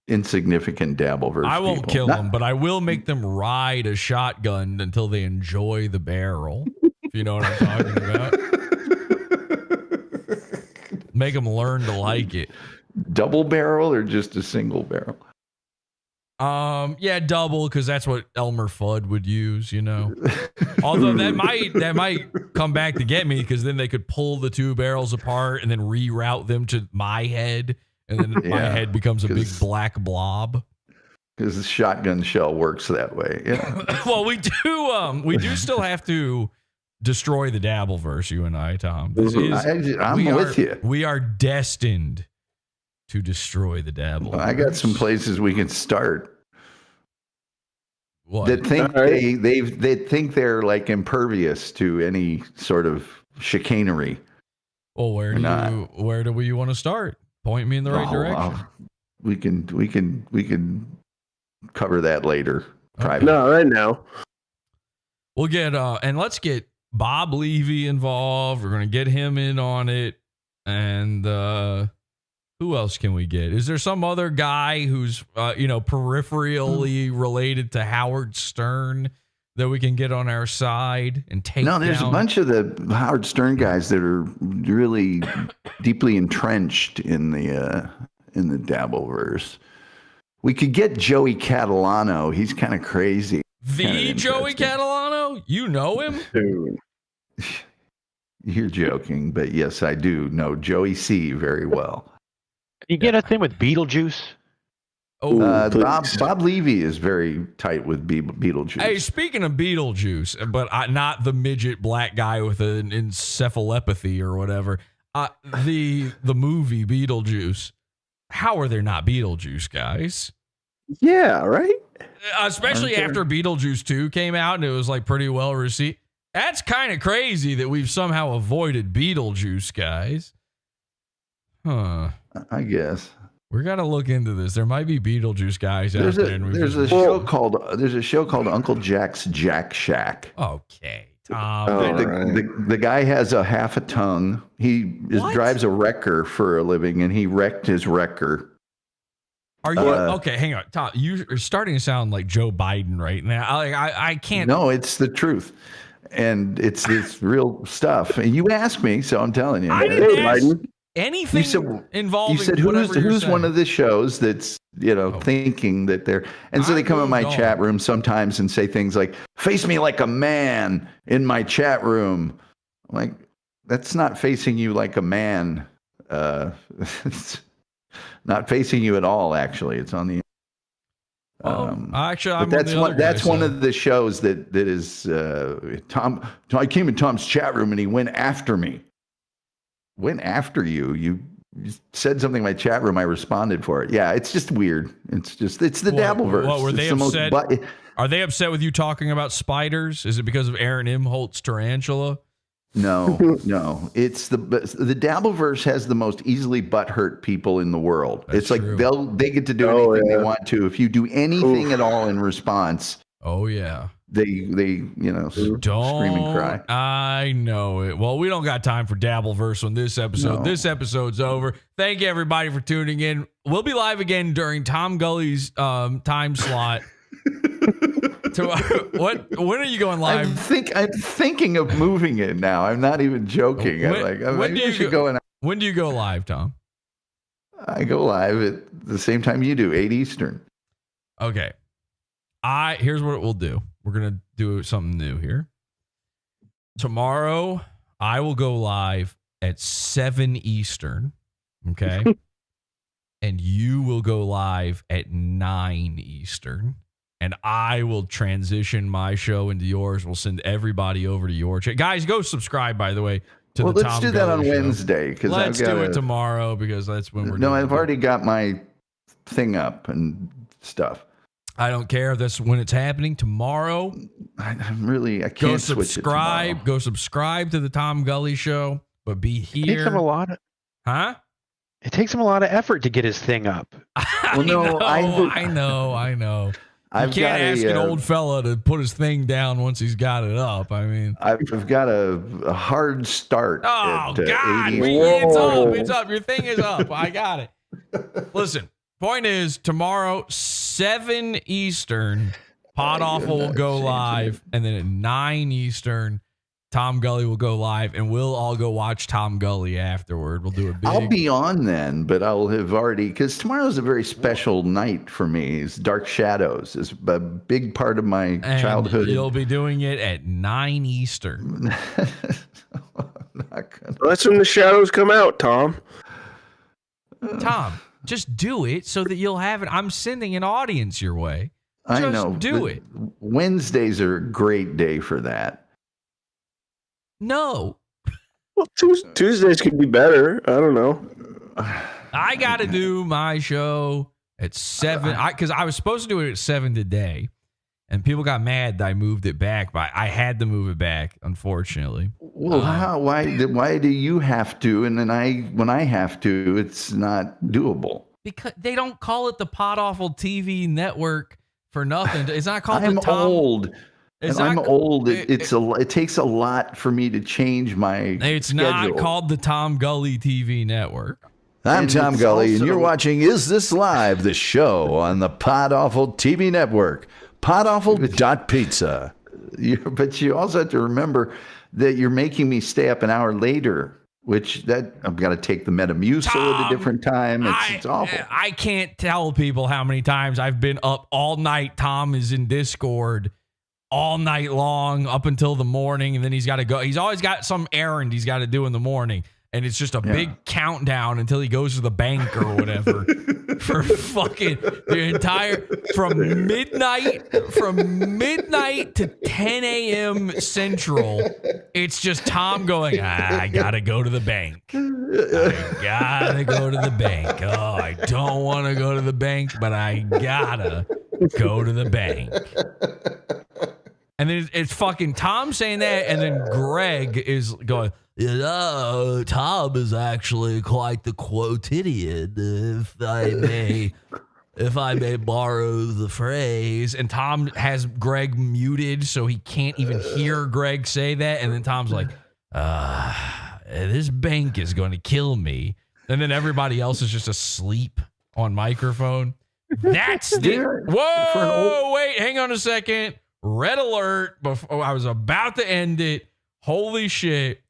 insignificant Dabbleverse. I won't kill them, but I will make them ride a shotgun until they enjoy the barrel. If you know what I'm talking about. Make them learn to like it. Double barrel or just a single barrel? Yeah, double, because that's what Elmer Fudd would use, you know. Although that might come back to get me, because then they could pull the two barrels apart and then reroute them to my head, and then my head becomes a big black blob. Because the shotgun shell works that way. Yeah. Well, we do still have to destroy the Dabbleverse, you and I, Tom. I'm with you. We are destined to destroy the Dabbleverse. I got some places we can start. What? That think they think they're like impervious to any sort of chicanery. Well, where do we want to start? Point me in the right direction. We can cover that later. Okay. No, right now. We'll get and let's get Bob Levy involved. We're gonna get him in on it. And who else can we get? Is there some other guy who's peripherally related to Howard Stern that we can get on our side and take down? No, there's a bunch of the Howard Stern guys that are really deeply entrenched in the Dabbleverse. We could get Joey Catalano. He's kind of crazy. The Joey Catalano? You know him? Dude. You're joking, but yes, I do know Joey C very well. You get a thing with Beetlejuice? Bob Levy is very tight with Beetlejuice. Hey, speaking of Beetlejuice, but not the midget black guy with an encephalopathy or whatever. The movie Beetlejuice. How are there not Beetlejuice guys? Yeah, right. Especially after Beetlejuice 2 came out and it was like pretty well received. That's kind of crazy that we've somehow avoided Beetlejuice guys. Huh. I guess. We got to look into this. There might be Beetlejuice guys out there. There's a show called Uncle Jack's Jack Shack. Okay. The guy has a half a tongue. He drives a wrecker for a living, and he wrecked his wrecker. Are you okay? Hang on, Tom. You're starting to sound like Joe Biden right now. I can't. No, it's the truth, and it's real stuff. And you asked me, so I'm telling you. I didn't ask anything involving. You said who's one of the shows that's thinking that they're, and so they come in my chat room sometimes and say things like, "Face me like a man in my chat room." I'm like, that's not facing you like a man. It's not facing you at all. Actually, it's on the. Actually, that's one of the shows that is Tom. I came in Tom's chat room and he went after me. Went after you. You said something in my chat room. I responded for it. Yeah, it's just weird. It's the Dabbleverse. What were they upset? Are they upset with you talking about spiders? Is it because of Aaron Imholt's tarantula? No. It's the Dabbleverse has the most easily butthurt people in the world. That's it's true. like they get to do anything they want to. If you do anything at all in response, oh yeah, they scream and cry. I know it. Well, we don't got time for Dabbleverse on this episode. No. This episode's over. Thank you everybody for tuning in. We'll be live again during Tom Gully's time slot. When are you going live? I'm thinking of moving it now. I'm not even joking. When do you go live, Tom? I go live at the same time you do, 8 Eastern. Okay. Here's what we'll do. We're gonna do something new here. Tomorrow, I will go live at 7 Eastern. Okay. And you will go live at 9 Eastern. And I will transition my show into yours. We'll send everybody over to your chat. Guys, go subscribe, by the way, to the Tom let's do that on Gully show. Wednesday. Let's do it tomorrow because that's when we're doing I've already got my thing up and stuff. I don't care. That's when it's happening tomorrow. I can't switch it tomorrow. Go subscribe to the Tom Gully show, but be here. It takes him a lot of, huh? It takes him a lot of effort to get his thing up. I know. You can't ask an old fella to put his thing down once he's got it up. I mean, I've got a hard start. Oh, at, God. 80. It's up. Your thing is up. I got it. Listen, point is, tomorrow, 7 Eastern, Podawful will go live. And then at 9 Eastern, Tom Gully will go live. And we'll all go watch Tom Gully afterward. We'll do a big... I'll be on then, but I'll have already... Because tomorrow's a very special night for me. It's Dark Shadows. It's a big part of my childhood. You'll be doing it at 9 Eastern. That's when the shadows come out, Tom. Tom, just do it so that you'll have it. I'm sending an audience your way. Just I know. do it. Wednesdays are a great day for that. No. Well, Tuesdays could be better. I don't know. I got to do my show at 7. Because I was supposed to do it at 7 today. And people got mad that I moved it back. But I had to move it back, unfortunately. Well, why do you have to? And then when I have to, it's not doable. Because they don't call it the Podawful TV network for nothing. It's not called I'm the Tom... old. I'm old. It takes a lot for me to change my It's schedule. not called the Tom Gully TV network. I'm Tom Gully, and you're watching Is This Live, the show on the Podawful TV network. Podawful.pizza. But you also have to remember that you're making me stay up an hour later, which I've got to take the Metamucil at a different time. It's awful. I can't tell people how many times I've been up all night. Tom is in Discord all night long up until the morning, and then he's got to go. He's always got some errand he's got to do in the morning, and it's just a big countdown until he goes to the bank or whatever for fucking the entire from midnight to 10 a.m. Central. It's just Tom going, I gotta go to the bank. I gotta go to the bank. Oh, I don't want to go to the bank, but I gotta go to the bank. And then it's fucking Tom saying that, and then Greg is going, Tom is actually quite the quotidian, if I may borrow the phrase. And Tom has Greg muted, so he can't even hear Greg say that. And then Tom's like, this bank is going to kill me. And then everybody else is just asleep on microphone. That's the... Whoa, wait, hang on a second. Red alert. Before I was about to end it. Holy shit.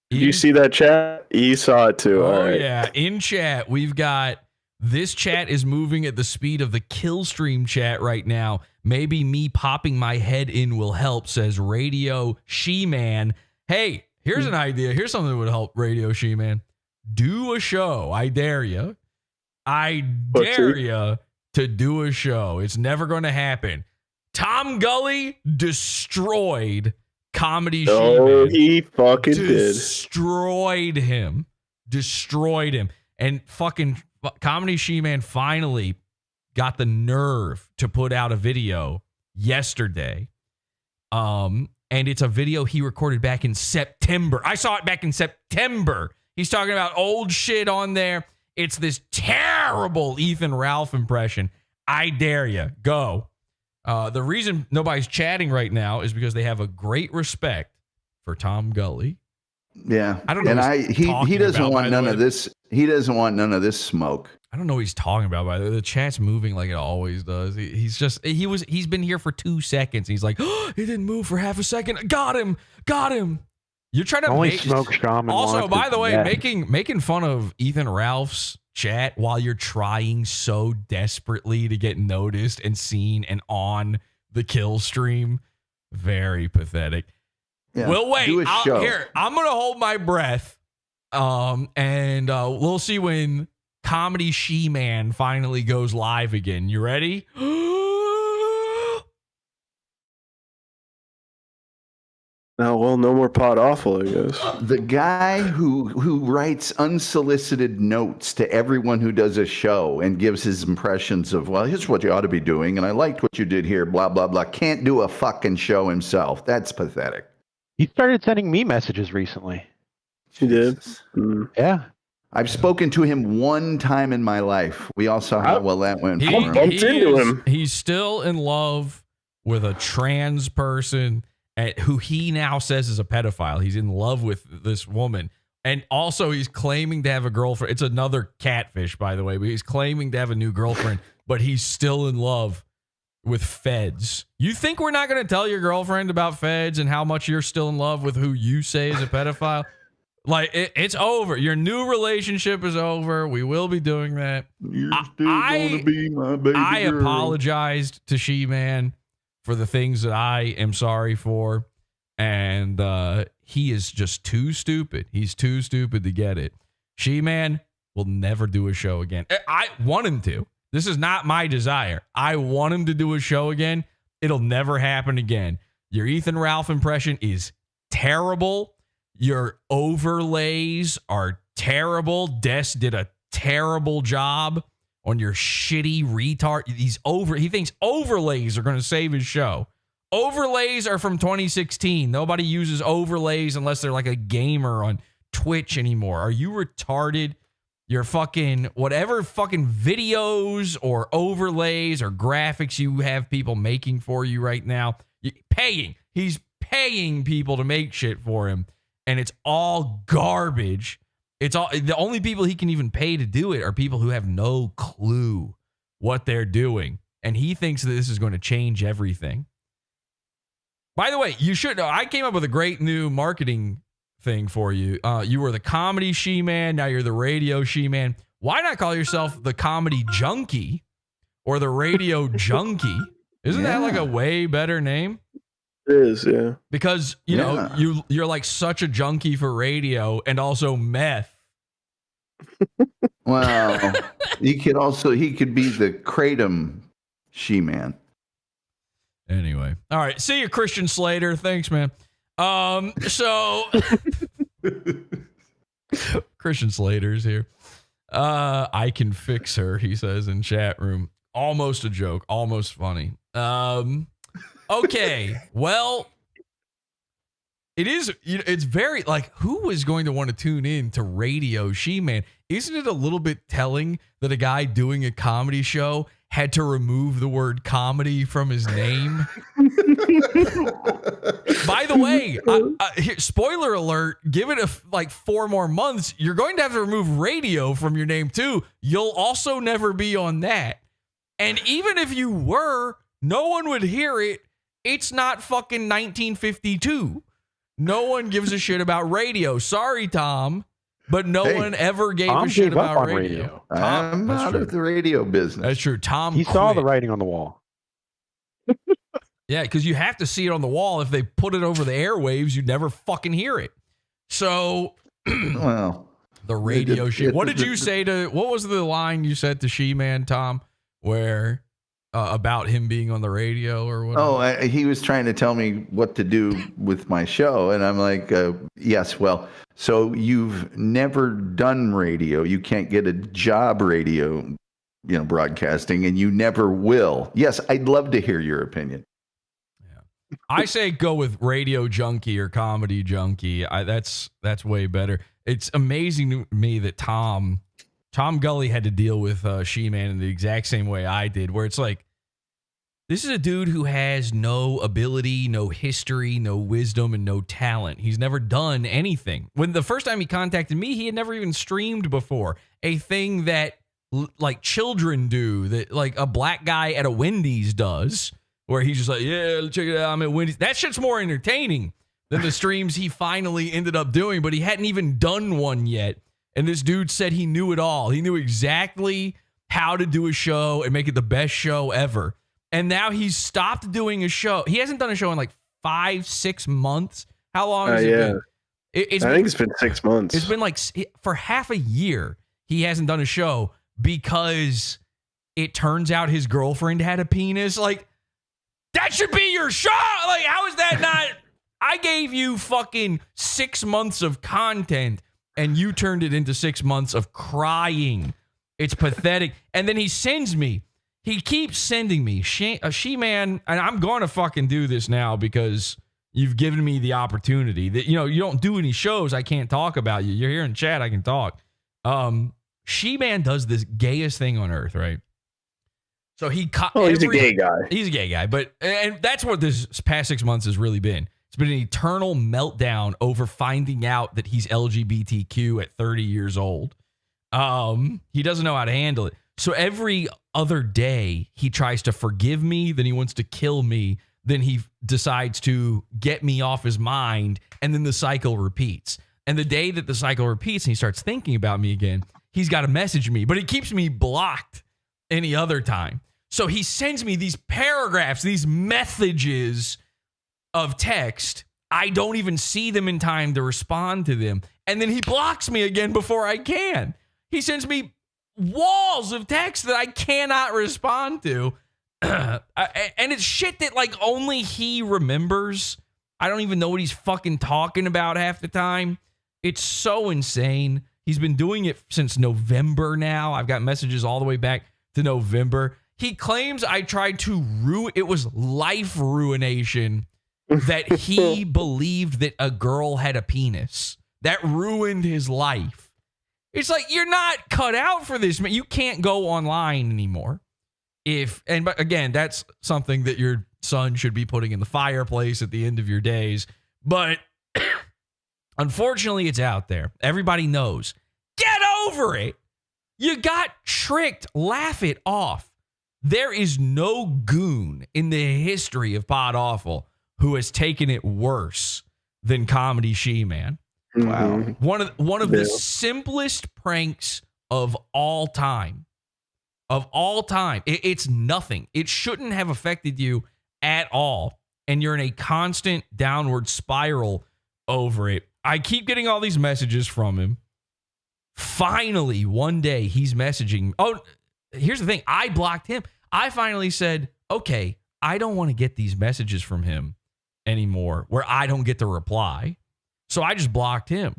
Did you see that chat? You saw it too. Oh, all right. Yeah. In chat, we've got... This chat is moving at the speed of the kill stream chat right now. Maybe me popping my head in will help, says Radio She-Man. Hey, here's an idea. Here's something that would help, Radio She-Man. Do a show. I dare you. I dare you to do a show. It's never going to happen. Tom Gully destroyed Comedy She-Man. Oh, he fucking destroyed him. Destroyed him. And fucking Comedy She-Man finally got the nerve to put out a video yesterday. And it's a video he recorded back in September. I saw it back in September. He's talking about old shit on there. It's this terrible Ethan Ralph impression. I dare you. Go. The reason nobody's chatting right now is because they have a great respect for Tom Gully. Yeah. I don't know. And he doesn't want none of this. He doesn't want none of this smoke. I don't know what he's talking about, by the way. The chat's moving like it always does. He's been here for 2 seconds. He's like, oh, he didn't move for half a second. Got him. You're trying to Only smoke shaman. Also, by the way, yeah. making fun of Ethan Ralph's chat while you're trying so desperately to get noticed and seen and on the kill stream. Very pathetic. Yeah, We'll wait. do a show. Here, I'm gonna hold my breath. And we'll see when Comedy She-Man finally goes live again. You ready? Oh, well, no more Podawful, I guess. The guy who writes unsolicited notes to everyone who does a show and gives his impressions of, well, here's what you ought to be doing, and I liked what you did here, blah, blah, blah, can't do a fucking show himself. That's pathetic. He started sending me messages recently. He did? Yeah. I've spoken to him one time in my life. We all saw how well that went for him. He's still in love with a trans person who he now says is a pedophile. He's in love with this woman. And also he's claiming to have a girlfriend. It's another catfish, by the way, but he's claiming to have a new girlfriend, but he's still in love with feds. You think we're not going to tell your girlfriend about feds and how much you're still in love with who you say is a pedophile? Like, it's over. Your new relationship is over. We will be doing that. You're still going to be my baby girl. Apologized to She-Man for the things that I am sorry for. And he is just too stupid. He's too stupid to get it. She-Man will never do a show again. I want him to. This is not my desire. I want him to do a show again. It'll never happen again. Your Ethan Ralph impression is terrible. Your overlays are terrible. Des did a terrible job on your shitty retard. He thinks overlays are going to save his show. Overlays are from 2016. Nobody uses overlays unless they're like a gamer on Twitch anymore. Are you retarded? Your fucking whatever fucking videos or overlays or graphics you have people making for you right now. He's paying people to make shit for him. And it's all garbage. It's all the only people he can even pay to do it are people who have no clue what they're doing. And he thinks that this is going to change everything. By the way, you should know, I came up with a great new marketing thing for you. You were the Comedy She-Man. Now you're the Radio She-Man. Why not call yourself the Comedy Junkie or the Radio Junkie? Isn't that like a way better name? It is, yeah. Because, you know, you're like such a junkie for radio and also meth. Well, he could be the Kratom She-Man. Anyway. All right. See you, Christian Slater. Thanks, man. So Christian Slater's here. I can fix her, he says in chat room. Almost a joke. Almost funny. Okay, well, it's very, like, who is going to want to tune in to Radio She-Man? Isn't it a little bit telling that a guy doing a comedy show had to remove the word comedy from his name? By the way, spoiler alert, give it like 4 more months, you're going to have to remove radio from your name too. You'll also never be on that. And even if you were, no one would hear it. It's not fucking 1952. No one gives a shit about radio. Sorry, Tom, but no one ever gave a shit about radio. I'm out of the radio business. That's true. Tom He saw the writing on the wall. Yeah, because you have to see it on the wall. If they put it over the airwaves, you'd never fucking hear it. So, well, the radio shit. What did you say to, what was the line you said to She-Man, Tom, where about him being on the radio or whatever? Oh, he was trying to tell me what to do with my show. And I'm like, yes, well, so you've never done radio. You can't get a job radio, broadcasting, and you never will. Yes, I'd love to hear your opinion. Yeah, I say go with Radio Junkie or Comedy Junkie. That's way better. It's amazing to me that Tom Gully had to deal with She-Man in the exact same way I did, where it's like, This is a dude who has no ability, no history, no wisdom, and no talent. He's never done anything. When the first time he contacted me, he had never even streamed before. A thing that like children do, that like a black guy at a Wendy's does, where he's just like, yeah, check it out, I'm at Wendy's. That shit's more entertaining than the streams he finally ended up doing, but he hadn't even done one yet. And this dude said he knew it all. He knew exactly how to do a show and make it the best show ever. And now he's stopped doing a show. He hasn't done a show in like 5-6 months. How long has it been? I think it's been 6 months. It's been like for half a year he hasn't done a show because it turns out his girlfriend had a penis. Like, that should be your show. Like, how is that not? I gave you fucking 6 months of content and you turned it into 6 months of crying. It's pathetic. And then he sends me. He keeps sending me She-Man, and I'm going to fucking do this now because you've given me the opportunity. That, you know, you don't do any shows, I can't talk about you. You're here in chat, I can talk. She-Man does this gayest thing on earth, right? So he's a gay guy. He's a gay guy, and that's what this past 6 months has really been. It's been an eternal meltdown over finding out that he's LGBTQ at 30 years old. He doesn't know how to handle it. So every other day he tries to forgive me, then he wants to kill me, then he decides to get me off his mind, and then the cycle repeats. And the day that the cycle repeats and he starts thinking about me again, he's got to message me, but it keeps me blocked any other time. So he sends me these paragraphs, these messages of text. I don't even see them in time to respond to them. And then he blocks me again before I can. He sends me walls of text that I cannot respond to. And it's shit that like only he remembers. I don't even know what he's fucking talking about half the time. It's so insane. He's been doing it since November now. I've got messages all the way back to November. He claims I tried to ruin, it was life ruination that he believed that a girl had a penis. That ruined his life. It's like, you're not cut out for this, man. You can't go online anymore. But again, that's something that your son should be putting in the fireplace at the end of your days. But unfortunately, it's out there. Everybody knows. Get over it. You got tricked. Laugh it off. There is no goon in the history of Podawful who has taken it worse than Comedy She-Man. Wow. One of the simplest pranks of all time. Of all time. It's nothing. It shouldn't have affected you at all. And you're in a constant downward spiral over it. I keep getting all these messages from him. Finally, one day he's messaging. Oh, here's the thing. I blocked him. I finally said, okay, I don't want to get these messages from him anymore where I don't get the reply. So I just blocked him.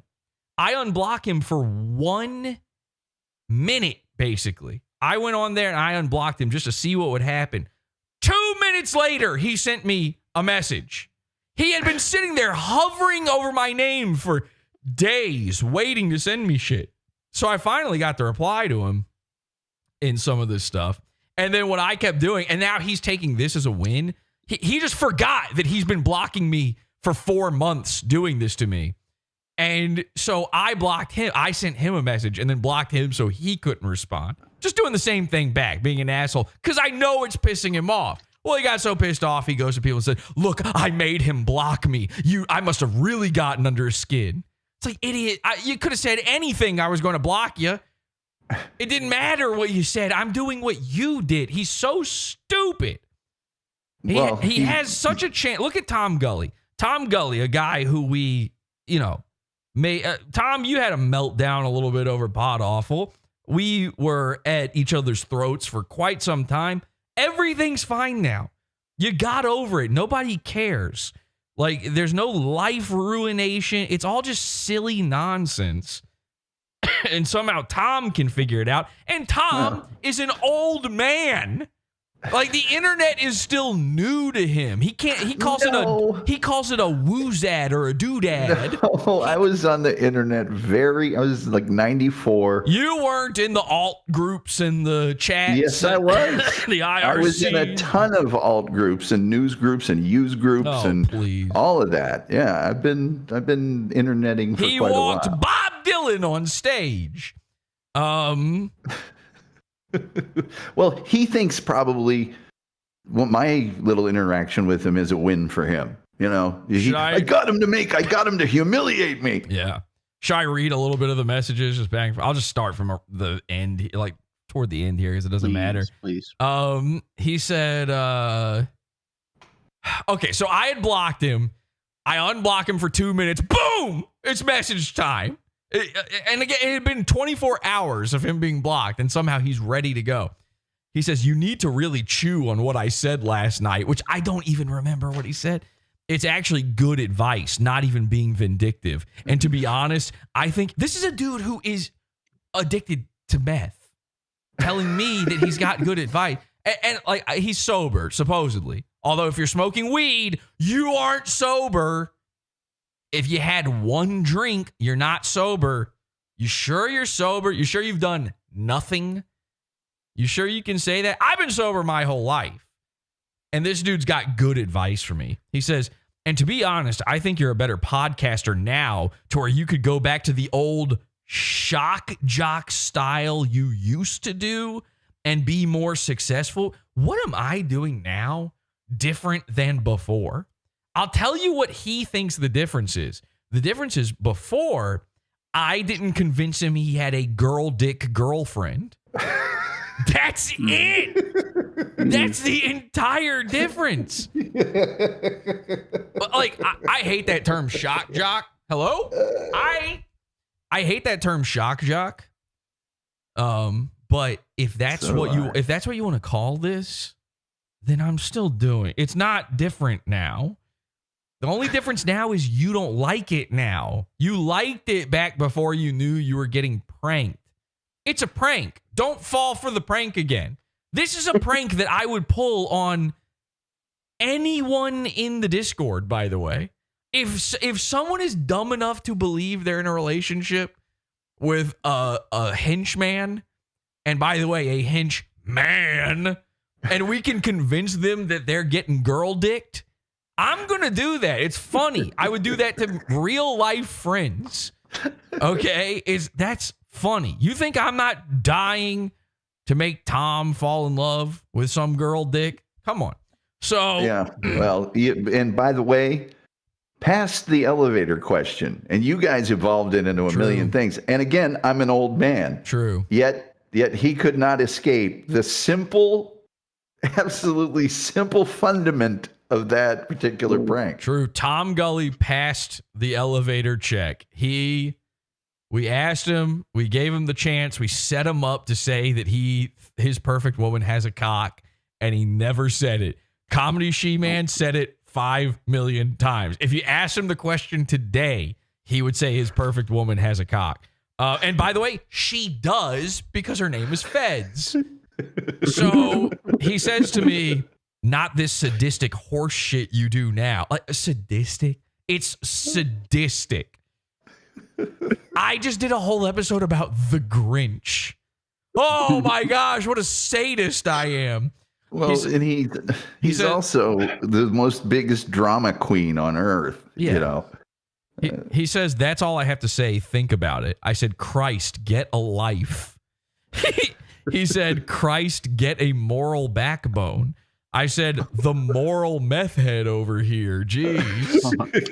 I unblock him for 1 minute, basically. I went on there and I unblocked him just to see what would happen. 2 minutes later, he sent me a message. He had been sitting there hovering over my name for days, waiting to send me shit. So I finally got the reply to him in some of this stuff. And then what I kept doing, and now he's taking this as a win. He just forgot that he's been blocking me for 4 months doing this to me. And so I blocked him. I sent him a message and then blocked him so he couldn't respond. Just doing the same thing back, being an asshole, because I know it's pissing him off. Well, he got so pissed off, he goes to people and said, look, I made him block me. I must have really gotten under his skin. It's like, idiot, you could have said anything, I was going to block you. It didn't matter what you said. I'm doing what you did. He's so stupid. He has such a chance. Look at Tom Gully. Tom Gully, a guy who we, Tom, you had a meltdown a little bit over Podawful. We were at each other's throats for quite some time. Everything's fine now. You got over it. Nobody cares. Like, there's no life ruination. It's all just silly nonsense. And somehow Tom can figure it out. And Tom is an old man. Like the internet is still new to him. He can't. He calls it a woozad or a doodad. No, I was on the internet I was like 94. You weren't in the alt groups and the chats. Yes, I was. The IRC. I was in a ton of alt groups and news groups and use groups all of that. Yeah, I've been interneting for quite a while. He walked Bob Dylan on stage. Well, he thinks probably my little interaction with him is a win for him. You know, I got him to humiliate me. Yeah. Should I read a little bit of the messages? I'll just start from the end, like toward the end here, because it doesn't matter. Please. He said, okay, so I had blocked him. I unblock him for 2 minutes. Boom! It's message time. And again, it had been 24 hours of him being blocked, and somehow he's ready to go. He says, you need to really chew on what I said last night, which I don't even remember what he said. It's actually good advice, not even being vindictive. And to be honest, I think this is a dude who is addicted to meth, telling me that he's got good advice. And like, he's sober, supposedly. Although if you're smoking weed, you aren't sober. If you had one drink, you're not sober. You sure you're sober? You sure you've done nothing? You sure you can say that? I've been sober my whole life. And this dude's got good advice for me. He says, and to be honest, I think you're a better podcaster now to where you could go back to the old shock jock style you used to do and be more successful. What am I doing now different than before? I'll tell you what he thinks the difference is. The difference is before, I didn't convince him he had a girl dick girlfriend. That's it. That's the entire difference. Like, I hate that term shock jock. Hello? I hate that term shock jock. But if that's what you want to call this, then I'm still doing. It's not different now. The only difference now is you don't like it now. You liked it back before you knew you were getting pranked. It's a prank. Don't fall for the prank again. This is a prank that I would pull on anyone in the Discord, by the way. If someone is dumb enough to believe they're in a relationship with a henchman, and by the way, a henchman, and we can convince them that they're getting girl dicked, I'm going to do that. It's funny. I would do that to real life friends. Okay? That's funny. You think I'm not dying to make Tom fall in love with some girl dick? Come on. So yeah. Well, and by the way, past the elevator question, and you guys evolved it into a million things. And again, I'm an old man. True. Yet he could not escape the simple, absolutely simple fundament of that particular prank. True. Tom Gully passed the elevator check. We asked him, we gave him the chance, we set him up to say that his perfect woman has a cock, and he never said it. Comedy She-Man said it 5 million times. If you asked him the question today, he would say his perfect woman has a cock. And by the way, she does, because her name is Feds. So he says to me, not this sadistic horse shit you do now. Like, sadistic? It's sadistic. I just did a whole episode about the Grinch. Oh my gosh, what a sadist I am. Well, he's also the most biggest drama queen on earth, you know. He says, that's all I have to say. Think about it. I said, Christ, get a life. He said, Christ, get a moral backbone. I said, the moral meth head over here. Jeez.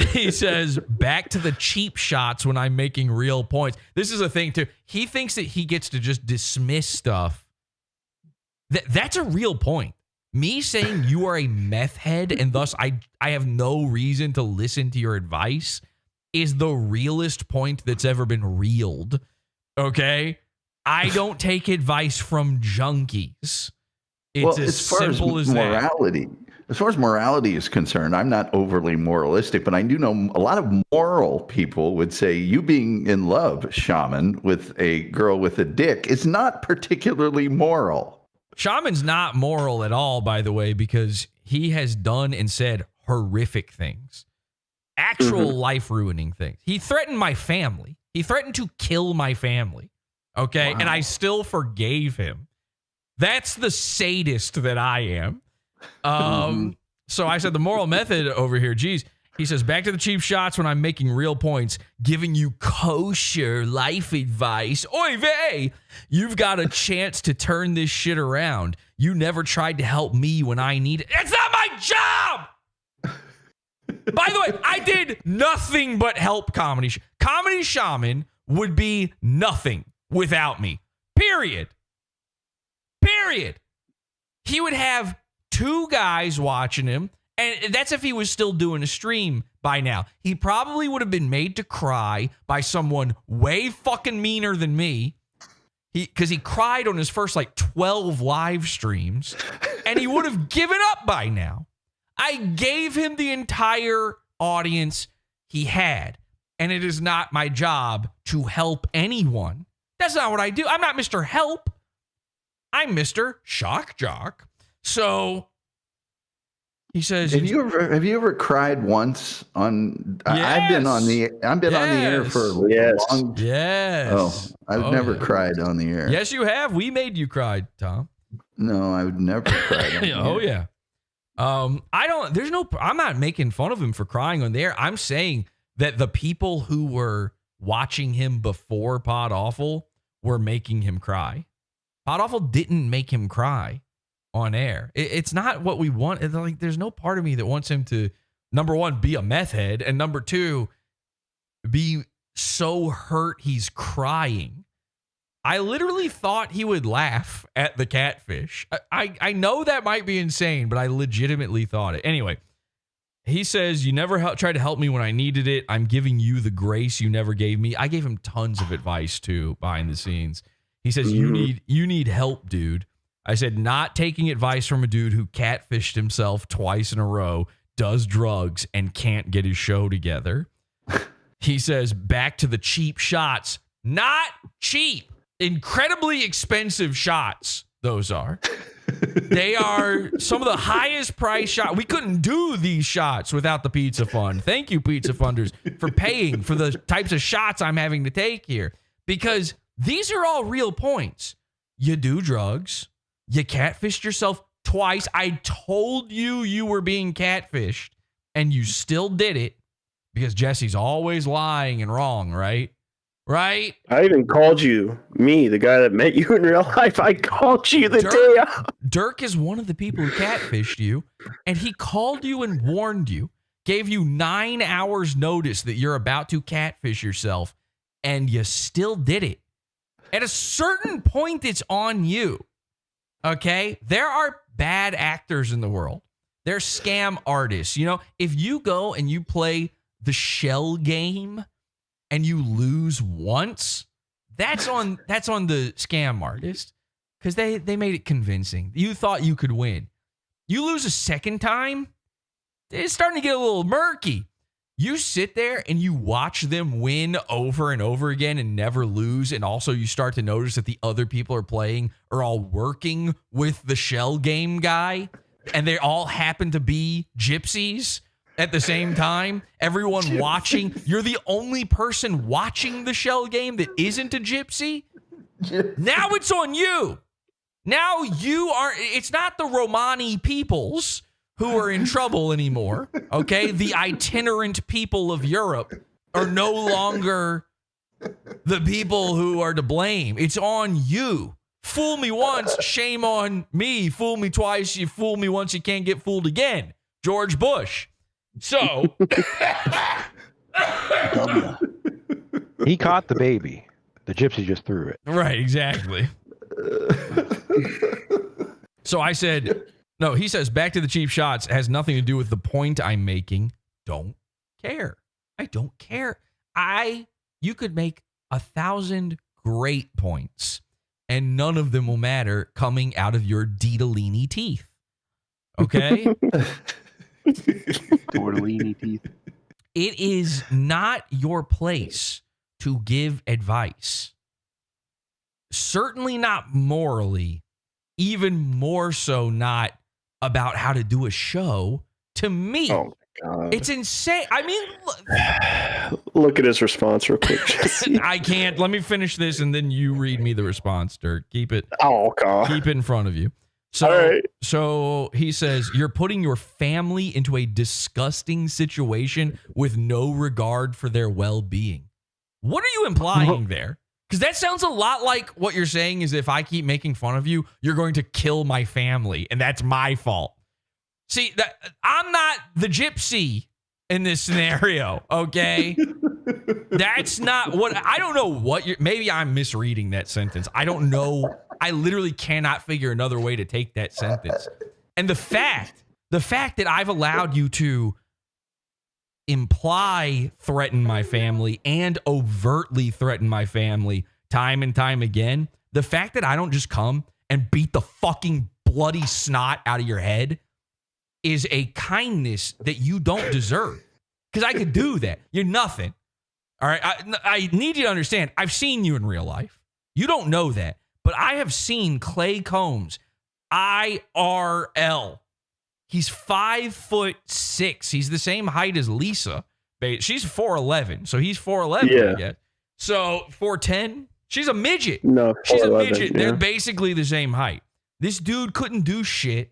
He says, back to the cheap shots when I'm making real points. This is a thing, too. He thinks that he gets to just dismiss stuff. That's a real point. Me saying you are a meth head and thus I have no reason to listen to your advice is the realest point that's ever been reeled. Okay? I don't take advice from junkies. It's as simple as morality. that. As far as morality is concerned, I'm not overly moralistic, but I do know a lot of moral people would say you being in love, shaman, with a girl with a dick is not particularly moral. Shaman's not moral at all, by the way, because he has done and said horrific things. Actual life-ruining things. He threatened my family. He threatened to kill my family. Okay? Wow. And I still forgave him. That's the sadist that I am. So I said the moral method over here, geez. He says, back to the cheap shots when I'm making real points, giving you kosher life advice. Oy vey! You've got a chance to turn this shit around. You never tried to help me when I need it. It's not my job! By the way, I did nothing but help Comedy. Comedy Shaman would be nothing without me. Period. He would have 2 guys watching him. And that's if he was still doing a stream by now. He probably would have been made to cry by someone way fucking meaner than me. Because he cried on his first 12 live streams. And he would have given up by now. I gave him the entire audience he had. And it is not my job to help anyone. That's not what I do. I'm not Mr. Help. I'm Mr. Shock Jock. So... he says, Have you ever cried once on? Yes. I've been on the air for a long. Yes. Oh, I've never cried on the air. Yes, you have. We made you cry, Tom. No, I would never cry. On the Oh air. yeah. I'm not making fun of him for crying on the air. I'm saying that the people who were watching him before Podawful were making him cry. Podawful didn't make him cry on air. It's not what we want. It's like there's no part of me that wants him to, number one, be a meth head, and number two, be so hurt he's crying. I literally thought he would laugh at the catfish. I know that might be insane, but I legitimately thought it. Anyway, he says, you never tried to help me when I needed it. I'm giving you the grace you never gave me. I gave him tons of advice too behind the scenes. He says, you need help, dude. I said, not taking advice from a dude who catfished himself twice in a row, does drugs, and can't get his show together. He says, back to the cheap shots. Not cheap. Incredibly expensive shots, those are. They are some of the highest price shots. We couldn't do these shots without the Pizza Fund. Thank you, Pizza Funders, for paying for the types of shots I'm having to take here. Because these are all real points. You do drugs. You catfished yourself twice. I told you were being catfished, and you still did it because Jesse's always lying and wrong, right? Right? I even called you, me, the guy that met you in real life. I called you the day out. Dirk is one of the people who catfished you, and he called you and warned you, gave you 9 hours notice that you're about to catfish yourself, and you still did it. At a certain point, it's on you. Okay? There are bad actors in the world. They're scam artists. You know, if you go and you play the shell game and you lose once, that's on the scam artist because they made it convincing. You thought you could win. You lose a second time, it's starting to get a little murky. You sit there and you watch them win over and over again and never lose. And also you start to notice that the other people are playing are all working with the shell game guy. And they all happen to be gypsies at the same time. Everyone watching. You're the only person watching the shell game that isn't a gypsy. Now it's on you. Now you are. It's not the Romani peoples who are in trouble anymore, okay? The itinerant people of Europe are no longer the people who are to blame. It's on you. Fool me once, shame on me. Fool me twice, you fool me once, you can't get fooled again. George Bush. So. He caught the baby. The gypsy just threw it. Right, exactly. So I said... No, he says, back to the cheap shots has nothing to do with the point I'm making. Don't care. I don't care. You could make 1,000 great points, and none of them will matter coming out of your Ditalini teeth. Okay? Tortellini teeth. It is not your place to give advice. Certainly not morally. even more so not about how to do a show. To me, Oh my God. It's insane. I mean, look at his response real quick. I can't. Let me finish this and then you read me the response, Dirk. Keep it. Oh God. Keep it in front of you. So, all right. So he says, you're putting your family into a disgusting situation with no regard for their well-being. What are you implying there? Because that sounds a lot like what you're saying is if I keep making fun of you, you're going to kill my family, and that's my fault. See, I'm not the gypsy in this scenario, okay? That's not what, I don't know what maybe I'm misreading that sentence. I don't know. I literally cannot figure another way to take that sentence. And the fact that I've allowed you to imply threaten my family and overtly threaten my family time and time again, the fact that I don't just come and beat the fucking bloody snot out of your head is a kindness that you don't deserve. Because I could do that. You're nothing. All right. I need you to understand. I've seen you in real life. You don't know that. But I have seen Clay Combs, IRL. He's 5'6". He's the same height as Lisa. She's 4'11". So he's 4'11, yeah. I guess. So 4'10". She's a midget. No, she's a midget. Yeah. They're basically the same height. This dude couldn't do shit.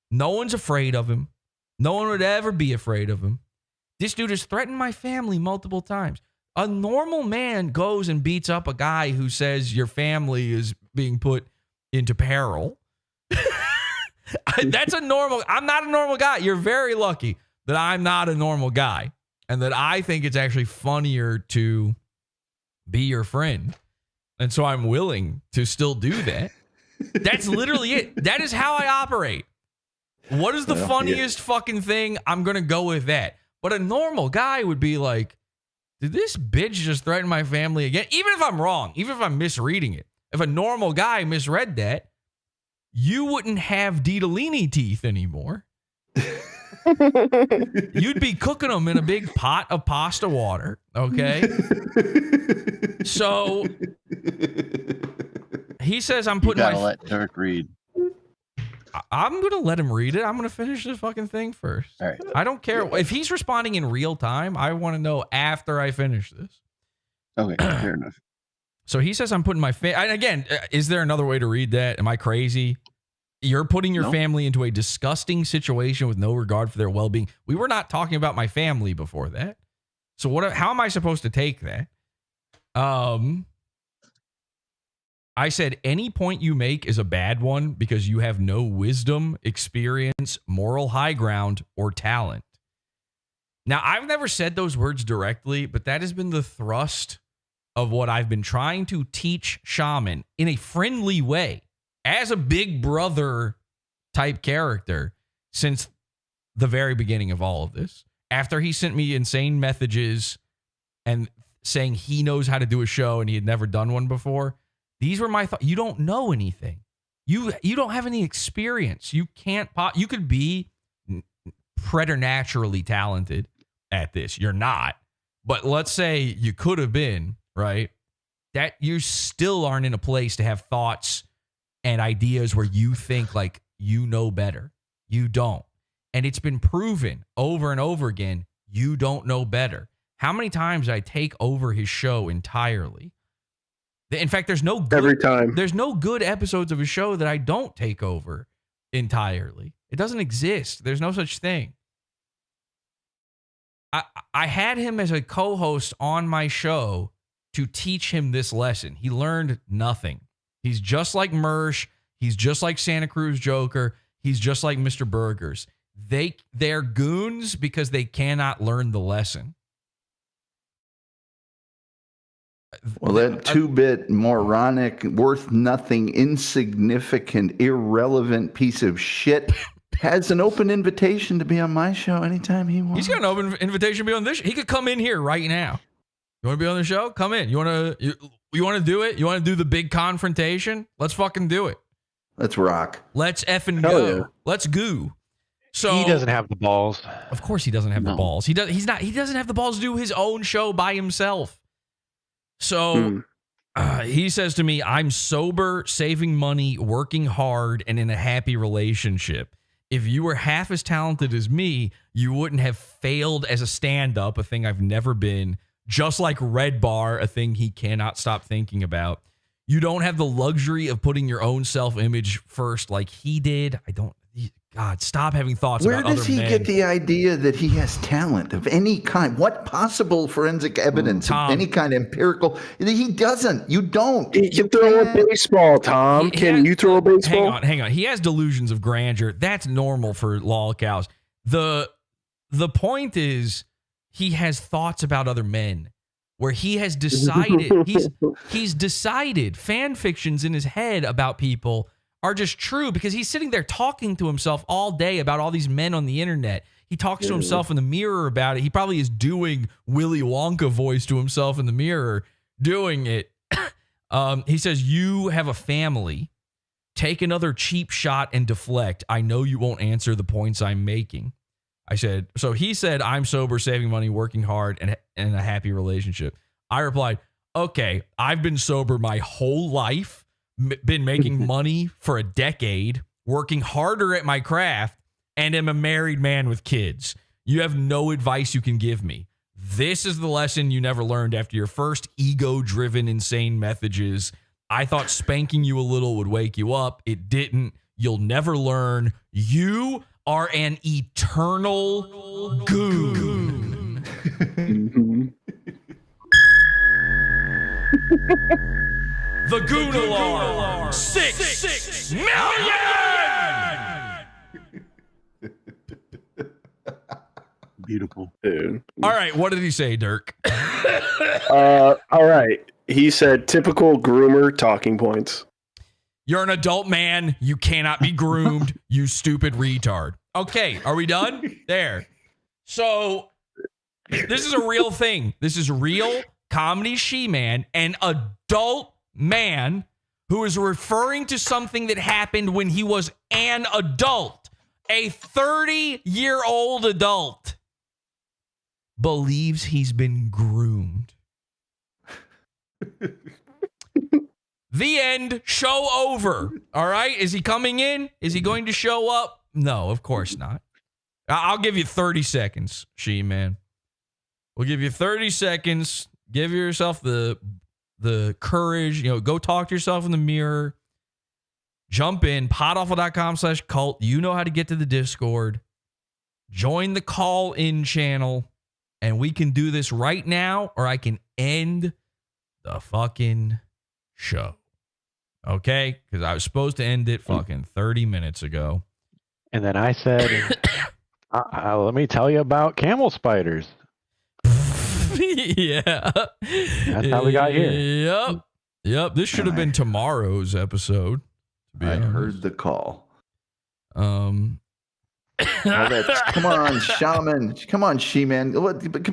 No one's afraid of him. No one would ever be afraid of him. This dude has threatened my family multiple times. A normal man goes and beats up a guy who says your family is being put into peril. That's a normal. I'm not a normal guy. You're very lucky that I'm not a normal guy and that I think it's actually funnier to be your friend. And so I'm willing to still do that. That's literally it. That is how I operate. What is the funniest fucking thing? I'm going to go with that. But a normal guy would be like, did this bitch just threaten my family again? Even if I'm wrong, even if I'm misreading it. If a normal guy misread that, you wouldn't have Ditalini teeth anymore. You'd be cooking them in a big pot of pasta water, okay? So he says I'm putting let Dirk read. I'm going to let him read it. I'm going to finish the fucking thing first. All right. I don't care. If he's responding in real time, I want to know after I finish this. Okay, fair enough. So he says I'm putting my and again, is there another way to read that? Am I crazy? You're putting your family into a disgusting situation with no regard for their well-being. We were not talking about my family before that. So how am I supposed to take that? I said any point you make is a bad one because you have no wisdom, experience, moral high ground, or talent. Now, I've never said those words directly, but that has been the thrust of what I've been trying to teach Shaman in a friendly way as a big brother type character since the very beginning of all of this. After he sent me insane messages and saying he knows how to do a show and he had never done one before, these were my thoughts. You don't know anything. You don't have any experience. You can't you could be preternaturally talented at this. You're not. But let's say you could have been, right? That you still aren't in a place to have thoughts and ideas where you think like you know better. You don't. And it's been proven over and over again, you don't know better. How many times did I take over his show entirely? In fact, there's no good episodes of a show that I don't take over entirely. It doesn't exist. There's no such thing. I had him as a co-host on my show to teach him this lesson. He learned nothing. He's just like Mersh. He's just like Santa Cruz Joker. He's just like Mr. Burgers. They're goons because they cannot learn the lesson. Well, that 2-bit moronic, worth nothing, insignificant, irrelevant piece of shit has an open invitation to be on my show anytime he wants. He's got an open invitation to be on this. He could come in here right now. You want to be on the show? Come in. You want to do it? You want to do the big confrontation? Let's fucking do it. Let's rock. Let's effing go. Yeah. Let's goo. So he doesn't have the balls. Of course he doesn't have the balls. He doesn't have the balls to do his own show by himself. So He says to me, I'm sober, saving money, working hard, and in a happy relationship. If you were half as talented as me, you wouldn't have failed as a stand-up, a thing I've never been. Just like Red Bar, a thing he cannot stop thinking about. You don't have the luxury of putting your own self-image first like he did. God, stop having thoughts Where about other does he men. get the idea that he has talent of any kind? What possible forensic evidence of any kind of empirical? He doesn't. You don't. He can throw a baseball, Tom. Can you throw a baseball? Hang on. He has delusions of grandeur. That's normal for lol cows. The point is he has thoughts about other men where he has decided he's decided fan fictions in his head about people are just true because he's sitting there talking to himself all day about all these men on the internet. He talks to himself in the mirror about it. He probably is doing Willy Wonka voice to himself in the mirror, doing it. He says, you have a family. Take another cheap shot and deflect. I know you won't answer the points I'm making. I said, so he said, I'm sober, saving money, working hard, and in a happy relationship. I replied, okay, I've been sober my whole life. Been making money for a decade, working harder at my craft, and am a married man with kids. You have no advice you can give me. This is the lesson you never learned after your first ego-driven, insane messages. I thought spanking you a little would wake you up. It didn't. You'll never learn. You are an eternal goon. The Goon Alarm, 6 million! Beautiful. Dude. All right, what did he say, Dirk? All right. He said typical groomer talking points. You're an adult man. You cannot be groomed, you stupid retard. Okay, are we done? There. So, this is a real thing. This is real comedy she-man, an adult man who is referring to something that happened when he was an adult, a 30-year-old adult, believes he's been groomed. The end. Show over. All right. Is he coming in? Is he going to show up? No, of course not. I'll give you 30 seconds, she-man. We'll give you 30 seconds. Give yourself the courage, go talk to yourself in the mirror. Jump in, podawful.com/cult. You know how to get to the Discord. Join the call-in channel, and we can do this right now, or I can end the fucking show. Okay? Because I was supposed to end it fucking 30 minutes ago. And then I said, let me tell you about camel spiders. Yeah. That's how we got here. Yep. This should have been tomorrow's episode. I heard the call. All that, come on, shaman. Come on, she-man.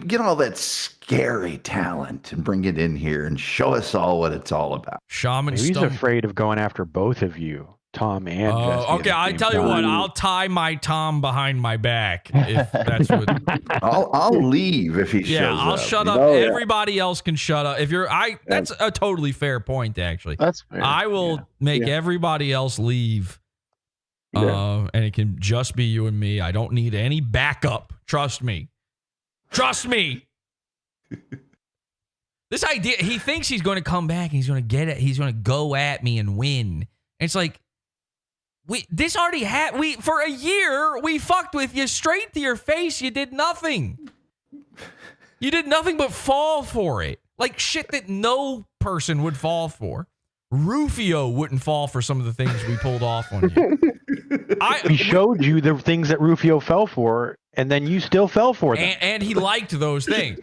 Get all that scary talent and bring it in here and show us all what it's all about. Shaman. He's afraid of going after both of you, Tom and Jesse. Okay, I tell you what, I'll tie my Tom behind my back if that's what. I'll leave if he shows up. Yeah, I'll shut up. Everybody else can shut up. That's a totally fair point, actually. That's fair. I will make everybody else leave. And it can just be you and me. I don't need any backup. Trust me. This idea, he thinks he's going to come back and he's going to get it. He's going to go at me and win. And it's like, this already happened. For a year, we fucked with you straight to your face. You did nothing. You did nothing but fall for it. Like shit that no person would fall for. Rufio wouldn't fall for some of the things we pulled off on you. We showed you the things that Rufio fell for, and then you still fell for them. And he liked those things.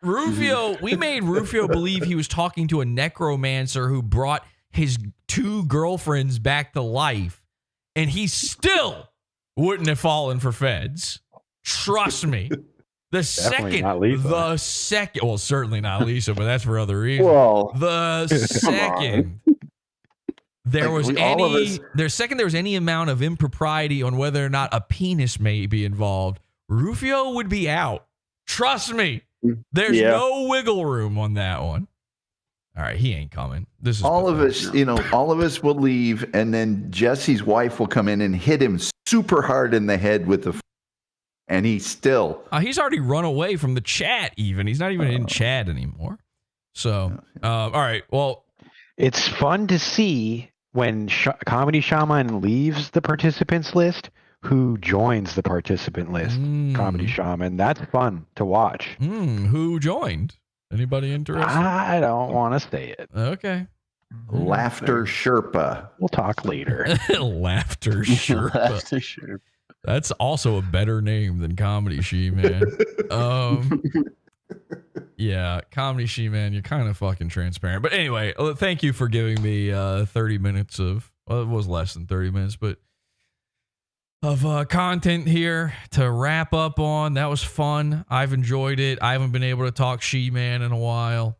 We made Rufio believe he was talking to a necromancer who brought his 2 girlfriends back to life, and he still wouldn't have fallen for feds. Trust me. Well, certainly not Lisa, but that's for other reasons. Well, the second there was any amount of impropriety on whether or not a penis may be involved, Rufio would be out. Trust me. There's no wiggle room on that one. All right, he ain't coming. This is all of us, all of us will leave, and then Jesse's wife will come in and hit him super hard in the head with the, and he's still. He's already run away from the chat. Even he's not even in chat anymore. So, all right, well, it's fun to see when Comedy Shaman leaves the participants list, who joins the participant list. Comedy Shaman, that's fun to watch. Who joined? Anybody interested? I don't want to say it. Okay. Laughter Sherpa. We'll talk later. Laughter Sherpa. Laughter Sherpa. That's also a better name than Comedy She-Man. Yeah, Comedy She-Man, you're kind of fucking transparent. But anyway, thank you for giving me 30 minutes of, well, it was less than 30 minutes, but of content here to wrap up on. That was fun. I've enjoyed it. I haven't been able to talk She-Man in a while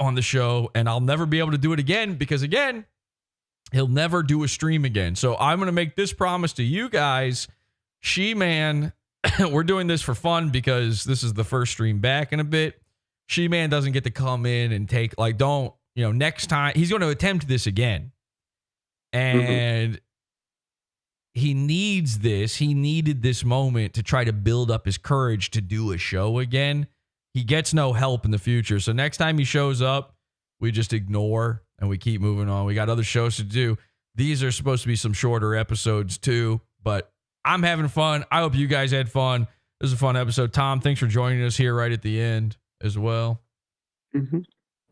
on the show, and I'll never be able to do it again because, again, he'll never do a stream again. So I'm going to make this promise to you guys. She-Man, we're doing this for fun because this is the first stream back in a bit. She-Man doesn't get to come in and take, like, don't, next time, he's going to attempt this again. And he needs this. He needed this moment to try to build up his courage to do a show again. He gets no help in the future. So next time he shows up, we just ignore and we keep moving on. We got other shows to do. These are supposed to be some shorter episodes too, but I'm having fun. I hope you guys had fun. This is a fun episode. Tom, thanks for joining us here right at the end as well.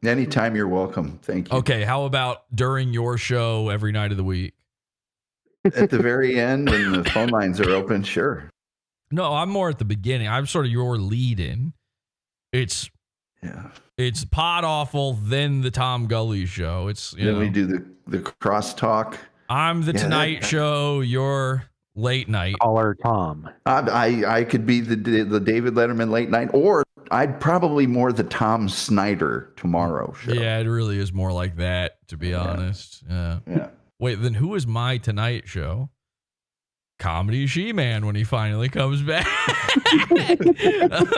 Anytime, you're welcome. Thank you. Okay, how about during your show every night of the week? At the very end when the phone lines are open, sure. No, I'm more at the beginning. I'm sort of your lead-in. It's Podawful, then the Tom Gully show. It's then we do the crosstalk. I'm the Tonight Show. You're late night. Caller Tom. I could be the David Letterman late night, or I'd probably more the Tom Snyder tomorrow show. Yeah, it really is more like that, to be honest. Yeah. Wait, then who is my Tonight Show? Comedy She-Man when he finally comes back.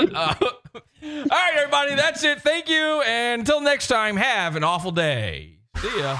All right, everybody, that's it. Thank you. And until next time, have an awful day. See ya.